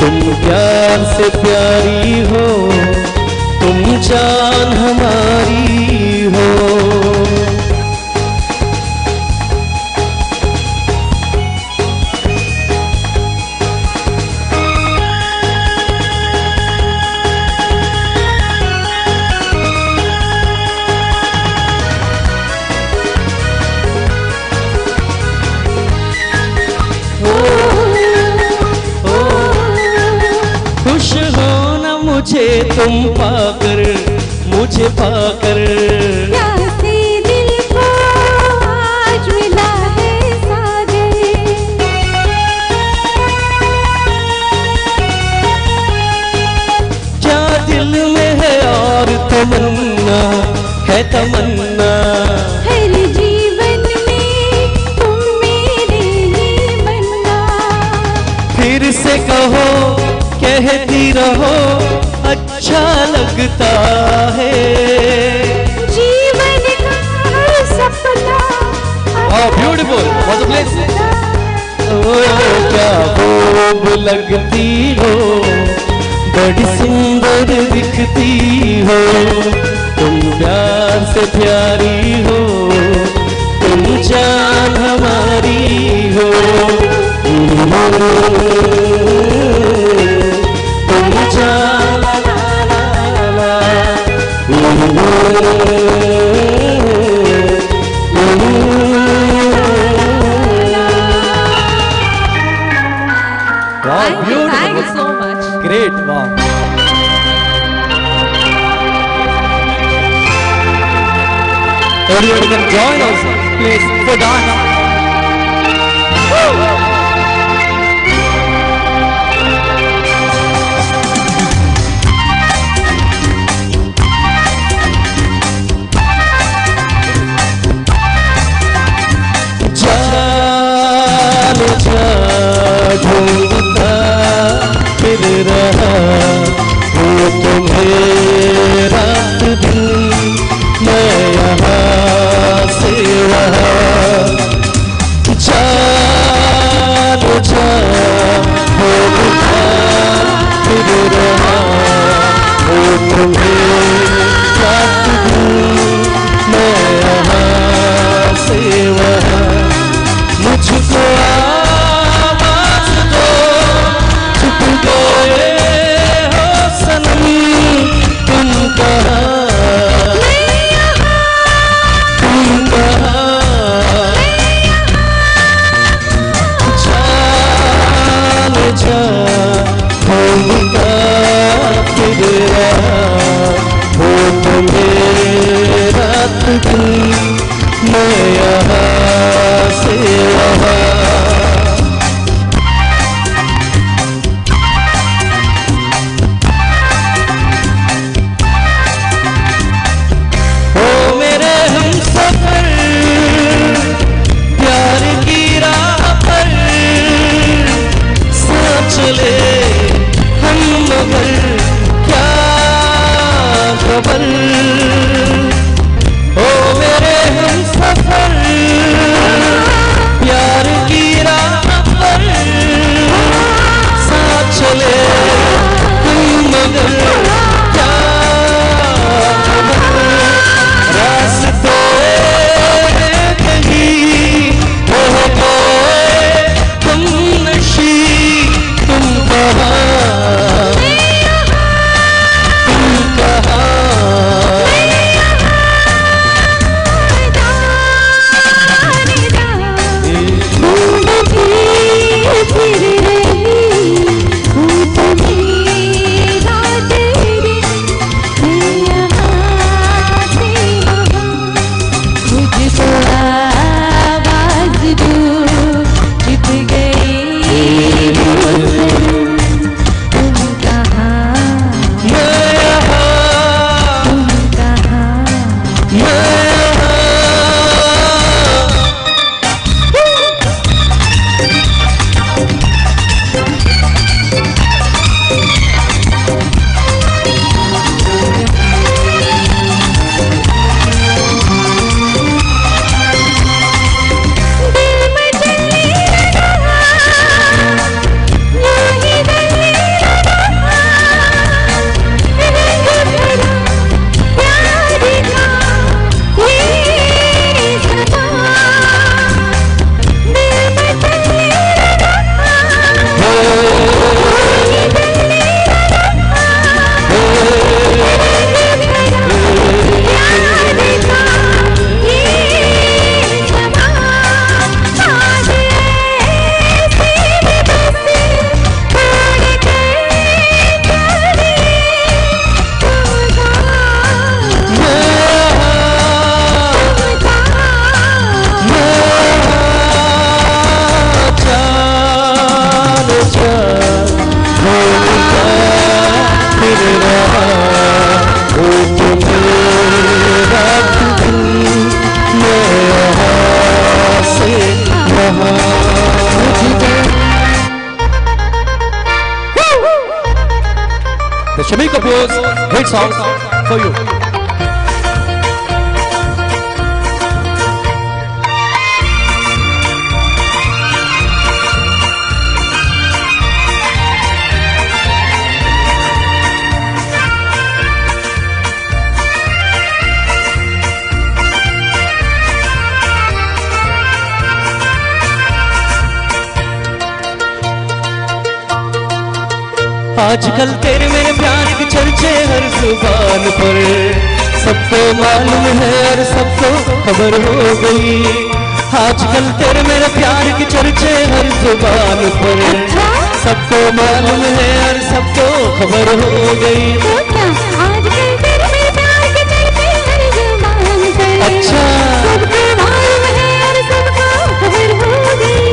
A: तुम प्यार से प्यारी हो, तुम जान हमारी हो। खुश हो ना मुझे तुम पाकर, मुझे पाकर।
K: प्यासे दिल को आज मिला है,
A: है तमन्ना।
K: हर जीवन में तुम मेरे ही बनना।
A: फिर से कहो कहती रहो अच्छा लगता है।
K: जीवन का हर सपना
A: ब्यूटीफुल व्हाट अ प्लेस। ओ क्या खूब लगती हो, बड़ी सुंदर दिखती हो, तुम प्यार से प्यारी हो, तुम जान हमारी हो, तुम जान
L: Thank you so much.
A: Great, wow. Everyone can join us, please, for dance. जाने जा ढूंढता फिर रहा वो तुम्हें रात दिन, मैं यहाँ से वहाँ Shami Kapoor's hit song for you. आजकल तेरे मेरे प्यार के चर्चे हर जुबान पर, सबको मालूम है और सबको खबर हो गई। आजकल तेरे मेरे प्यार के चर्चे हर जुबान पर, सबको मालूम है और सबको खबर हो गई।
K: आजकल तेरे मेरे प्यार के चर्चे हर जुबान पर,
A: अच्छा
K: सबको मालूम है और सबको खबर हो गई।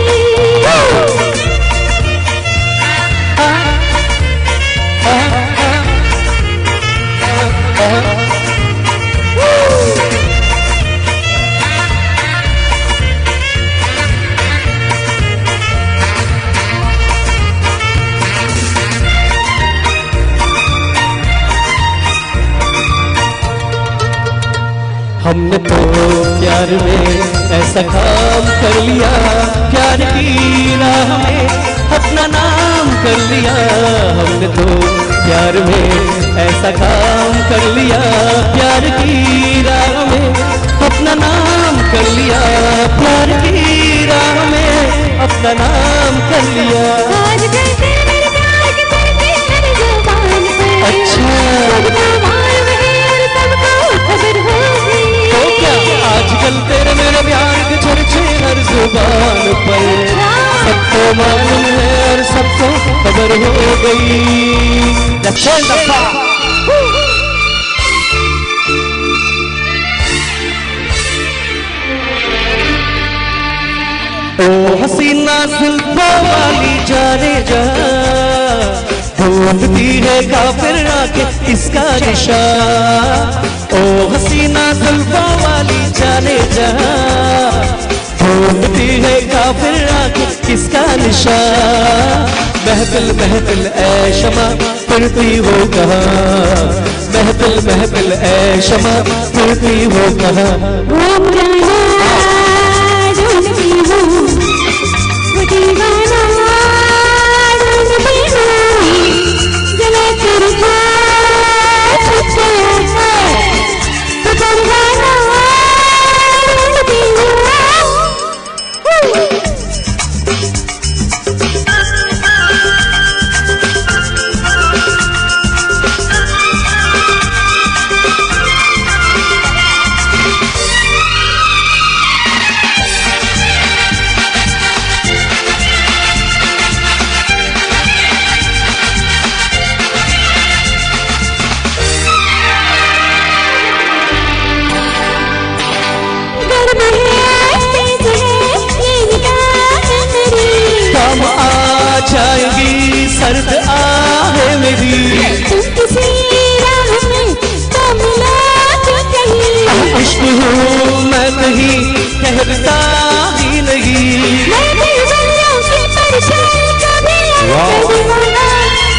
A: हमने तो प्यार में ऐसा काम कर लिया, प्यार की राह में अपना नाम कर लिया। हमने तो प्यार में ऐसा काम कर लिया, प्यार की राह में अपना नाम कर लिया, प्यार की राह में अपना नाम कर लिया।
K: आजकल तेरे मेरे प्यार के चर्चे हर जुबान पर,
A: अच्छा
K: सबको मालूम है और सबको खबर हो गई।
A: तो क्या आजकल तेरे मेरे प्यार के चर्चे हर जुबान पर, सबको मालूम है और सबको खबर हो गई। ओ हसीना जुल्फों वाली जाने जा, ढूंढती है काफिर आके इसका निशा। ओ हसीना जुल्फों वाली जाने जा, ढूंढती है काफिर आके इसका निशा। महफिल महफिल ऐ शमा फिरती हो कहाँ, महफिल महफिल ऐ शमा फिरती हो कहाँ।
K: वो पुराना ढूंढती हूँ, वो दीवाना ढूंढती हूँ, जला कर छुप गया है, वो परवाना ढूंढती हूँ।
A: जाएगी सर्द आहे मेरी,
K: तुम किसी राह में तो मिला तो कहीं,
A: इश्क हूँ मैं कहीं कहता ही नहीं।
K: मैं दीवानों के परेशान कभी दीवाना,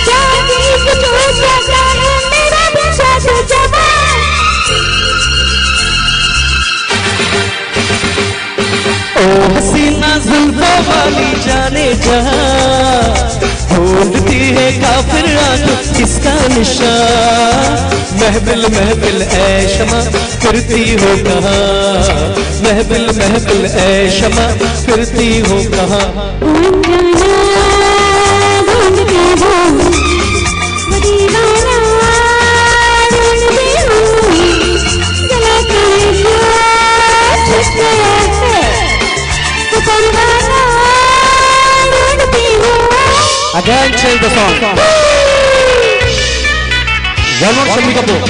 K: चाहती कुछ हो जाता है मेरा बचा तो जवान।
A: ओ हसीना जुल्फों वाली जाने जा, ढूंढती है काफिर आंख इसका निशान। महफिल महफिल ऐ शमा फिरती हो कहाँ, महफिल महफिल ऐ शमा फिरती हो कहाँ। Again change the song. One more Shami Kapoor.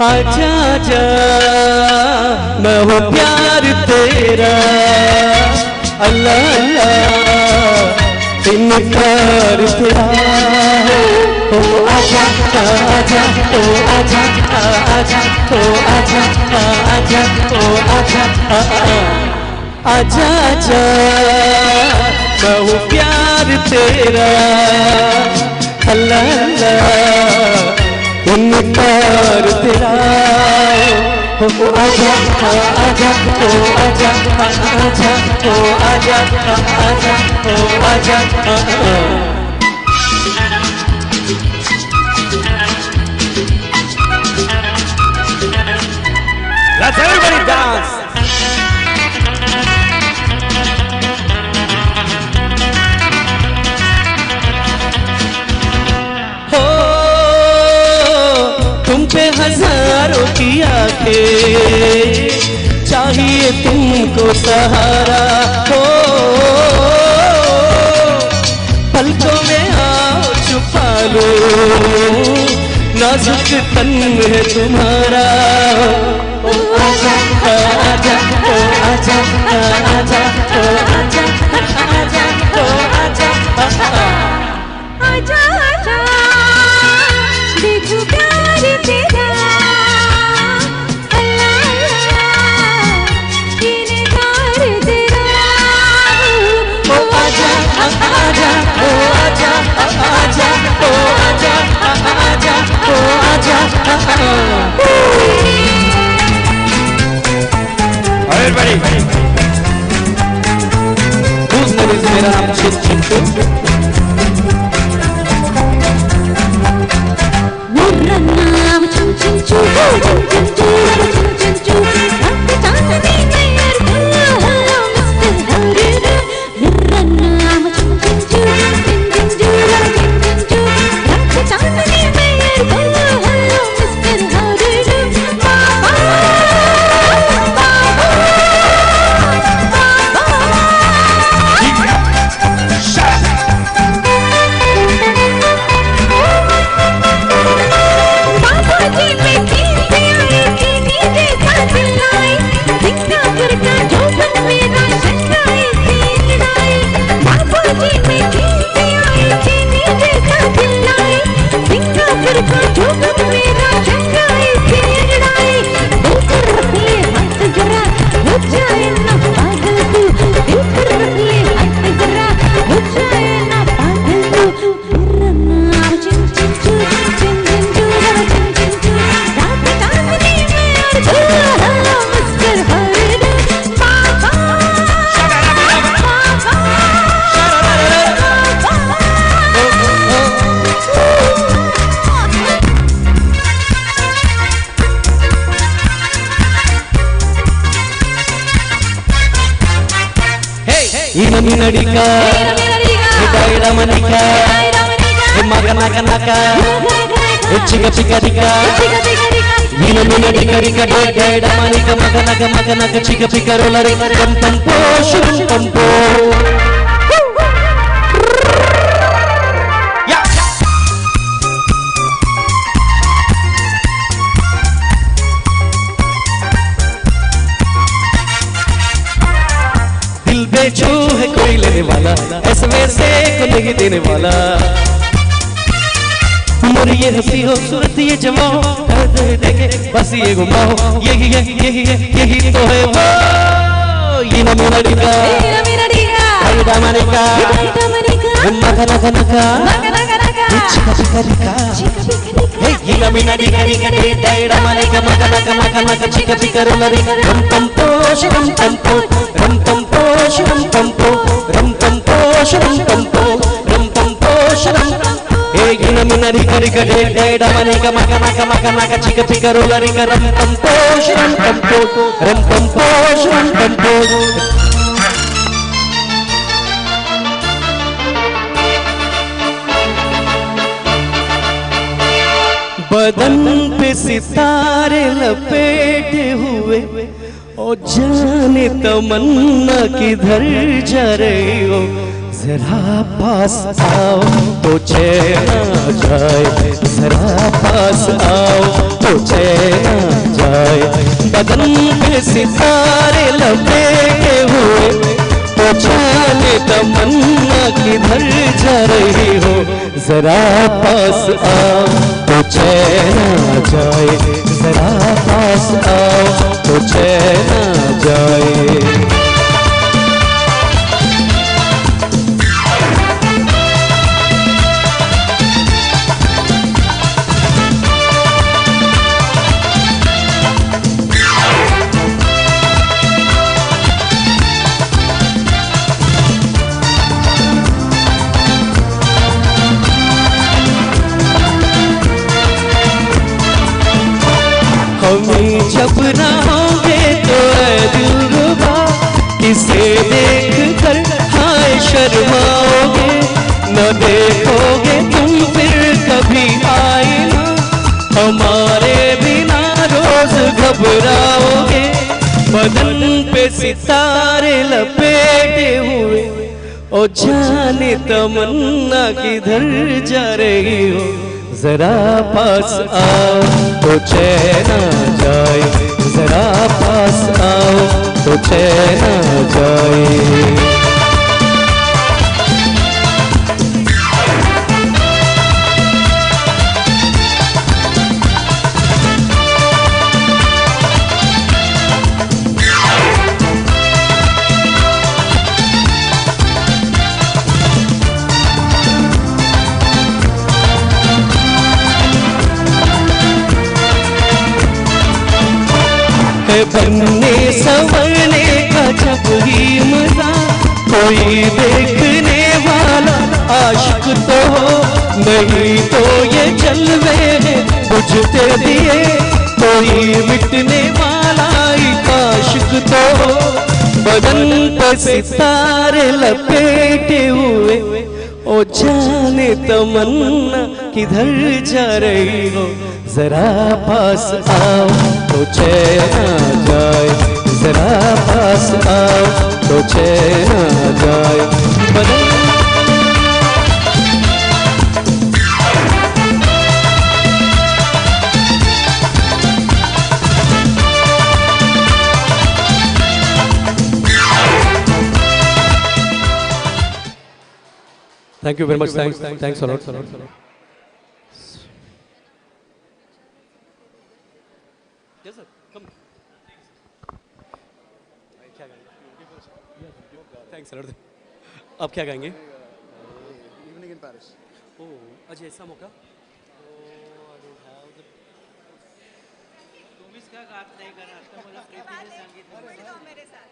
A: आजा आजा मैं हूँ प्यार तेरा, अल्लाह अल्लाह इनकार तेरा ओ आजा आजा ओ आजा आजा ओ आजा आजा ओ आजा आजा आजा मैं हूँ प्यार तेरा अल्लाह अल्लाह इनकार तेरा ओ आजा आजा ओ आजा आजा ओ आजा आजा ओ आजा Let's everybody dance. हो तुम पे हजारों की आंखें चाहिए तुमको सहारा हो पलकों में आओ छुपा लो नाजुक तन है तुम्हारा ओ आजा आजा ओ आजा आजा ओ आजा आजा ओ आजा
K: आजा आजा देखो प्यार तेरा अल्लाह अल्लाह इनकार तेरा
A: ओ आजा आजा ओ आजा आजा ओ आजा आजा ओ आजा Everybody whose name is मेरा नाम चिंटू
K: मेरा नाम चिंचू चिंचू चिंचू रंग चांदनी में हेलो मिस्टर हरे मेरा नाम चिंचू चिंचू चिंचू रंग चांदनी में हेलो मिस्टर हरे
A: Nadiga, Hidayra Manika, Maga Naga Naga, Chiga Chiga Diga, Nina Nina Diga Diga, Hidayra Manika, Maga Naga Maga Naga, Chiga Chiga Rolla Riga, Rum Pum Po, Shum Pum Po. बेचू है कोई लेने वाला ऐसे से को नहीं देने वाला मोरी ये हंसी हो सूरत ये जमाओ देखे बस ये घुमाओ यही है यही तो है वो ये ना मेरा डिगा हरिदा मनिका मगा नगा नगा चिका चिका डिगा ये ना मेरा डिगा डिगा हरिदा मनिका मगा नगा चिका चिका रोला डिगा rum pum po rum pum po rum pum po rum pum po rum pum po rum pum po rum pum po rum hey gina mina riga riga da manika maka maka chika chika rola riga rum pum po rum pum po rum pum po rum pum po बदन पे सितारे लपेटे हुए ओ जाने तमन्ना किधर जा रही हो जरा पास आओ तो चैन आ जाए जरा पास आओ तो चैन आ जाए बदन पे सितारे लपेटे हुए ओ जाने तमन्ना किधर जा रही हो, जरा पास आओ तो चैन आ जाए, जरा पास आओ तो चैन आ जाए। हमें जब ना होंगे तो ऐ दिलरुबा, किसे देख कर हाय शर्माओगे, न देखोगे तुम फिर कभी आईना, हमारे बिना रोज घबराओगे। बदन पे सितारे लपेटे हुए, ओ जाने तमन्ना किधर जा रही हो, जरा पास आओ तो चैन आ जाए, जरा पास आओ तो चैन आ जाए। बनने संवरने का जब ही मजा, कोई देखने वाला आशिक तो हो, नहीं तो ये जलवे बुझते दिए, कोई मिटने वाला ही आशिक तो हो। बदन पर सितारे लपेटे हुए, ओ जाने तमन्ना किधर जा रही हो, जरा पास आओ तो चैन आ जाए, जरा पास आओ तो चैन आ जाए। बदन Thank you very much. Thanks a lot. Yes, sir. Come. क्या गाएंगे? Thanks a lot. आप क्या गाएंगे?
G: Evening in Paris.
A: ओह, आज ऐसा मौका?
M: तुम्हीच का गात नाही कारण आता मला प्रीतीने सांगितलं
L: मेरे साथ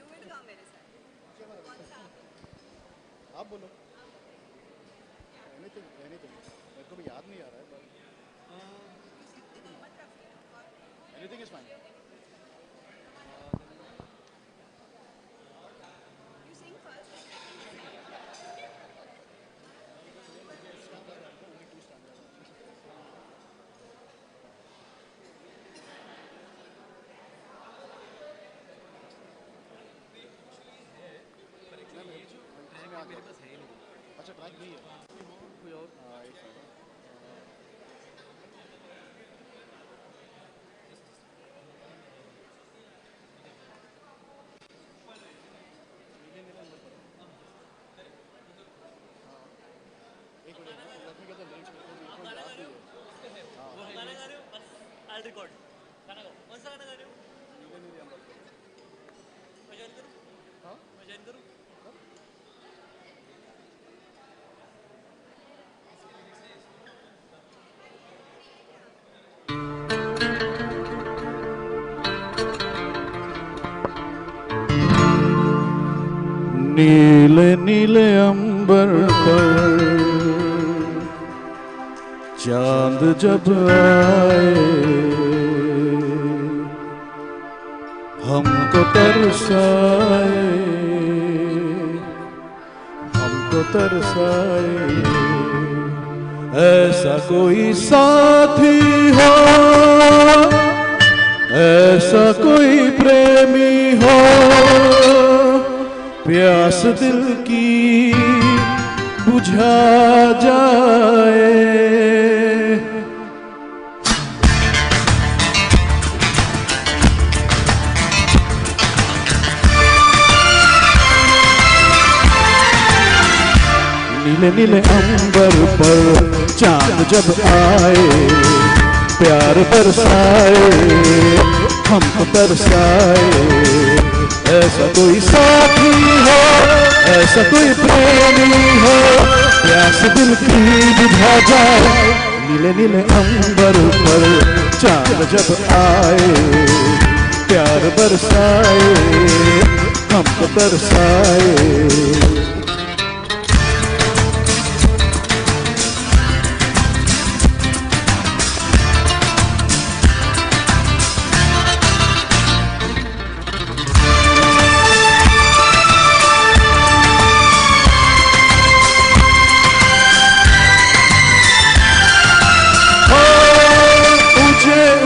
L: डू इट गाओ मेरे साथ।
G: आप बोलो। Anything, मेरे को भी याद नहीं आ रहा है पर anything is fine.
L: You sing first.
G: अच्छा ट्रैक नहीं है कोई और
N: नीले नीले अंबर पर चांद जब आए, हमको तरसाए, हमको तरसाए। ऐसा कोई साथी हो, ऐसा कोई प्रेमी हो, प्यास दिल की बुझा जाए। नीले नीले अंबर पर चांद जब आए, प्यार बरसाए हमको तरसाए। ऐसा कोई साथी हो, ऐसा कोई प्रेमी हो, प्यास दिल की बुझा जाए। नीले नीले अंबर पर चांद जब आए, प्यार बरसाए हमको तरसाए।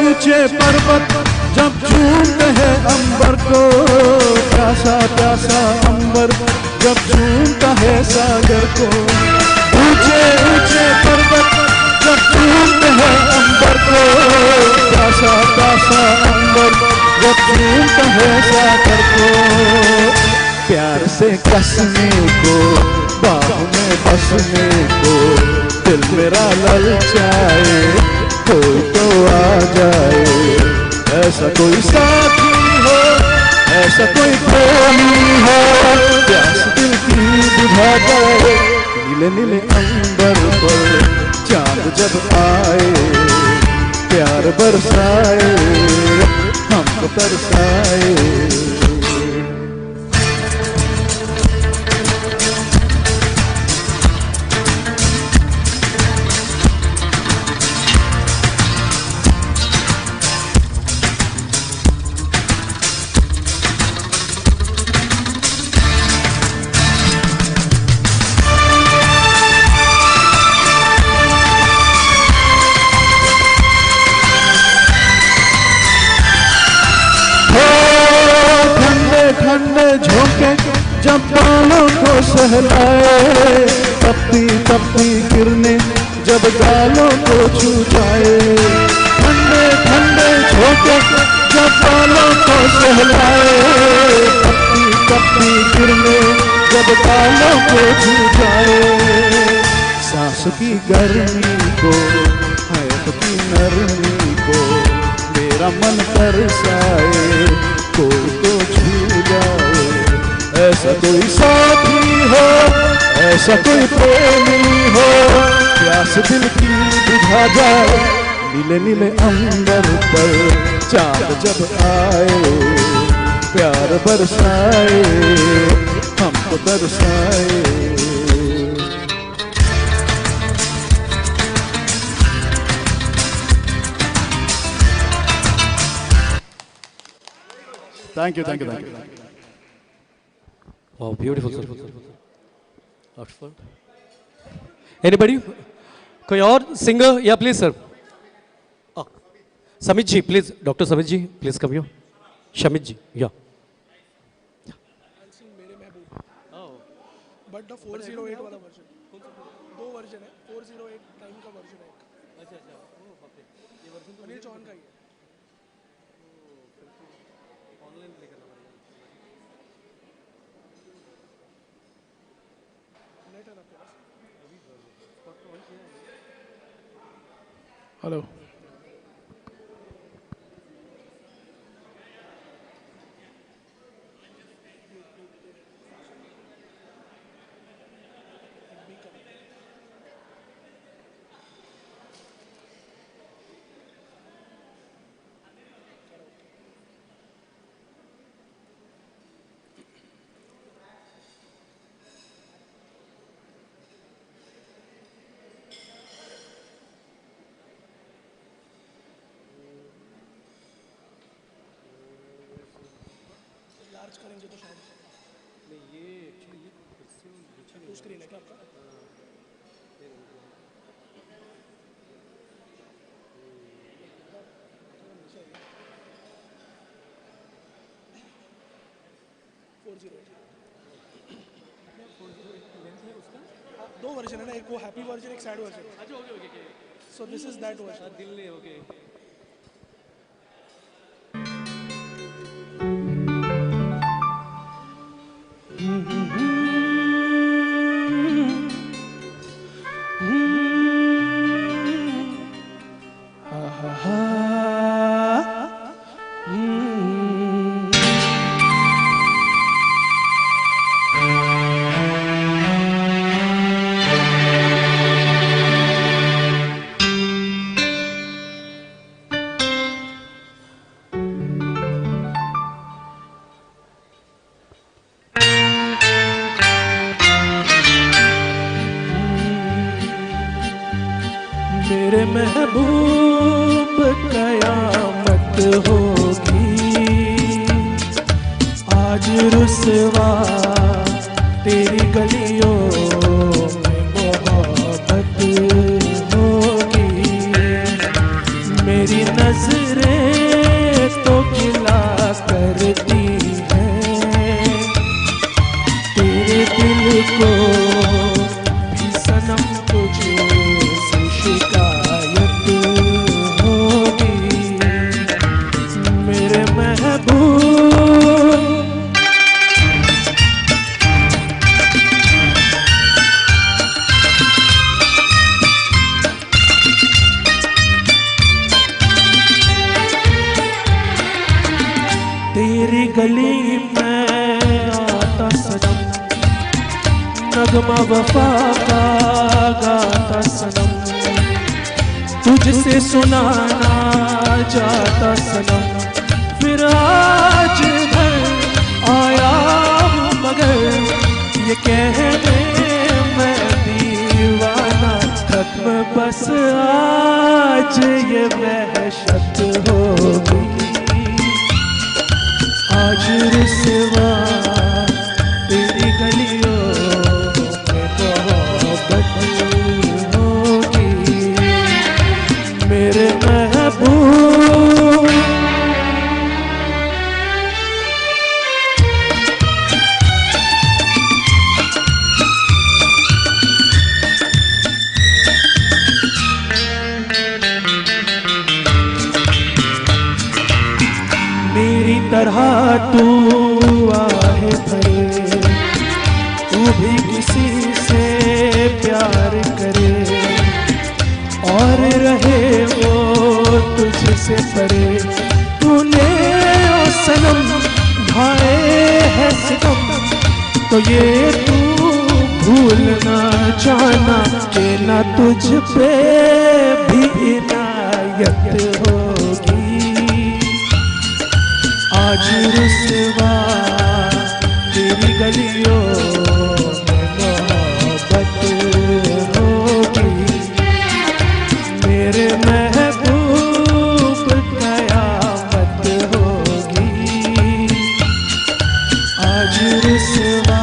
N: ऊंचे पर्वत जब झूमते हैं अंबर को, प्यासा प्यासा अंबर जब झूमता है सागर को। ऊंचे ऊंचे पर्वत जब झूमते हैं अंबर को, प्यासा प्यासा अंबर जब झूमता है सागर को। प्यार से कसने को, बाहों में बसने को, दिल मेरा ललचाए, कोई तो आ जाए। ऐसा कोई साथी हो, ऐसा कोई प्रेमी हो, प्यास दिल की बुझा जाए। नीले नीले अंबर पर चांद जब आए, प्यार बरसाए हमको तरसाए। ठंडे झोंके जब बालों को सहलाए, तपती तपती किरणें जब गालों को छू जाए। ठंडे ठंडे झोंके जब बालों को सहलाए, तपती तपती किरणें जब गालों को छू जाए। सांस की गर्मी को, हैत की नरमी को, मेरा मन तरसाए, कोई तो छू जाए। ऐसा कोई साथी हो, ऐसा कोई प्रेमी हो, प्यास दिल की बुझा जाए। नीले नीले अंबर पर चांद जब आए, प्यार बरसाए हमको तरसाए।
G: Thank you, thank you, thank you.
A: Wow, beautiful, sir. Oxford. Anybody? कोई और सिंगर? या please sir. Samit ji please, doctor Samit ji please come here. Shamit ji या।
O: बट द 408 वाला वर्जन, दो वर्जन है, 408 टाइम का वर्जन है। अच्छा अच्छा, ये वर्जन अनिल चौहान का ही है। ऑनलाइन लेकर आना पड़ेगा। नेट है ना आपके पास? हेलो, लार्ज करेंगे तो शायद नहीं। ये एक्चुअली ये स्क्रीन है क्या आपका? दो वर्जन है ना, एक वो हैप्पी वर्जन, एक सैड वर्जन। अच्छा okay okay. So this is that version. दिल ने ओके।
N: मेरे महबूब कयामत होगी, आज रुसवा तेरी गलियों में मोहब्बत होगी। मेरी नजरें तो गिला करती हैं, तेरे दिल को भी सनम तुझसे शिकायत होगी। मेरे महबूब तेरी गली में आता सनम, नगमा वफा का गाता सनम, तुझसे सुनाना चाहता सनम। फिर आज घर आया हूँ मगर ये कहने मैं दीवाना, खत्म बस आज ये वहशत होगी। आज रुसवा तेरी गलियों में मोहब्बत होगी। मेरे महबूब मेरी तरह तू आहे भरे, तू भी किसी से प्यार करे और रहे वो तुझसे परे। तूने ओ सनम ढाए है सितम, तो ये तू भूलना जाना कि ना तुझ पे भी इनायत होगी। आज रुसवा तेरी गलियों में मोहब्बत होगी। मेरे महबूब कयामत होगी। आज रुसवा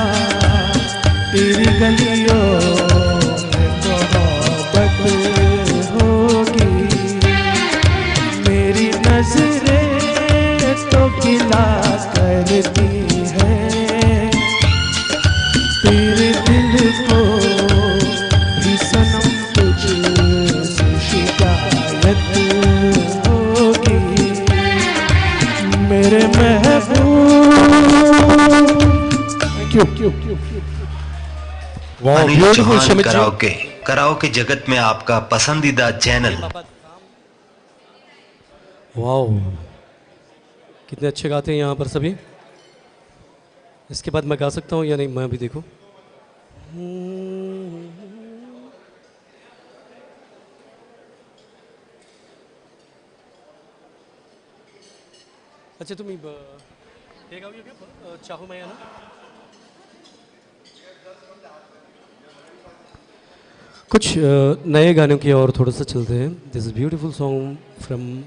N: तेरी गलियों में मोहब्बत होगी। मेरी नजरें तो गिला करती है, तेरे दिल को भी सनम तुझसे शिकायत होगी। मेरे महबूब क्यों
P: अनिल चौहान कराओके, कराओके जगत में आपका पसंदीदा चैनल।
A: वाओ, कितने अच्छे गाते हैं यहाँ पर सभी। इसके बाद मैं गा सकता हूँ या नहीं, मैं भी देखूँ। अच्छा तुम्ही हे गाऊया का चाहू मैं ना। कुछ नए गानों की और थोड़ा सा चलते हैं। This is beautiful song from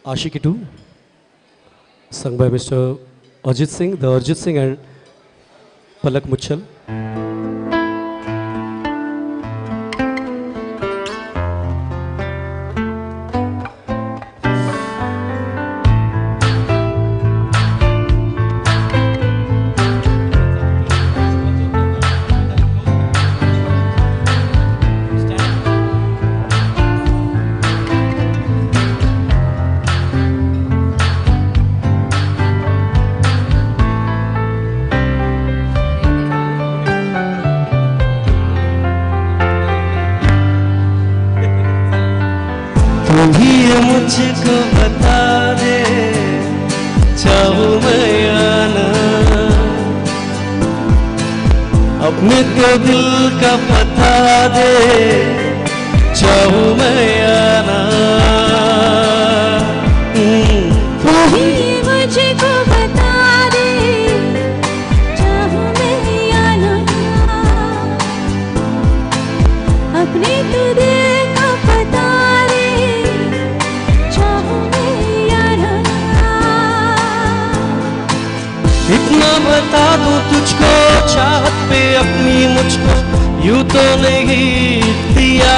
A: Ashiki 2, sung by Mr. Ajit Singh, the Arjit Singh and Palak Muchal.
N: मुझको बता दे, चाहूं मैं या ना, अपने तो दिल का पता दे, चाहूं मैं या ना।
K: तू ही मुझको बता दे, चाहूं मैं या ना, अपने तो दिल का पता दे, चाहूं मैं या ना।
N: इतना बता दूं तुझको, चाहत पे अपनी मुझको यूं तो नहीं दिया,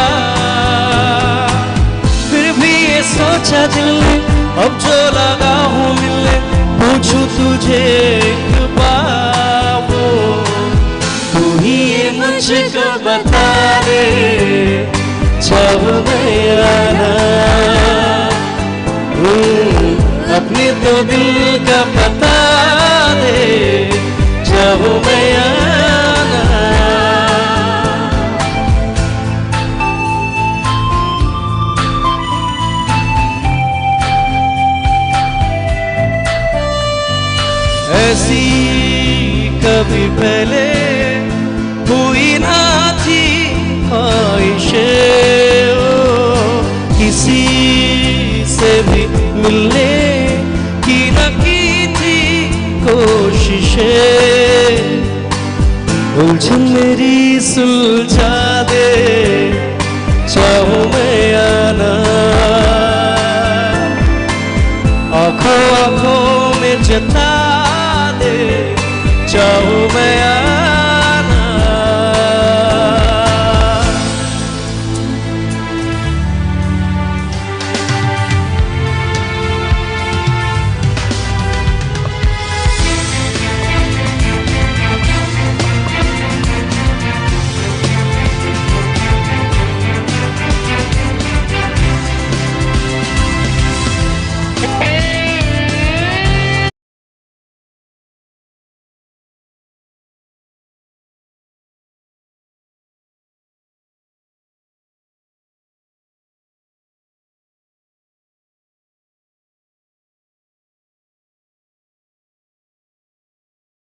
N: फिर भी ये सोचा दिल ने, अब जो लगा हूँ मिलने, पूछूं तुझे एक बार वो, तू ही ये मुझको बता दे, चाहूं मैं या ना। अपने तो दिल का पता दे, चाहूं मैं या ना। ऐसी कभी पहले हुई ना थी ख्वाहिशें, किसी से भी मिलने की न की थी कोशिशें, उलझन मेरी सुलझा दे, चाहूं मैं या ना। आँखों आँखों में जता दे, चाहूं मैं या ना।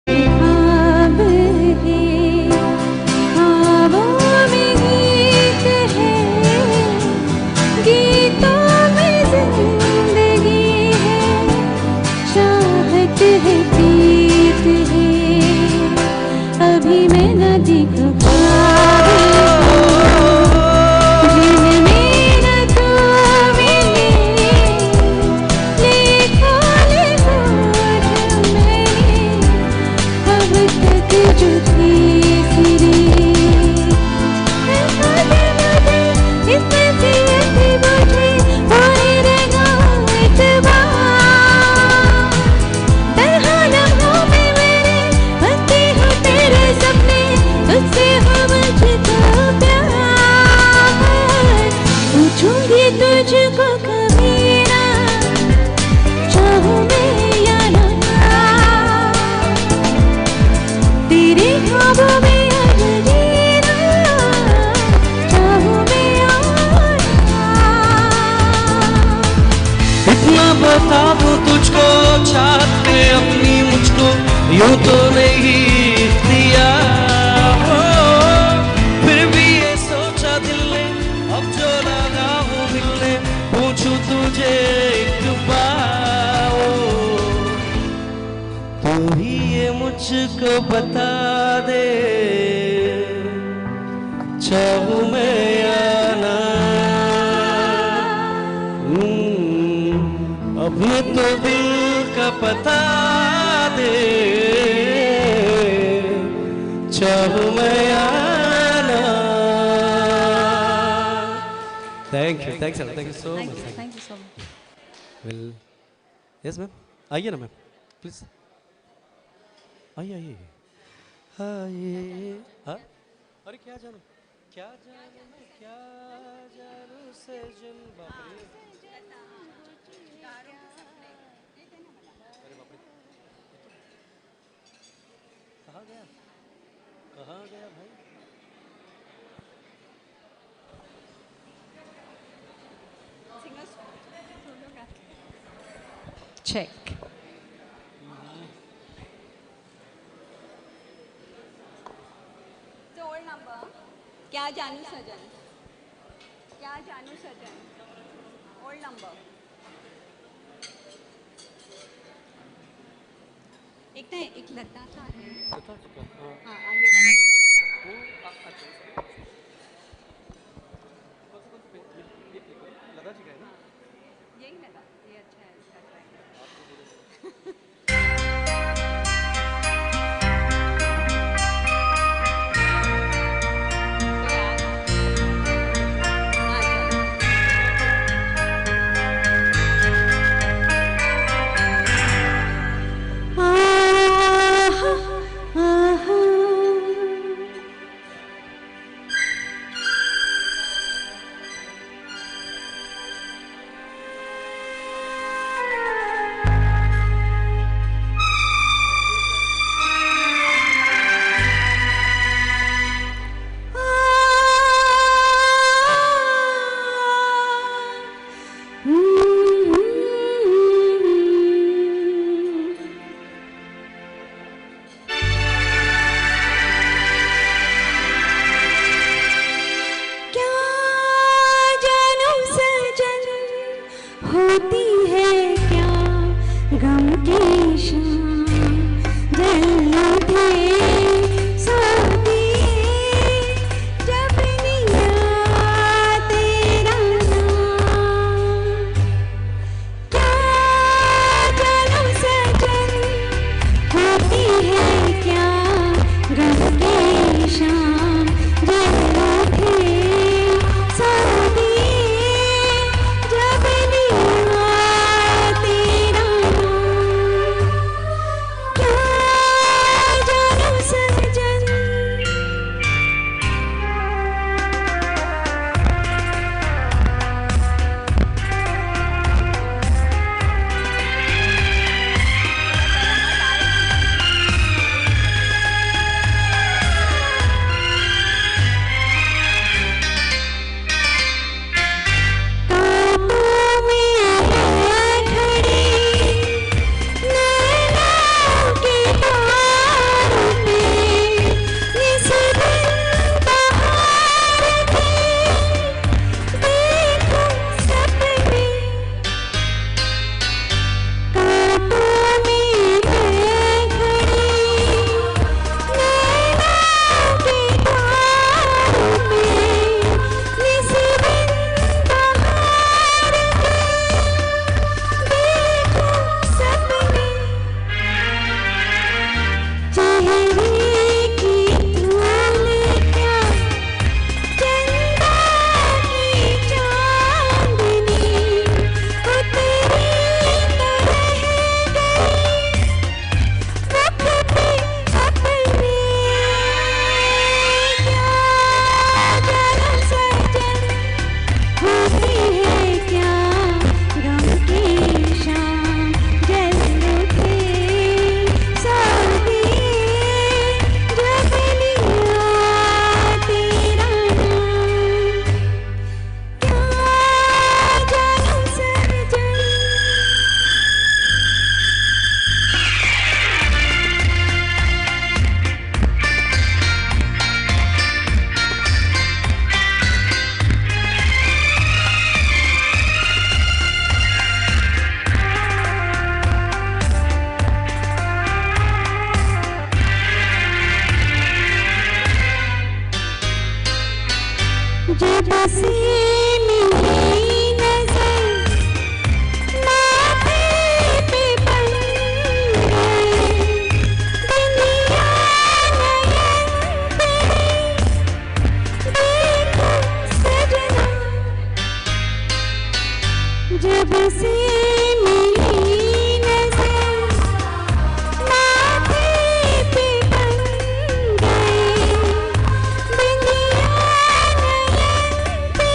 K: ख्वाब है, ख्वाबों में गीत है, गीतों में जिंदगी है, चाहत है, प्रीत है, अभी मैं न दिख पाई, जिनमें न तू मिले, लिखो लिखो मैंने अब तक जो थे सिरे, मुझे इस नसीहत मुझे होने लगा एतबार, तन्हा लम्हों में मेरे बसते हो तेरे सपने, तुझसे हो मुझको प्यार, पूछूंगी तुझको कभी ना, चाहूं मैं या ना, तेरे ख्वाबों में अब जीना, चाहूं मैं या ना।
N: इतना बता दूं तुझको, चाहत पे अपनी मुझको यूं तो नहीं दिया, फिर भी ये सोचा दिल ने, अब जो लगा हूँ मिलने, पूछूं तुझे एक बार, तू ही ये मुझको बता दे, चाहूं मैं या ना। अपने तो दिल का पता दे, चाहूं मैं या ना। Thank you, thank you so much.
L: Thank you so much.
A: Well yes ma'am, आइए ना मैम प्लीज, आइए आइए आइए। हाँ अरे क्या जानू मैं क्या जानू सजन, बाप रे। अरे बाप रे, कहाँ गया भाई?
K: check.
Q: So old number. क्या जानू सजन? क्या जानू सजन? Old number. एक ना एक लता सा है. हाँ आगे वाला. यही लगा. ये अच्छा है इसका ट्राई.
K: होती है क्या गम की शाम जल उठे सोती जब निया तेरा नाम क्या जन्म सजन होती है क्या गम की शाम जल उठे सोती जब जब से मिली नजर माथे पे बन गए बिंदिया नयन पे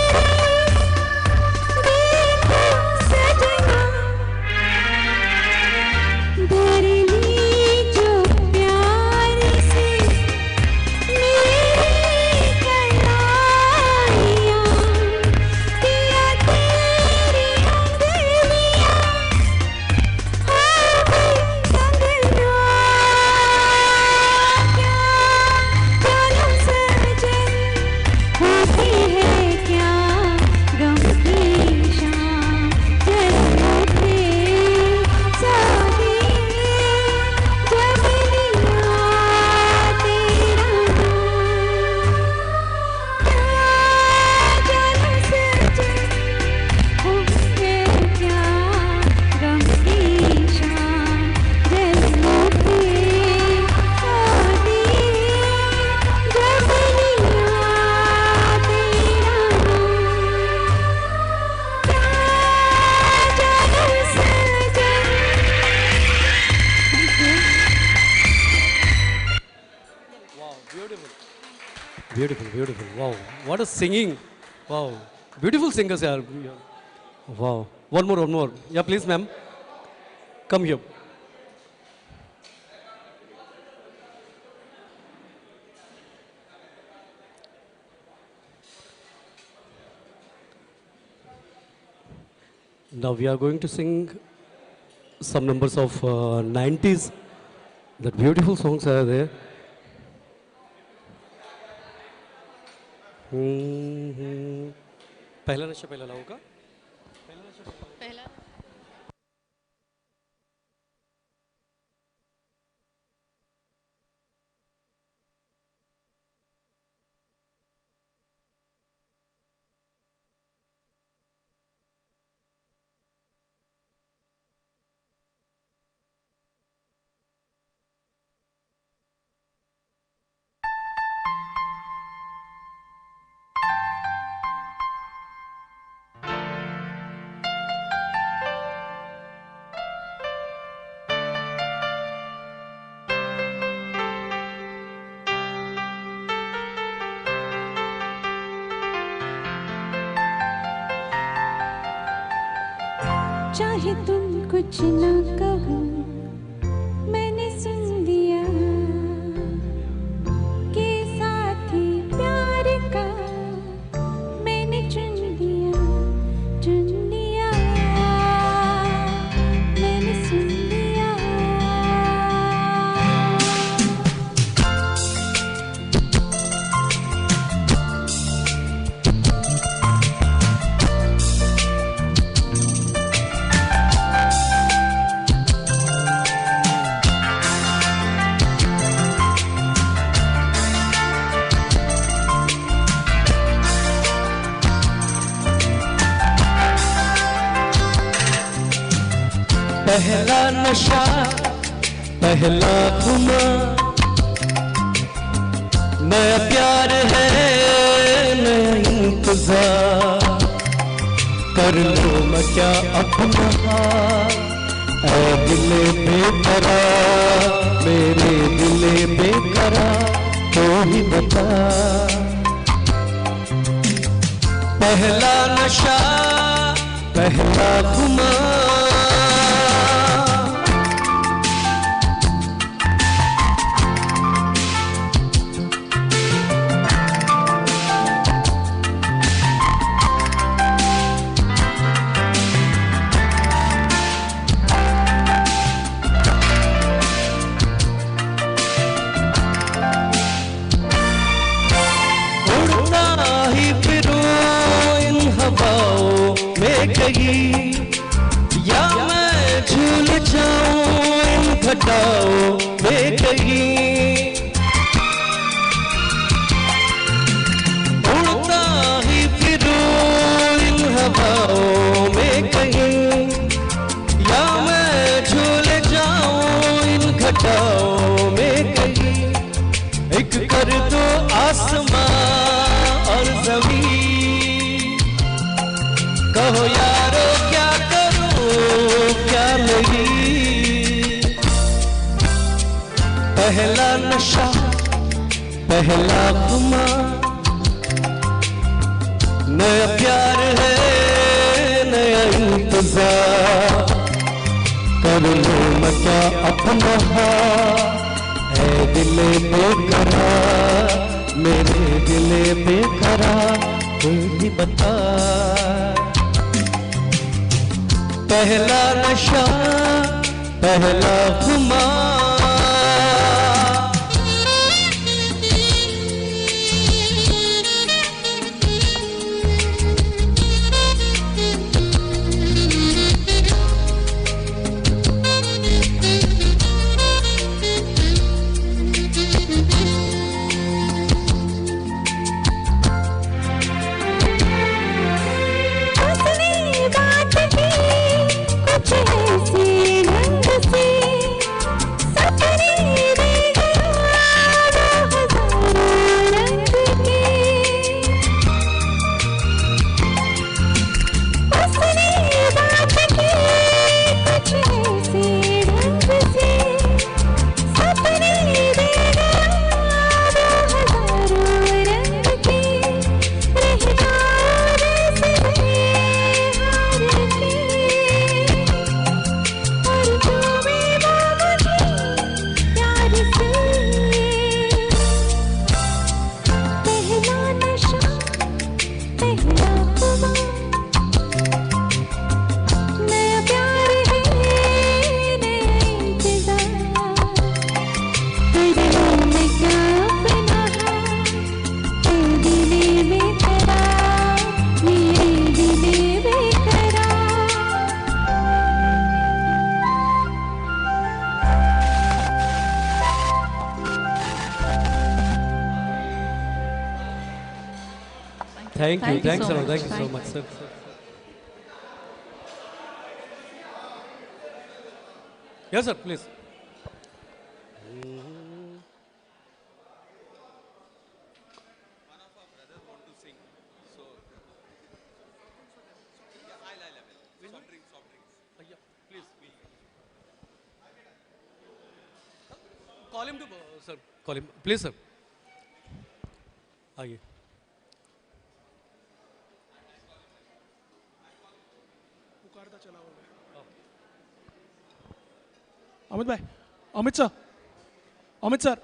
A: Beautiful, beautiful. Wow. What a singing. Wow. Beautiful singers, yaar. Wow. One more, one more. Yeah, please, ma'am. Come here. Now we are going to sing some numbers of 90s. That beautiful songs are there. पहला नशा पहला लाओ का
L: पहला
K: चाहे तुम कुछ ना कहो मैंने सुन लिया के साथी प्यार का मैंने चुन लिया मैंने सुन लिया
N: पहला नशा पहला खुमा नया प्यार है नया इंतजार कर लो मैं क्या अपना ऐ दिले बेकरार मेरे दिले बेकरार तो ही बता पहला नशा पहला खुमा कहीं या मैं झूल जाऊं इन घटाओं में कहीं उड़ता ही फिरूं इन हवाओं में कहीं या मैं झूल जाऊं इन घटाओं में कहीं एक कर दो आसमां और जमीन कहो यारो क्या करूं क्या नहीं पहला नशा पहला खुमा नया प्यार है नया इंतजार कर लो मैं क्या अपना है दिले बेकरार मेरे दिले बेकरार कोई बता पहला नशा पहला खुमा
K: कुछ ऐसे ढंग से
A: Thank you.
F: Thank you
A: Thanks
F: so
A: a lot.
F: much.
A: Thank you so
F: Thank
A: much, sir. Yes, sir, please. Call him to, sir. Call him. Please, sir. आइए.
O: पुकारता चला हुआ है. अमित भाई, अमित सर, अमित सर.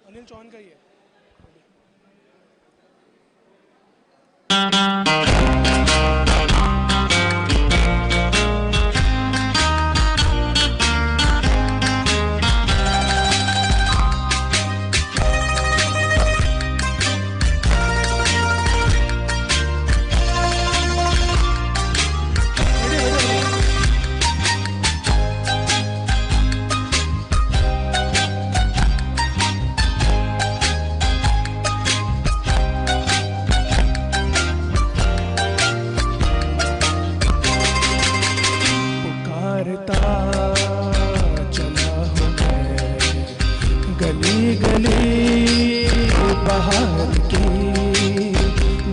O: अनिल चौहान का ही है.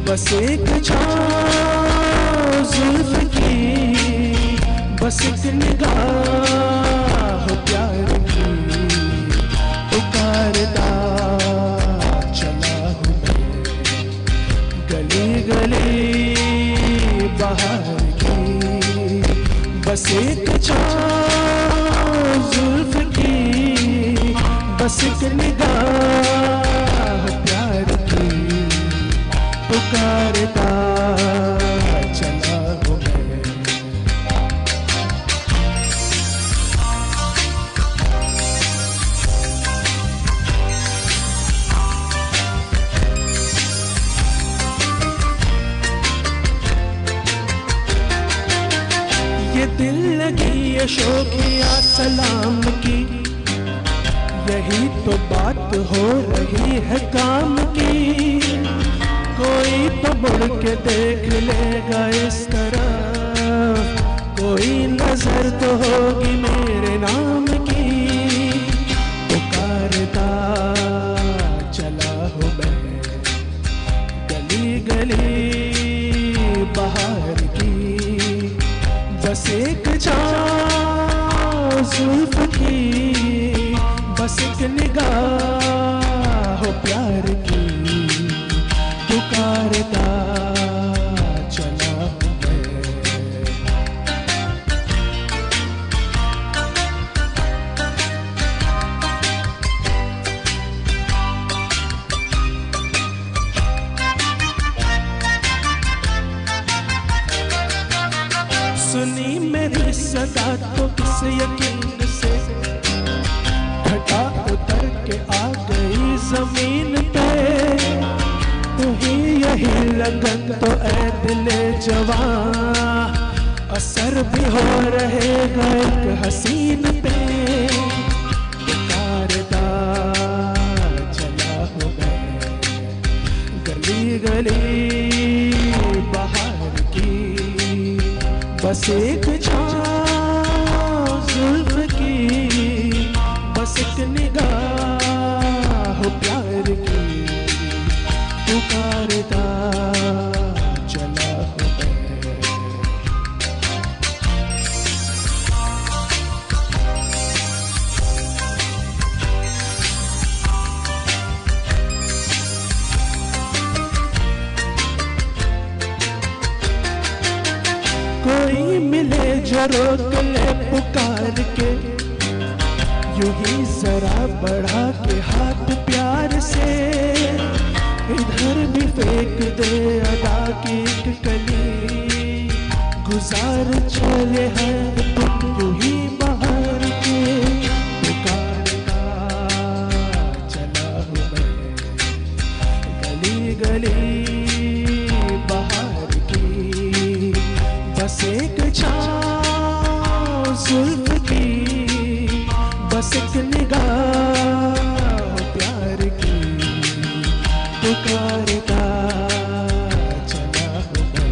O: बस एक छाँव जुल्फ की, बस एक निगाह प्यार की, पुकारता चला हूँ मैं गली गली बाहर की, बस एक छाँव जुल्फ की, बस एक निगाह प्यार की, पुकारता चला हूँ मैं. ये दिल लगी ये शोकिया सलाम की, यही तो बात हो रही है काम की. कोई तो मुड़ के देख लेगा इस तरह, कोई नजर तो होगी मेरे नाम की, पुकारता चला हूँ मैं गली गली बाहर की, बस एक छाँव जुल्फ की, बस एक निगाह प्यार की, पुकारता चला हूँ मैं. सुनी मेरी सदा तो किस यकीन से, घटा उतर के आ गई जमीन पे, तुही यही लगन तो ऐ दिले जवां, असर भी हो रहेगा एक हसीन पे, पुकारता चला हूँ मैं गली गली बाहर की, बस एक छाँव जुल्फ की, बस एक निगाह प्यार की, पुकारता चला हूँ मैं. कोई मिले जो रोक ले पुकार के, यूं ही जरा बढ़ा के हाथ प्यार से, इधर भी फेंक दे अदा की एक कली, गुजार चले हैं तुम यूं ही बाहर के, पुकारता चला हूँ मैं गली गली बाहर बस एक निगाह प्यार की पुकारता चला हूँ मैं।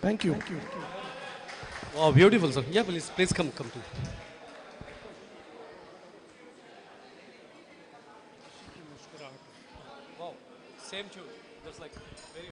J: Thank you.
A: Wow, beautiful, sir. Yeah, please come to. Wow, same tune. Just like very